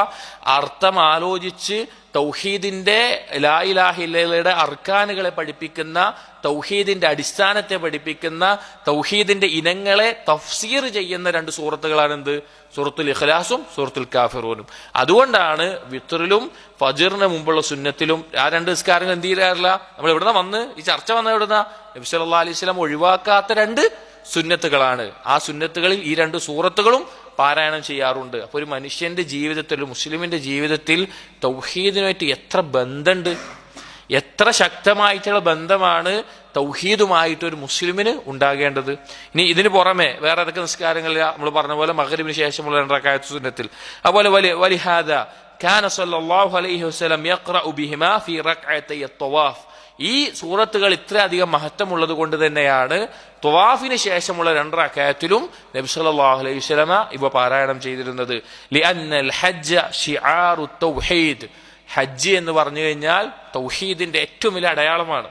അർത്ഥം ആലോചിച്ച് തൗഹീദിന്റെ ലാ ഇലാഹ ഇല്ലല്ലയുടെ അർക്കാനുകളെ പഠിപ്പിക്കുന്ന, തൗഹീദിന്റെ അടിസ്ഥാനത്തെ പഠിപ്പിക്കുന്ന, തൗഹീദിന്റെ ഇനങ്ങളെ തഫ്സീർ ചെയ്യുന്ന രണ്ട് സൂറത്തുകളാണ് എന്ത്, സൂറത്തുൽ ഇഖ്ലാസും സൂറത്തുൽ കാഫിറൂനും. അതുകൊണ്ടാണ് വിത്റിലും ഫജ്റിന് മുമ്പുള്ള സുന്നത്തിലും ആ രണ്ട് നിസ്കാരങ്ങൾ എന്ത് ചെയ്യാറില്ല. നമ്മൾ എവിടുന്ന വന്ന് ഈ ചർച്ച വന്ന എവിടുന്ന, നബി സല്ലല്ലാഹു അലൈഹി വസല്ലം ഒഴിവാക്കാത്ത രണ്ട് സുന്നത്തുകളാണ്. ആ സുന്നത്തുകളിൽ ഈ രണ്ട് സൂറത്തുകളും പാരായണം ചെയ്യാറുണ്ട്. അപ്പൊ ഒരു മനുഷ്യന്റെ ജീവിതത്തിൽ, ഒരു മുസ്ലിമിന്റെ ജീവിതത്തിൽ തൗഹീദിനുമായിട്ട് എത്ര ബന്ധമുണ്ട്, എത്ര ശക്തമായിട്ടുള്ള ബന്ധമാണ് തൗഹീദുമായിട്ട് ഒരു മുസ്ലിമിന് ഉണ്ടാകേണ്ടത്. ഇനി ഇതിന് പുറമെ വേറെ ഏതൊക്കെ നിസ്കാരങ്ങളില്ല, നമ്മൾ പറഞ്ഞ പോലെ മഗ്രിബിന് ശേഷമുള്ള 2 റക്അത്ത് സുന്നത്തിൽ. അതുപോലെ വലിഹാദ കാന സല്ലല്ലാഹു അലൈഹി വസല്ലം യഖറഉ ബിഹിമാ ഫീ റക്അത്തൈ അത്വവാഫ്. ഈ സൂറത്തുകൾ ഇത്രയധികം മഹത്വമുള്ളത് കൊണ്ട് തന്നെയാണ് ത്വവാഫിന് ശേഷമുള്ള 2 റക്അത്തിലും നബി സല്ലല്ലാഹു അലൈഹി വസല്ലമ ഇവ പാരായണം ചെയ്തിരുന്നത്. ലിഅന്നൽ ഹജ്ജ ശിആറു തൗഹീദ്, ഹജ്ജ് എന്ന് പറഞ്ഞു കഴിഞ്ഞാൽ തൗഹീദിന്റെ ഏറ്റവും വലിയ അടയാളമാണ്.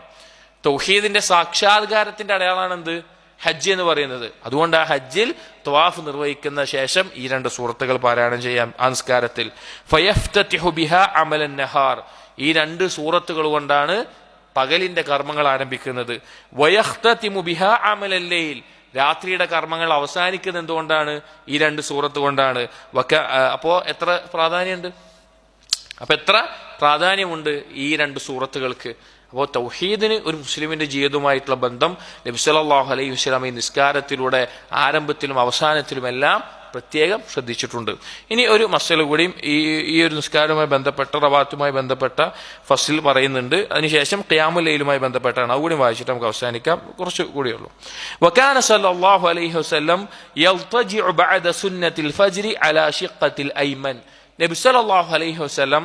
തൗഹീദിന്റെ സാക്ഷാത്കാരത്തിന്റെ അടയാളമാണ് എന്ത്, ഹജ്ജ് എന്ന് പറയുന്നത്. അതുകൊണ്ട് ആ ഹജ്ജിൽ ത്വവാഫ് നിർവഹിക്കുന്ന ശേഷം ഈ 2 സൂറത്തുകൾ പാരായണം ചെയ്യാം ആ നിസ്കാരത്തിൽ. ഫയഫ്തതിഹു ബിഹാ അമലൻ നഹാർ, ഈ 2 സൂറത്തുകൾ കൊണ്ടാണ് പകലിന്റെ കർമ്മങ്ങൾ ആരംഭിക്കുന്നത്. വയഖ്തതിമു ബിഹാ അമലൽ ലൈൽ, രാത്രിയുടെ കർമ്മങ്ങൾ അവസാനിക്കുന്നത് എന്തുകൊണ്ടാണ്, ഈ 2 സൂറത്ത് കൊണ്ടാണ്. അപ്പോ എത്ര പ്രാധാന്യമുണ്ട്, എത്ര പ്രാധാന്യമുണ്ട് ഈ 2 സൂറത്തുകൾക്ക്. അപ്പോൾ തൗഹീദിന് ഒരു മുസ്ലിമിന്റെ ജീവിതവുമായിട്ടുള്ള ബന്ധം നബി സല്ലല്ലാഹു അലൈഹി വസല്ലം ഈ നിസ്കാരത്തിലൂടെ ആരംഭത്തിലും അവസാനത്തിലും എല്ലാം പ്രത്യേകം ശ്രദ്ധിച്ചിട്ടുണ്ട്. ഇനി ഒരു മസല കൂടിയും ഈ ഒരു നിസ്കാരവുമായി ബന്ധപ്പെട്ട, റവാത്തുമായി ബന്ധപ്പെട്ട ഫസ്ലിൽ പറയുന്നുണ്ട്. അതിനുശേഷം ഖിയാമുൽ ലൈലുമായി ബന്ധപ്പെട്ടാണ്. അതുകൂടി വായിച്ചിട്ട് നമുക്ക് അവസാനിക്കാം, കുറച്ച് കൂടിയുള്ളൂ. വകാന സല്ലല്ലാഹു അലൈഹി വസല്ലം യൽതജിഉ ബഅദ സുന്നത്തിൽ ഫജ്രി അലാ ശിഖ്ഖത്തിൽ ഐമൻ. നബി സല്ലല്ലാഹു അലൈഹി വസല്ലം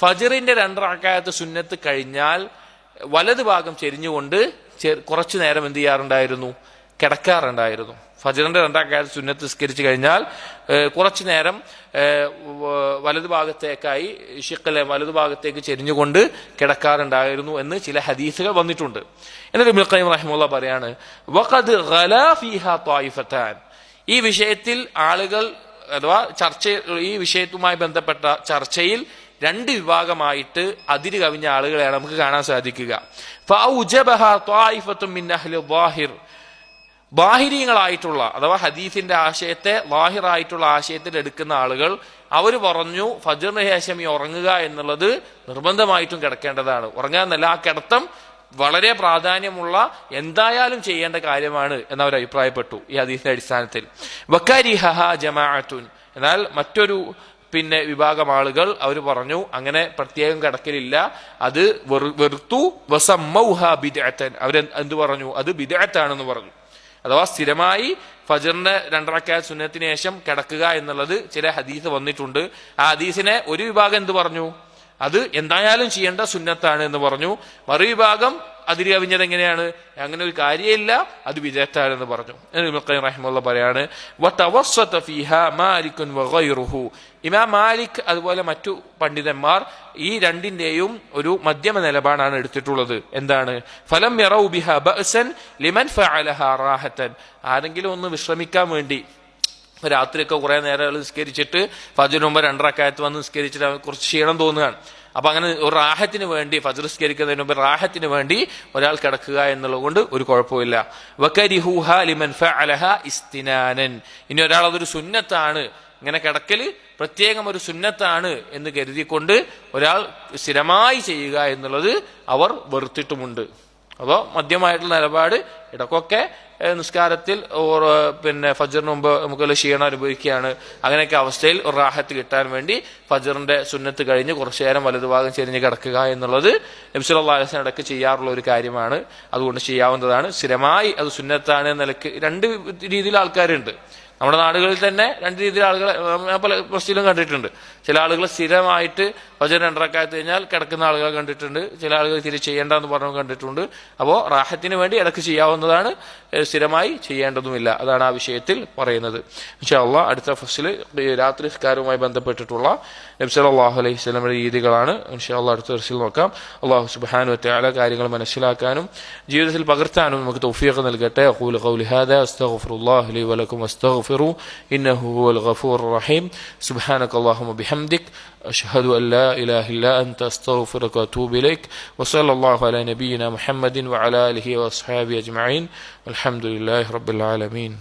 ഫജ്റിന്റെ 2 റക്അത്ത് സുന്നത്ത് കഴിഞ്ഞാൽ വലതു ഭാഗം ചെരിഞ്ഞുകൊണ്ട് കുറച്ചു നേരം എന്ത് ചെയ്യാറുണ്ടായിരുന്നു, കിടക്കാറുണ്ടായിരുന്നു. ഫജ്റിന്റെ 2 റക്അത്ത് സുന്നത്ത് നിസ്കരിച്ചു കഴിഞ്ഞാൽ കുറച്ചു നേരം വലതുഭാഗത്തേക്കായി ഷിഖ്ഖിലെ വലതുഭാഗത്തേക്ക് ചെരിഞ്ഞുകൊണ്ട് കിടക്കാറുണ്ടായിരുന്നു എന്ന് ചില ഹദീസുകൾ വന്നിട്ടുണ്ട്. എന്നിട്ട് ഇബ്നുൽ ഖയ്യിം റഹിമഹുല്ലാഹ് പറയാണ്, വഖദ് ഗലാ ഫീഹാ ത്വായിഫതാൻ, ഈ വിഷയത്തിൽ ആളുകൾ അഥവാ ഈ വിഷയവുമായി ബന്ധപ്പെട്ട ചർച്ചയിൽ 2 വിഭാഗമായിട്ട് അതിര് കവിഞ്ഞ ആളുകളെയാണ് നമുക്ക് കാണാൻ സാധിക്കുക. ഫഔജബഹാ ത്വായിഫത്തും മിൻ അഹ്ലി ളാഹിർ, ബാഹിരീങ്ങളായിട്ടുള്ള അഥവാ ഹദീസിന്റെ ആശയത്തെ ലാഹിറായിട്ടുള്ള ആശയത്തിൽ എടുക്കുന്ന ആളുകൾ അവർ പറഞ്ഞു ഫജ്റിന് ശേഷം ഈ ഉറങ്ങുക എന്നുള്ളത് നിർബന്ധമായിട്ടും കിടക്കേണ്ടതാണ്. ഉറങ്ങാന്നല്ല, ആ കിടത്തം വളരെ പ്രാധാന്യമുള്ള എന്തായാലും ചെയ്യേണ്ട കാര്യമാണ് എന്നവർ അഭിപ്രായപ്പെട്ടു ഈ ഹദീസിന്റെ അടിസ്ഥാനത്തിൽ. വകരിഹഹ ജമാഅത്തുൻ, എന്നാൽ മറ്റൊരു വിഭാഗം ആളുകൾ അവർ പറഞ്ഞു അങ്ങനെ പ്രത്യേകം കിടക്കലില്ല, അത് വെറുത്തു. വസമ്മൗഹ ബിദ്അത്തൻ, അവർ എന്ത് പറഞ്ഞു, അത് ബിദ്അത്താണെന്ന് പറഞ്ഞു. അഥവാ സ്ഥിരമായി ഫജ്റിന്റെ 2 റക്അത്ത് സുന്നത്തിന് ശേഷം കിടക്കുക എന്നുള്ളത് ചില ഹദീസ് വന്നിട്ടുണ്ട്. ആ ഹദീസിനെ ഒരു വിഭാഗം എന്ത് പറഞ്ഞു, അത് എന്തായാലും ചെയ്യേണ്ട സുന്നത്താണ് എന്ന് പറഞ്ഞു. മറുവിഭാഗം അതിരി കവിഞ്ഞത് എങ്ങനെയാണ്, അങ്ങനെ ഒരു കാര്യമില്ല, അത് ബിദ്അത്താണെന്ന് പറഞ്ഞു. ഇബ്നു ഖയ്യിം റഹിമഹുല്ലാഹ് പറയാണ്, വതവസ്സത ഫീഹാ മാലിക് വഗൈറുഹു, ഇമാം മാലിക് അതുപോലെ മറ്റു പണ്ഡിതന്മാർ ഈ രണ്ടിന്റെയും ഒരു മധ്യമ നിലപാടാണ് എടുത്തിട്ടുള്ളത്. എന്താണ്, ഫലം യറൗ ബിഹാ ബഅസൻ ലിമൻ ഫഅലഹാ റാഹതൻ, ആരെങ്കിലും ഒന്ന് വിശ്രമിക്കാൻ വേണ്ടി രാത്രിയൊക്കെ കുറെ നേരം നിസ്കരിച്ചിട്ട് ഫജ്റിന് മുമ്പ് 2 റക്അത്ത് വന്ന് നിസ്കരിച്ചിട്ട് കുറച്ച് ക്ഷീണം തോന്നുകയാണ്. അപ്പൊ അങ്ങനെ ഒരു റാഹത്തിന് വേണ്ടി, ഫജ്ർ നിസ്കരിക്കുന്നതിന് മുമ്പ് റാഹത്തിന് വേണ്ടി ഒരാൾ കിടക്കുക എന്നുള്ളത് കൊണ്ട് ഒരു കുഴപ്പമില്ല. വകരിഹൂഹ ലിമൻ ഫഅലഹ ഇസ്തിനാനൻ, ഇനി ഒരാൾ അതൊരു സുന്നത്താണ്, ഇങ്ങനെ കിടക്കല് പ്രത്യേകം ഒരു സുന്നത്താണ് എന്ന് കരുതിക്കൊണ്ട് ഒരാൾ സ്ഥിരമായി ചെയ്യുക എന്നുള്ളത് അവർ വെറുത്തിട്ടുമുണ്ട്. അപ്പോൾ മധ്യമായിട്ടുള്ള നിലപാട്, ഇടക്കൊക്കെ നിസ്കാരത്തിൽ ഫജ്റിന് മുമ്പ് നമുക്ക് ക്ഷീണം അനുഭവിക്കുകയാണ്, അങ്ങനെയൊക്കെ അവസ്ഥയിൽ ഒരു റാഹത്ത് കിട്ടാൻ വേണ്ടി ഫജ്റിന്റെ സുന്നത്ത് കഴിഞ്ഞ് കുറച്ചു നേരം വലതുഭാഗം ചെരിഞ്ഞ് കിടക്കുക എന്നുള്ളത് നബി സല്ലല്ലാഹു അലൈഹി വസല്ലം ഇടയ്ക്ക് ചെയ്യാറുള്ള ഒരു കാര്യമാണ്. അതുകൊണ്ട് ചെയ്യാവുന്നതാണ്. സ്ഥിരമായി അത് സുന്നത്താണ് എന്ന നിലയ്ക്ക് 2 രീതിയിൽ ആൾക്കാരുണ്ട്. നമ്മുടെ നാടുകളിൽ തന്നെ 2 രീതിയിൽ ആളുകളെ പല മസ്ജിദിലും കണ്ടിട്ടുണ്ട്. ചില ആളുകൾ സ്ഥിരമായിട്ട് ഫജ്ർ 2 റക്അത്ത് കഴിഞ്ഞാൽ കിടക്കുന്ന ആളുകളെ കണ്ടിട്ടുണ്ട്. ചില ആളുകൾ തിരിച്ച് ചെയ്യേണ്ടെന്ന് പറഞ്ഞു കണ്ടിട്ടുണ്ട്. അപ്പോൾ റാഹത്തിന് വേണ്ടി ഇടയ്ക്ക് ചെയ്യാവുന്നതാണ്, സ്ഥിരമായി ചെയ്യേണ്ടതുമില്ല. അതാണ് ആ വിഷയത്തിൽ പറയുന്നത്. ഇൻഷാ അല്ലാഹ് അടുത്ത ഫസ്ലിൽ രാത്രി നിസ്കാരവുമായി ബന്ധപ്പെട്ടിട്ടുള്ള നബി സല്ലല്ലാഹു അലൈഹി വസല്ലമയുടെ രീതികളാണ് ഇൻഷാ അല്ലാഹ് അടുത്ത ഫസ്ലിൽ നോക്കാം. അല്ലാഹു സുബ്ഹാനഹു വ തആല കാര്യങ്ങൾ മനസ്സിലാക്കാനും ജീവിതത്തിൽ പകർത്താനും നമുക്ക് തൗഫീഖ് നൽകട്ടെ. അഖൂലു ഖൗലി ഹാദാ അസ്തഗ്ഫിറുല്ലാഹ ലി വലക്കും അസ്തഗ്ഫിറു ഇന്നഹു ഹുവൽ ഗഫൂറുർ റഹീം. സുബ്ഹാനകല്ലാഹുമ്മ ബിഹംദിക് أشهد أن لا إله إلا أنت أستغفرك وأتوب إليك وصلى الله على نبينا محمد وعلى آله وأصحابه أجمعين والحمد لله رب العالمين.